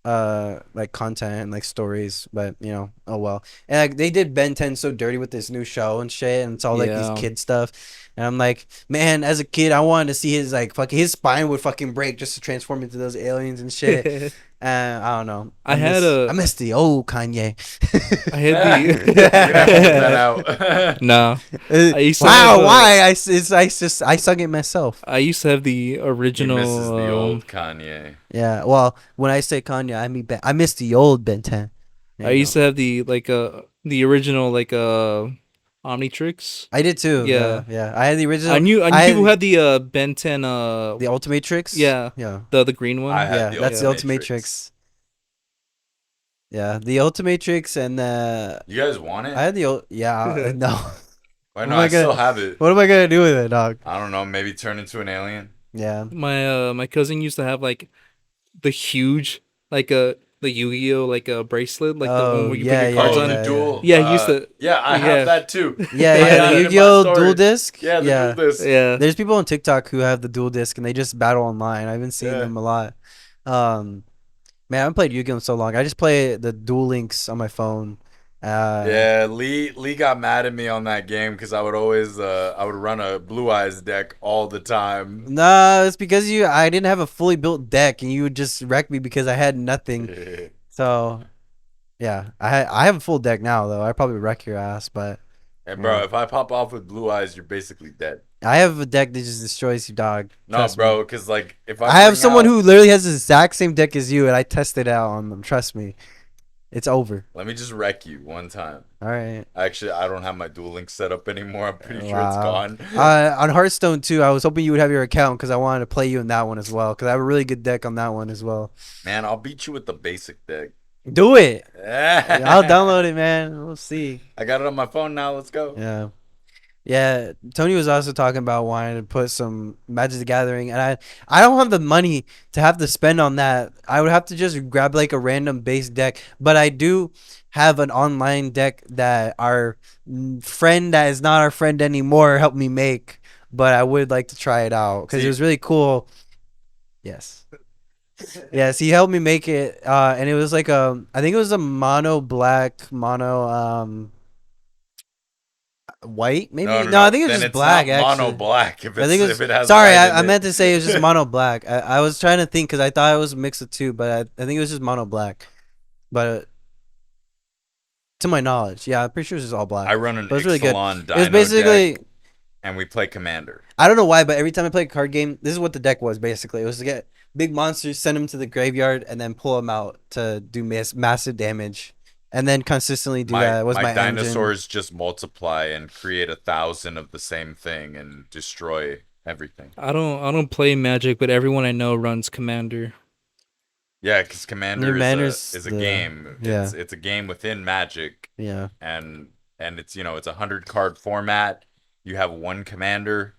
[SPEAKER 2] like content and like stories, but you know, oh well. And like they did Ben 10 so dirty with this new show and shit, and it's all like
[SPEAKER 3] Yeah.
[SPEAKER 2] these kid stuff. And I'm like, man, as a kid, I wanted to see his like fucking his spine would fucking break just to transform into those aliens and shit. And I don't know.
[SPEAKER 3] I
[SPEAKER 2] miss the old Kanye.
[SPEAKER 3] I had
[SPEAKER 1] You're
[SPEAKER 3] the.
[SPEAKER 1] gonna have to edit that out.
[SPEAKER 3] Nah. I used to
[SPEAKER 2] Wow,
[SPEAKER 3] have,
[SPEAKER 2] why? I sung it myself.
[SPEAKER 3] I used to have the
[SPEAKER 1] He
[SPEAKER 3] original.
[SPEAKER 1] misses the old Kanye.
[SPEAKER 2] Yeah. Well, when I say Kanye, I mean I miss the old Ben 10.
[SPEAKER 3] I used to have the the original Omnitrix.
[SPEAKER 2] I did too.
[SPEAKER 3] Yeah.
[SPEAKER 2] Yeah. I had the original.
[SPEAKER 3] I knew
[SPEAKER 2] had
[SPEAKER 3] people who had the Ben 10
[SPEAKER 2] the Ultimatrix.
[SPEAKER 3] Yeah.
[SPEAKER 2] Yeah.
[SPEAKER 3] the green one.
[SPEAKER 1] I had
[SPEAKER 2] Yeah.
[SPEAKER 1] the
[SPEAKER 2] That's the
[SPEAKER 1] Ultimatrix.
[SPEAKER 2] Ultimatrix. Yeah, the Ultimatrix and the.
[SPEAKER 1] You guys want it?
[SPEAKER 2] I had the yeah no.
[SPEAKER 1] Why
[SPEAKER 2] am
[SPEAKER 1] no?
[SPEAKER 2] I
[SPEAKER 1] I still
[SPEAKER 2] gonna-
[SPEAKER 1] have it.
[SPEAKER 2] What am I gonna do with it, dog?
[SPEAKER 1] I don't know. Maybe turn into an alien.
[SPEAKER 2] Yeah.
[SPEAKER 3] My cousin used to have like the huge the Yu-Gi-Oh bracelet, like the
[SPEAKER 2] Oh,
[SPEAKER 3] one where you
[SPEAKER 2] yeah,
[SPEAKER 3] put your cards
[SPEAKER 1] Oh,
[SPEAKER 3] on.
[SPEAKER 1] the
[SPEAKER 2] yeah,
[SPEAKER 1] duel.
[SPEAKER 3] Yeah, he used to-
[SPEAKER 1] Yeah, I
[SPEAKER 3] yeah.
[SPEAKER 1] have that too.
[SPEAKER 2] Yeah,
[SPEAKER 1] I
[SPEAKER 2] yeah.
[SPEAKER 1] got
[SPEAKER 2] The
[SPEAKER 1] it in my
[SPEAKER 2] Yu-Gi-Oh
[SPEAKER 1] story.
[SPEAKER 2] dual disc.
[SPEAKER 1] Yeah, the duel disc.
[SPEAKER 3] Yeah.
[SPEAKER 2] There's people on TikTok who have the dual disc and they just battle online. I've been seeing
[SPEAKER 1] Yeah.
[SPEAKER 2] them a lot. Man, I haven't played Yu-Gi-Oh in so long. I just play the Duel Links on my phone.
[SPEAKER 1] Yeah, Lee got mad at me on that game because I would always I would run a Blue Eyes deck all the time.
[SPEAKER 2] Nah, it's because I didn't have a fully built deck and you would just wreck me because I had nothing. So, yeah, I have a full deck now though. I probably wreck your ass, but
[SPEAKER 1] And bro,
[SPEAKER 2] Yeah.
[SPEAKER 1] if I pop off with Blue Eyes, you're basically dead.
[SPEAKER 2] I have a deck that just destroys you, dog.
[SPEAKER 1] No,
[SPEAKER 2] Trust
[SPEAKER 1] bro,
[SPEAKER 2] me.
[SPEAKER 1] because like if
[SPEAKER 2] I have
[SPEAKER 1] bring
[SPEAKER 2] someone
[SPEAKER 1] out-
[SPEAKER 2] who literally has the exact same deck as you, and I tested it out on them. Trust me, it's over.
[SPEAKER 1] Let me just wreck you one time.
[SPEAKER 2] All right.
[SPEAKER 1] Actually, I don't have my Duel Link set up anymore. I'm pretty sure it's
[SPEAKER 2] Wow.
[SPEAKER 1] gone.
[SPEAKER 2] On Hearthstone too, I was hoping you would have your account because I wanted to play you in that one as well. Because I have a really good deck on that one as well.
[SPEAKER 1] Man, I'll beat you with the basic deck.
[SPEAKER 2] Do it.
[SPEAKER 1] I
[SPEAKER 2] I'll download it, man. We'll see.
[SPEAKER 1] got it on my phone now. Let's go.
[SPEAKER 2] Yeah. Yeah, Tony was also talking about wanting to put some Magic the Gathering, and I don't have the money to have to spend on that. I would have to just grab like a random base deck, but I do have an online deck that our friend that is not our friend anymore helped me make, but I would like to try it out because it
[SPEAKER 1] See-
[SPEAKER 2] was really cool. Yes. Yes, he helped me make it, and it was like I think it was a mono black, mono white, maybe. No, I think it was
[SPEAKER 1] Then
[SPEAKER 2] just
[SPEAKER 1] it's
[SPEAKER 2] black.
[SPEAKER 1] not
[SPEAKER 2] Actually,
[SPEAKER 1] mono black. If,
[SPEAKER 2] I
[SPEAKER 1] it's,
[SPEAKER 2] think it
[SPEAKER 1] if
[SPEAKER 2] was.
[SPEAKER 1] it has
[SPEAKER 2] Sorry,
[SPEAKER 1] white in
[SPEAKER 2] I
[SPEAKER 1] it.
[SPEAKER 2] meant to say it was just mono black. I was trying to think because I thought it was a mix of two, but I think it was just mono black. But to my knowledge, yeah, I'm pretty sure it was just all black.
[SPEAKER 1] I run an
[SPEAKER 2] But it was really good.
[SPEAKER 1] Ixalan
[SPEAKER 2] It
[SPEAKER 1] Dino
[SPEAKER 2] was basically.
[SPEAKER 1] deck, and we play Commander.
[SPEAKER 2] I don't know why, but every time I play a card game, this is what the deck was basically. It was to get big monsters, send them to the graveyard, and then pull them out to do massive damage, and then consistently do that. Was my engine.
[SPEAKER 1] dinosaurs just multiply and create 1,000 of the same thing and destroy everything.
[SPEAKER 3] I don't play Magic, but everyone I know runs Commander.
[SPEAKER 1] Yeah, because Commander
[SPEAKER 2] Commander's
[SPEAKER 1] is a
[SPEAKER 2] the-
[SPEAKER 1] game.
[SPEAKER 2] yeah.
[SPEAKER 1] It's a game within Magic,
[SPEAKER 2] Yeah.
[SPEAKER 1] and it's it's a 100 card format. You have one commander,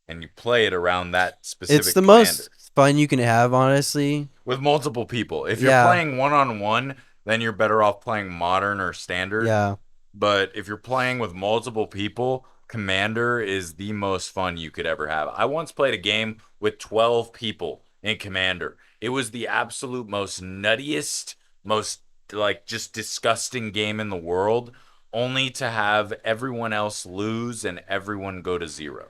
[SPEAKER 1] and you play it around that specific.
[SPEAKER 2] It's the
[SPEAKER 1] commander.
[SPEAKER 2] most fun you can have, honestly.
[SPEAKER 1] With multiple people. If you're
[SPEAKER 2] Yeah.
[SPEAKER 1] playing 1-on-1, then you're better off playing modern or standard.
[SPEAKER 2] Yeah.
[SPEAKER 1] But if you're playing with multiple people, Commander is the most fun you could ever have. I once played a game with 12 people in Commander. It was the absolute most nuttiest, most like just disgusting game in the world, only to have everyone else lose and everyone go to zero.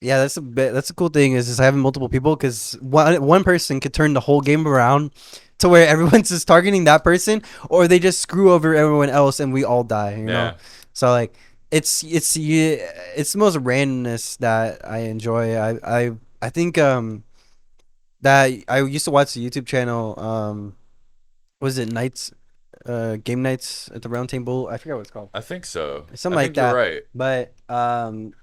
[SPEAKER 2] Yeah, that's a bit. That's a cool thing is having multiple people because one person could turn the whole game around to where everyone's just targeting that person, or they just screw over everyone else and we all die. You know,
[SPEAKER 1] Yeah.
[SPEAKER 2] so like it's the most randomness that I enjoy. I think that I used to watch the YouTube channel. Was it nights, game nights at the round table? I forget what it's called.
[SPEAKER 1] I think so.
[SPEAKER 2] Something
[SPEAKER 1] I
[SPEAKER 2] like
[SPEAKER 1] think you're
[SPEAKER 2] that.
[SPEAKER 1] right.
[SPEAKER 2] But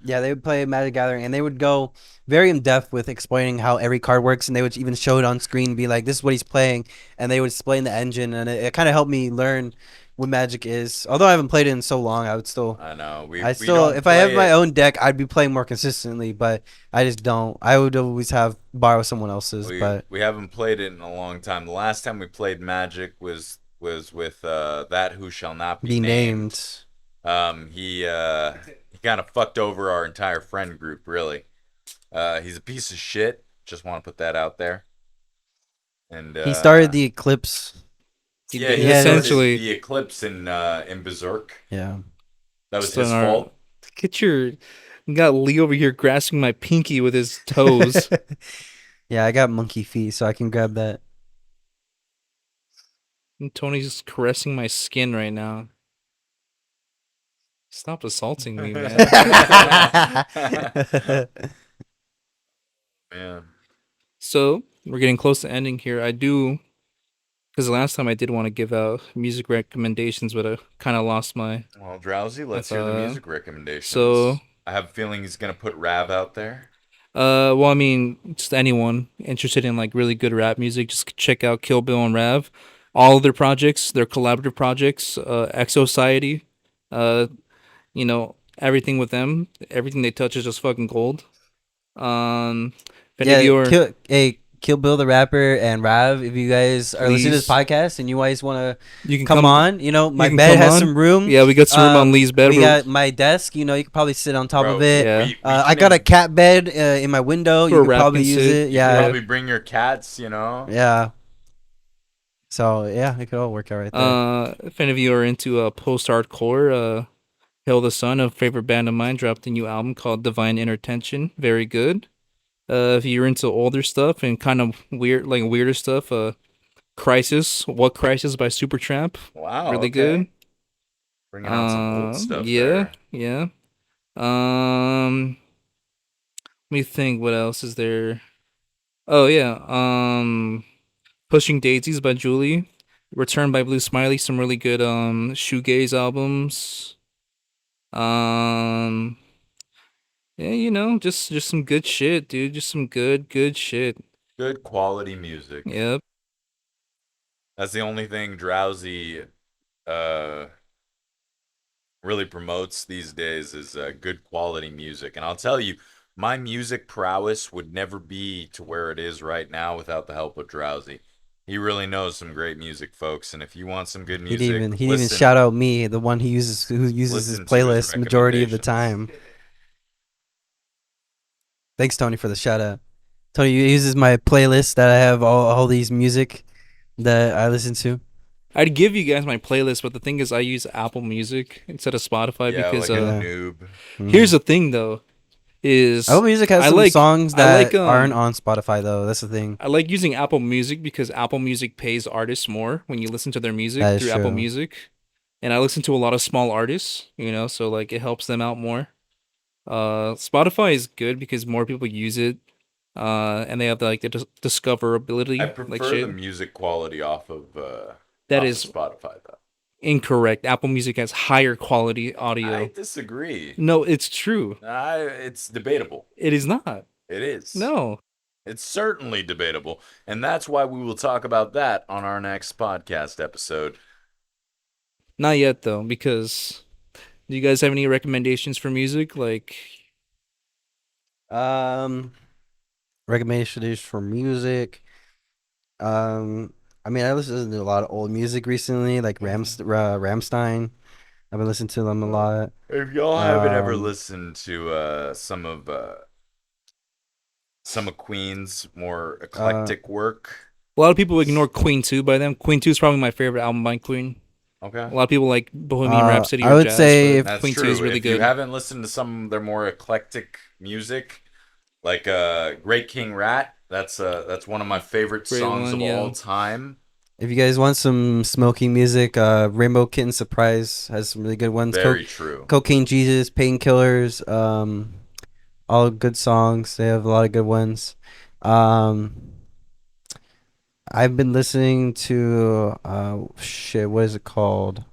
[SPEAKER 2] yeah, they would play Magic Gathering, and they would go very in depth with explaining how every card works, and they would even show it on screen, be like, "This is what he's playing," and they would explain the engine, and it kind of helped me learn what Magic is. Although I haven't played it in so long, I would still,
[SPEAKER 1] I know.
[SPEAKER 2] I
[SPEAKER 1] We
[SPEAKER 2] still,
[SPEAKER 1] don't
[SPEAKER 2] if I have
[SPEAKER 1] play
[SPEAKER 2] my
[SPEAKER 1] it.
[SPEAKER 2] own deck, I'd be playing more consistently, but I just don't. I would always have borrow someone else's, but
[SPEAKER 1] We haven't played it in a long time. The last time we played Magic was with that who shall not be
[SPEAKER 2] be
[SPEAKER 1] named.
[SPEAKER 2] named.
[SPEAKER 1] He kind of fucked over our entire friend group. Really, he's a piece of shit. Just want to put that out there. And
[SPEAKER 2] He started the Eclipse.
[SPEAKER 3] He
[SPEAKER 1] yeah,
[SPEAKER 3] did
[SPEAKER 2] He
[SPEAKER 1] he
[SPEAKER 2] had
[SPEAKER 1] started
[SPEAKER 3] essentially.
[SPEAKER 1] the eclipse in Berserk.
[SPEAKER 2] Yeah.
[SPEAKER 1] That was
[SPEAKER 3] Just on
[SPEAKER 1] his
[SPEAKER 3] our
[SPEAKER 1] fault.
[SPEAKER 3] get your you got Lee over here grasping my pinky with his toes.
[SPEAKER 2] Yeah, I got monkey feet, so I can grab that.
[SPEAKER 3] And Tony's caressing my skin right now. Stop assaulting me, man.
[SPEAKER 1] Man.
[SPEAKER 3] So we're getting close to ending here. I do because last time I did want to give out music recommendations, but I kind of lost my.
[SPEAKER 1] Well, Drowsy, let's hear the music recommendations.
[SPEAKER 3] So
[SPEAKER 1] I have a feeling he's gonna put Rav out there.
[SPEAKER 3] well, I mean, just anyone interested in like really good rap music, just check out Kill Bill and Rav. All of their projects, their collaborative projects, Exo Society, uh, everything with them, everything they touch is just fucking gold. If any of you
[SPEAKER 2] Yeah,
[SPEAKER 3] are,
[SPEAKER 2] Kill Bill the rapper and Rav. If you guys are listening to this
[SPEAKER 3] please,
[SPEAKER 2] podcast and you guys want to
[SPEAKER 3] you can
[SPEAKER 2] come
[SPEAKER 3] come.
[SPEAKER 2] on,
[SPEAKER 3] You
[SPEAKER 2] my
[SPEAKER 3] can
[SPEAKER 2] bed
[SPEAKER 3] come
[SPEAKER 2] has
[SPEAKER 3] on.
[SPEAKER 2] some room.
[SPEAKER 3] Yeah, we got some room on Lee's bed.
[SPEAKER 2] We got my desk. You can probably sit on top of
[SPEAKER 1] Bro,
[SPEAKER 2] it.
[SPEAKER 3] Yeah.
[SPEAKER 2] I got a cat bed in my window.
[SPEAKER 3] Where
[SPEAKER 2] You could
[SPEAKER 3] Rap
[SPEAKER 2] probably
[SPEAKER 3] can
[SPEAKER 2] use
[SPEAKER 3] sit.
[SPEAKER 2] it.
[SPEAKER 1] You can
[SPEAKER 2] Yeah,
[SPEAKER 1] probably bring your cats, you know.
[SPEAKER 2] yeah. So yeah, it could all work out right there.
[SPEAKER 3] If any of you are into post-hardcore, Hail the Sun, a favorite band of mine, dropped a new album called Divine Intertention. Very good. If you're into older stuff and kind of weird, like weirder stuff, Crisis, What Crisis by Supertramp,
[SPEAKER 1] Wow,
[SPEAKER 3] really
[SPEAKER 1] okay.
[SPEAKER 3] good.
[SPEAKER 1] Bringing out some old stuff
[SPEAKER 3] Yeah,
[SPEAKER 1] there.
[SPEAKER 3] yeah. Let me think. What else is there? Oh yeah. Pushing Daisies by Julie. Return by Blue Smiley. Some really good shoegaze albums. Um, yeah, just some good shit, dude. Just some good shit.
[SPEAKER 1] Good quality music.
[SPEAKER 3] Yep.
[SPEAKER 1] That's the only thing Drowsy uh really promotes these days is good quality music. And I'll tell you, my music prowess would never be to where it is right now without the help of Drowsy. He really knows some great music, folks. And if you want some good
[SPEAKER 2] He didn't
[SPEAKER 1] music,
[SPEAKER 2] even he didn't even shout out me, the one who uses his
[SPEAKER 1] listen to his
[SPEAKER 2] playlist majority of the
[SPEAKER 1] recommendations.
[SPEAKER 2] time. Thanks, Tony, for the shout out. Tony uses my playlist that I have all these music that I listen to.
[SPEAKER 3] I'd give you guys my playlist, but the thing is, I use Apple Music instead of Spotify
[SPEAKER 1] Yeah,
[SPEAKER 3] because
[SPEAKER 1] like a
[SPEAKER 2] Yeah.
[SPEAKER 1] noob.
[SPEAKER 3] here's the thing though, is
[SPEAKER 2] Apple Music has
[SPEAKER 3] I
[SPEAKER 2] some
[SPEAKER 3] like
[SPEAKER 2] songs
[SPEAKER 3] I
[SPEAKER 2] that
[SPEAKER 3] like
[SPEAKER 2] aren't on Spotify though. That's the thing.
[SPEAKER 3] I like using Apple Music because Apple Music pays artists more when you listen to their music
[SPEAKER 2] That is
[SPEAKER 3] through Apple
[SPEAKER 2] true.
[SPEAKER 3] Music. And I listen to a lot of small artists, so like it helps them out more. Spotify is good because more people use it. And they have like the discoverability
[SPEAKER 1] I
[SPEAKER 3] like
[SPEAKER 1] prefer the
[SPEAKER 3] shit.
[SPEAKER 1] music quality
[SPEAKER 3] That
[SPEAKER 1] off
[SPEAKER 3] is
[SPEAKER 1] of Spotify though.
[SPEAKER 3] incorrect. Apple Music has higher quality
[SPEAKER 1] I
[SPEAKER 3] audio.
[SPEAKER 1] disagree.
[SPEAKER 3] No, it's true.
[SPEAKER 1] It's debatable.
[SPEAKER 3] It is not.
[SPEAKER 1] It is.
[SPEAKER 3] No.
[SPEAKER 1] It's certainly debatable. And that's why we will talk about that on our next podcast episode.
[SPEAKER 3] Not yet though, because do you guys have any recommendations for music? Like
[SPEAKER 2] Recommendations for music. I mean, I listen to a lot of old music recently, like Ramstein. I've been listening to them a
[SPEAKER 1] Uh,
[SPEAKER 2] lot.
[SPEAKER 1] if y'all haven't ever
[SPEAKER 2] Um,
[SPEAKER 1] listened to some of Queen's more
[SPEAKER 2] uh,
[SPEAKER 1] eclectic work,
[SPEAKER 3] A lot of people ignore Queen 2 by them. Queen 2 is probably my favorite album by Queen.
[SPEAKER 1] okay.
[SPEAKER 3] A lot of people like Bohemian Rhapsody
[SPEAKER 2] I
[SPEAKER 3] or
[SPEAKER 2] would
[SPEAKER 3] Jazz,
[SPEAKER 2] say
[SPEAKER 3] but
[SPEAKER 2] if
[SPEAKER 1] That's
[SPEAKER 3] Queen 2 is
[SPEAKER 1] true.
[SPEAKER 3] really
[SPEAKER 1] If you
[SPEAKER 3] good.
[SPEAKER 1] haven't listened to some of their more eclectic music, like Great King Rat, that's one of my favorite
[SPEAKER 3] Great
[SPEAKER 1] songs
[SPEAKER 3] one,
[SPEAKER 1] of
[SPEAKER 3] yeah.
[SPEAKER 1] all time.
[SPEAKER 2] if you guys want some smoking music, Rainbow Kitten Surprise has some really good ones.
[SPEAKER 1] Very true.
[SPEAKER 2] Cocaine Jesus, Painkillers, all good songs. They have a lot of good ones. Um, I've been listening to shit. What is it called?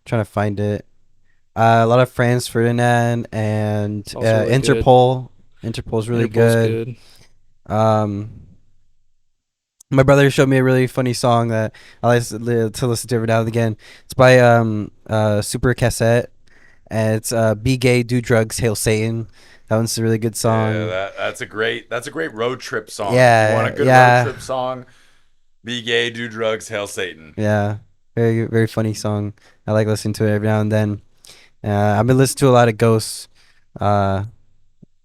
[SPEAKER 2] Trying to find it. A lot of Franz Ferdinand and
[SPEAKER 3] Also really good.
[SPEAKER 2] Interpol. Interpol's really
[SPEAKER 3] Interpol's
[SPEAKER 2] good.
[SPEAKER 3] good.
[SPEAKER 2] Um, my brother showed me a really funny song that I like to listen to every now and again. It's by Super Cassette, and it's "Be Gay, Do Drugs, Hail Satan." That one's a really good
[SPEAKER 1] Yeah,
[SPEAKER 2] song.
[SPEAKER 1] that's a great road trip song. If you want a
[SPEAKER 2] Yeah,
[SPEAKER 1] good road
[SPEAKER 2] yeah,
[SPEAKER 1] trip song, be gay, do drugs, hail Satan.
[SPEAKER 2] yeah. Very very funny song. I like listening to it every now and then. I've been listening to a lot of Ghosts. Uh,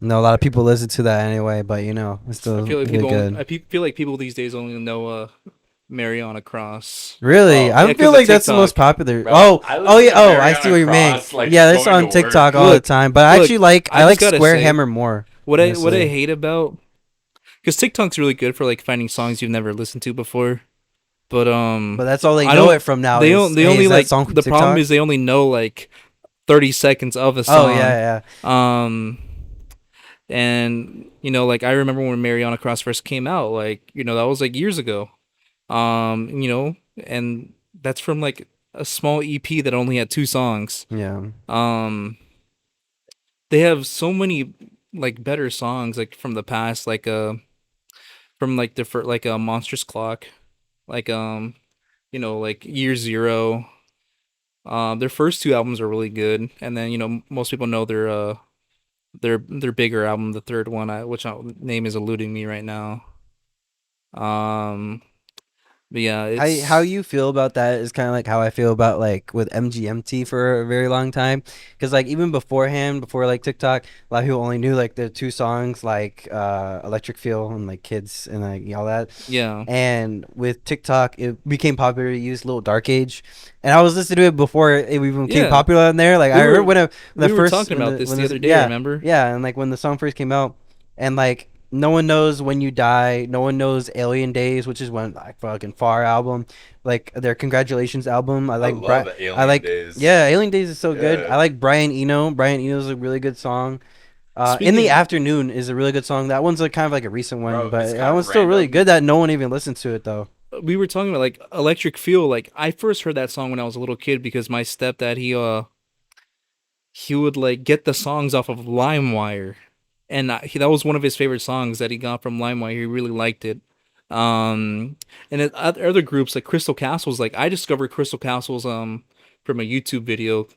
[SPEAKER 2] no, a lot of people listen to that anyway, but it's
[SPEAKER 3] I
[SPEAKER 2] still
[SPEAKER 3] feel like
[SPEAKER 2] really
[SPEAKER 3] people only,
[SPEAKER 2] good.
[SPEAKER 3] feel like people these days only know Mariana Cross.
[SPEAKER 2] Really,
[SPEAKER 1] Oh,
[SPEAKER 2] I
[SPEAKER 3] Yeah,
[SPEAKER 2] feel
[SPEAKER 3] because of
[SPEAKER 2] like that's the most
[SPEAKER 3] TikTok.
[SPEAKER 2] popular.
[SPEAKER 1] bro,
[SPEAKER 2] Oh,
[SPEAKER 1] I
[SPEAKER 2] oh
[SPEAKER 1] listen
[SPEAKER 2] yeah.
[SPEAKER 1] to
[SPEAKER 2] Oh, I see
[SPEAKER 1] Mariana
[SPEAKER 2] what you mean.
[SPEAKER 1] Cross like
[SPEAKER 2] Yeah, that's
[SPEAKER 1] going to
[SPEAKER 2] on TikTok
[SPEAKER 1] work.
[SPEAKER 2] all the
[SPEAKER 3] Look,
[SPEAKER 2] time. But
[SPEAKER 3] look,
[SPEAKER 2] I
[SPEAKER 3] I just
[SPEAKER 2] like
[SPEAKER 3] gotta
[SPEAKER 2] Square
[SPEAKER 3] say
[SPEAKER 2] Hammer more,
[SPEAKER 3] what I
[SPEAKER 2] honestly.
[SPEAKER 3] hate about because TikTok's really good for like finding songs you've never listened to before. But
[SPEAKER 2] But that's all they
[SPEAKER 3] I
[SPEAKER 2] know
[SPEAKER 3] don't.
[SPEAKER 2] it from now is,
[SPEAKER 3] They
[SPEAKER 2] hey,
[SPEAKER 3] only
[SPEAKER 2] is that
[SPEAKER 3] like
[SPEAKER 2] song from
[SPEAKER 3] the problem
[SPEAKER 2] TikTok?
[SPEAKER 3] is they only know like 30 seconds of a
[SPEAKER 2] Oh
[SPEAKER 3] song.
[SPEAKER 2] yeah,
[SPEAKER 3] Um, and like I remember when Mariana Cross first came out, like that was like years ago. And that's from like a small EP that only had two songs.
[SPEAKER 2] yeah, yeah.
[SPEAKER 3] Um, they have so many like better songs like from the past, like from like the like a Monstrous Clock, like like Year Zero. Their first two albums are really good, and then most people know their bigger album, the third one, which name is eluding me right now. Um, but yeah,
[SPEAKER 2] How
[SPEAKER 3] it's
[SPEAKER 2] you feel about that is kind of like how I feel about like with MGMT for a very long time, because like even beforehand, before like TikTok, a lot of people only knew like the two songs like Electric Feel and like Kids and like all that.
[SPEAKER 3] yeah,
[SPEAKER 2] And with TikTok, it became popular to use Little Dark Age, and I was listening to it before it even became
[SPEAKER 3] yeah.
[SPEAKER 2] popular on there. Like I
[SPEAKER 3] We
[SPEAKER 2] remember
[SPEAKER 3] were
[SPEAKER 2] when the
[SPEAKER 3] we were
[SPEAKER 2] first
[SPEAKER 3] talking about this
[SPEAKER 2] when
[SPEAKER 3] the
[SPEAKER 2] this
[SPEAKER 3] other day.
[SPEAKER 2] yeah
[SPEAKER 3] Remember?
[SPEAKER 2] yeah and like when the song first came out, and like no one knows when you die, no one knows Alien Days, which is one like fucking far album, like their Congratulations album.
[SPEAKER 1] I love the
[SPEAKER 2] I
[SPEAKER 1] Alien
[SPEAKER 2] like
[SPEAKER 1] Days.
[SPEAKER 2] yeah, Alien Days is so good.
[SPEAKER 1] Yeah,
[SPEAKER 2] I like Brian Eno. Brian Eno's a really good song. In the
[SPEAKER 3] Speaking,
[SPEAKER 2] Afternoon is a really good song. That one's like kind of like a recent one,
[SPEAKER 1] bro,
[SPEAKER 2] but
[SPEAKER 1] it's
[SPEAKER 2] that
[SPEAKER 1] kind
[SPEAKER 2] one's
[SPEAKER 1] of
[SPEAKER 2] still really
[SPEAKER 1] random.
[SPEAKER 2] good that no one even listens to it though.
[SPEAKER 3] we were talking about like Electric Feel. Like I first heard that song when I was a little kid because my stepdad he would like get the songs off of LimeWire, and that was one of his favorite songs that he got from LimeWire. He really liked it. Um, and then other groups like Crystal Castles, like I discovered Crystal Castles from a YouTube video,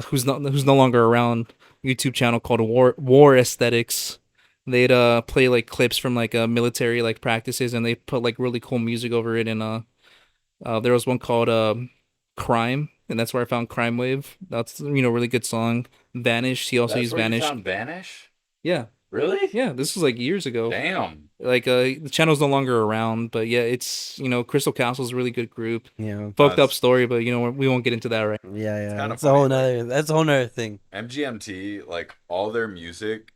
[SPEAKER 3] who's no longer around. YouTube channel called War Aesthetics. They'd play like clips from like military like practices, and they put like really cool music over it. And there was one called Crime, and that's where I found Crime Wave. That's really good song. Vanished. He also
[SPEAKER 1] That's
[SPEAKER 3] used
[SPEAKER 1] where you
[SPEAKER 3] Vanished.
[SPEAKER 1] found Vanish?
[SPEAKER 3] Yeah,
[SPEAKER 1] Really?
[SPEAKER 3] yeah. This was like years ago.
[SPEAKER 1] Damn.
[SPEAKER 3] Like the channel's no longer around, but yeah, it's Crystal Castle's a really good group.
[SPEAKER 2] Yeah,
[SPEAKER 3] Fucked up
[SPEAKER 1] That's
[SPEAKER 3] story, but we won't get into that right.
[SPEAKER 2] yeah,
[SPEAKER 1] it's
[SPEAKER 2] yeah.
[SPEAKER 1] kind of funny. Like
[SPEAKER 2] That's a whole nother thing.
[SPEAKER 1] MGMT, like all their music,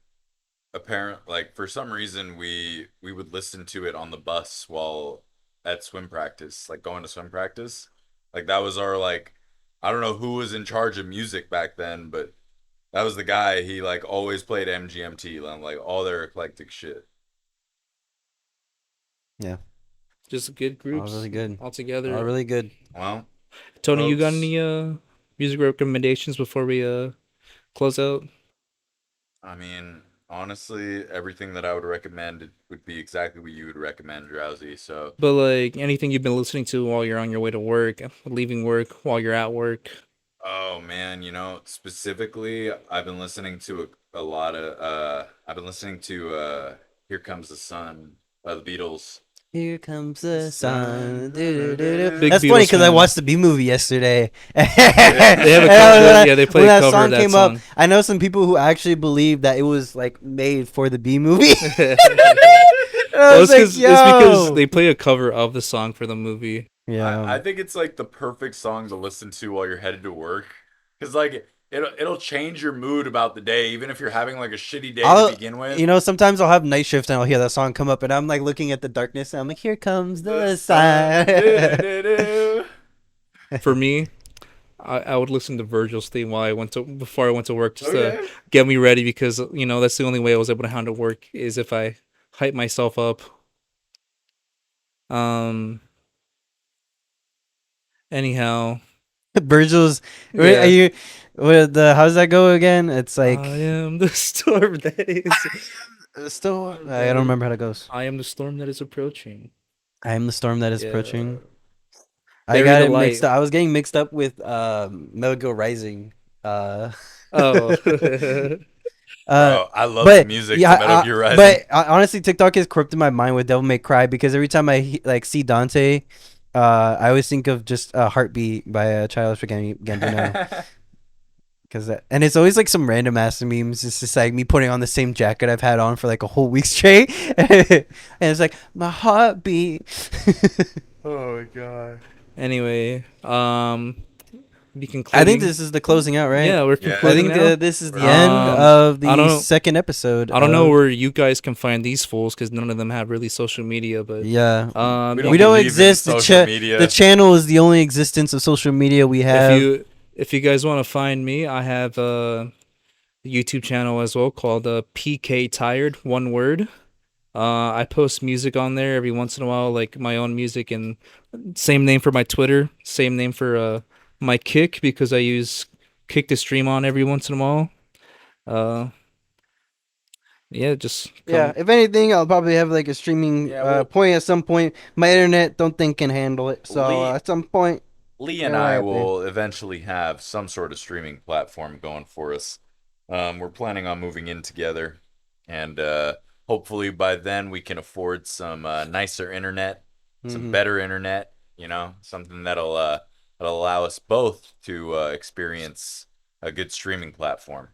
[SPEAKER 1] apparent like for some reason we would listen to it on the bus while at swim practice, like going to swim practice. Like that was our like I don't know who was in charge of music back then, but that was the guy. He like always played MGMT and like all their eclectic shit.
[SPEAKER 2] Yeah,
[SPEAKER 3] Just good
[SPEAKER 2] all
[SPEAKER 3] groups
[SPEAKER 2] really good.
[SPEAKER 3] all
[SPEAKER 2] All
[SPEAKER 3] together.
[SPEAKER 2] really good.
[SPEAKER 1] Well,
[SPEAKER 3] Tony, you got
[SPEAKER 1] folks,
[SPEAKER 3] any music recommendations before we close out?
[SPEAKER 1] I mean, honestly, everything that I would recommend it would be exactly what you would recommend, Drowsy. So,
[SPEAKER 3] But like anything you've been listening to while you're on your way to work, leaving work, while you're at work.
[SPEAKER 1] oh man, specifically, I've been listening to a lot of I've been listening to Here Comes the Sun by the Beatles.
[SPEAKER 2] Here comes the sun. Doo-doo-doo-doo.
[SPEAKER 3] Big
[SPEAKER 2] That's funny
[SPEAKER 3] Beatles
[SPEAKER 2] because I
[SPEAKER 3] fan.
[SPEAKER 2] watched the B movie yesterday.
[SPEAKER 3] They have a cover. Yeah, they play
[SPEAKER 2] when
[SPEAKER 3] a
[SPEAKER 2] that
[SPEAKER 3] cover
[SPEAKER 2] song
[SPEAKER 3] of that
[SPEAKER 2] came up,
[SPEAKER 3] song.
[SPEAKER 2] I know some people who actually believe that it was like made for the B movie. And I
[SPEAKER 3] Well,
[SPEAKER 2] was like,
[SPEAKER 3] it's because
[SPEAKER 2] yo.
[SPEAKER 3] they play a cover of the song for the movie.
[SPEAKER 1] I
[SPEAKER 2] Yeah.
[SPEAKER 1] think it's like the perfect song to listen to while you're headed to work, because like it'll change your mood about the day, even if you're having like a shitty day to
[SPEAKER 2] I'll,
[SPEAKER 1] begin with.
[SPEAKER 2] sometimes I'll have night shift and I'll hear that song come up, and I'm like looking at the darkness, and I'm like, here comes
[SPEAKER 1] The
[SPEAKER 2] the
[SPEAKER 1] sun.
[SPEAKER 2] sun.
[SPEAKER 1] Do-do-do-do.
[SPEAKER 3] For me, I would listen to Virgil's theme while before I went to work, just to
[SPEAKER 1] Okay.
[SPEAKER 3] get me ready, because that's the only way I was able to handle work, is if I hype myself up. Um. Anyhow,
[SPEAKER 2] Virgil's. Wait, are
[SPEAKER 3] yeah.
[SPEAKER 2] you? What the? How's that go again? It's like
[SPEAKER 3] I am the storm that is.
[SPEAKER 2] still. I don't remember how it goes.
[SPEAKER 3] I am the storm that is approaching.
[SPEAKER 2] I am the storm that is
[SPEAKER 3] Yeah.
[SPEAKER 2] approaching. I
[SPEAKER 3] Bury
[SPEAKER 2] got
[SPEAKER 3] the
[SPEAKER 2] it mixed
[SPEAKER 3] light.
[SPEAKER 2] up. I was getting mixed up with Metal Gear Rising. Uh,
[SPEAKER 3] Oh.
[SPEAKER 2] uh,
[SPEAKER 1] Bro, I love the
[SPEAKER 2] but
[SPEAKER 1] music
[SPEAKER 2] yeah,
[SPEAKER 1] to Metal Gear Rising.
[SPEAKER 2] but honestly, TikTok has corrupted my mind with Devil May Cry because every time like see Dante, I always think of just Heartbeat by Childish Gambino. And it's always like some random ass memes. It's just like me putting on the same jacket I've had on for like a whole week straight, and it's like my heartbeat.
[SPEAKER 1] Oh my god.
[SPEAKER 3] Anyway, be
[SPEAKER 2] I
[SPEAKER 3] concluding.
[SPEAKER 2] think this is the closing out, right?
[SPEAKER 3] Yeah, we're
[SPEAKER 1] Yeah.
[SPEAKER 2] I
[SPEAKER 3] concluding
[SPEAKER 2] think
[SPEAKER 3] now.
[SPEAKER 2] this is the
[SPEAKER 1] We're
[SPEAKER 2] end
[SPEAKER 1] done.
[SPEAKER 2] of
[SPEAKER 3] I
[SPEAKER 2] the
[SPEAKER 3] don't-
[SPEAKER 2] second episode.
[SPEAKER 3] I don't know
[SPEAKER 2] of-
[SPEAKER 3] where you guys can find these fools, because none of them have really social media. But
[SPEAKER 2] Yeah,
[SPEAKER 1] We
[SPEAKER 2] we don't
[SPEAKER 1] believe in
[SPEAKER 2] exist.
[SPEAKER 1] social media.
[SPEAKER 2] The channel is the only existence of social media we have.
[SPEAKER 3] if you guys want to find me, I have a YouTube channel as well called PK Tired, one word. I post music on there every once in a while, like my own music, and same name for my Twitter, same name for my Kick, because I use Kick to stream on every once in a while. Yeah, just
[SPEAKER 2] Yeah, if anything, I'll probably have like a streaming
[SPEAKER 1] Yeah, well-
[SPEAKER 2] point at some point. My internet don't think can handle it, so
[SPEAKER 1] Lee-
[SPEAKER 2] at some point,
[SPEAKER 1] Lee and
[SPEAKER 2] it'll
[SPEAKER 1] I
[SPEAKER 2] happen.
[SPEAKER 1] will eventually have some sort of streaming platform going for us. We're planning on moving in together, and hopefully by then we can afford some nicer internet, some
[SPEAKER 2] Mhm.
[SPEAKER 1] better internet. Something that'll allow us both to experience a good streaming platform.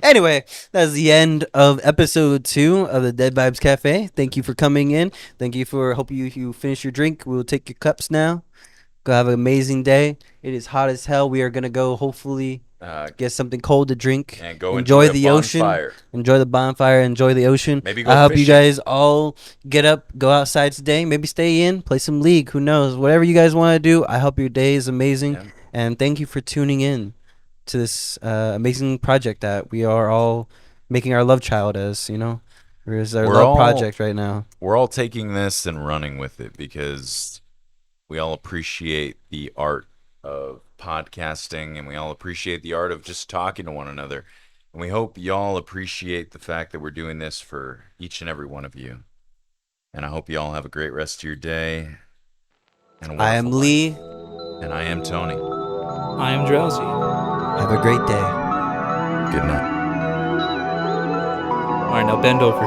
[SPEAKER 2] Anyway, that's the end of episode 2 of the Dead Vibes Cafe. Thank you for coming in. Thank you for. Hope you finish your drink. We will take your cups now. Go have an amazing day. It is hot as hell. We are gonna go hopefully get something cold to drink.
[SPEAKER 1] And go
[SPEAKER 2] enjoy
[SPEAKER 1] enjoy a
[SPEAKER 2] the ocean.
[SPEAKER 1] bonfire.
[SPEAKER 2] Enjoy the bonfire. Enjoy the ocean.
[SPEAKER 1] Maybe go
[SPEAKER 2] I hope you
[SPEAKER 1] fishing.
[SPEAKER 2] guys all get up, go outside today. Maybe stay in, play some league. Who knows? Whatever you guys want to do. I hope your day is amazing.
[SPEAKER 1] Yeah.
[SPEAKER 2] And thank you for tuning in to this amazing project that we are all making our love child as. It's our
[SPEAKER 1] We're
[SPEAKER 2] love
[SPEAKER 1] all-
[SPEAKER 2] project right now.
[SPEAKER 1] We're all taking this and running with it because we all appreciate the art of podcasting, and we all appreciate the art of just talking to one another. And we hope y'all appreciate the fact that we're doing this for each and every one of you. And I hope you all have a great rest of your day. And a
[SPEAKER 2] I am
[SPEAKER 1] wonderful
[SPEAKER 2] Lee.
[SPEAKER 1] life. And I am Tony.
[SPEAKER 3] I am Drowsy.
[SPEAKER 2] Have a great day.
[SPEAKER 1] Good night.
[SPEAKER 3] All right, now bend over.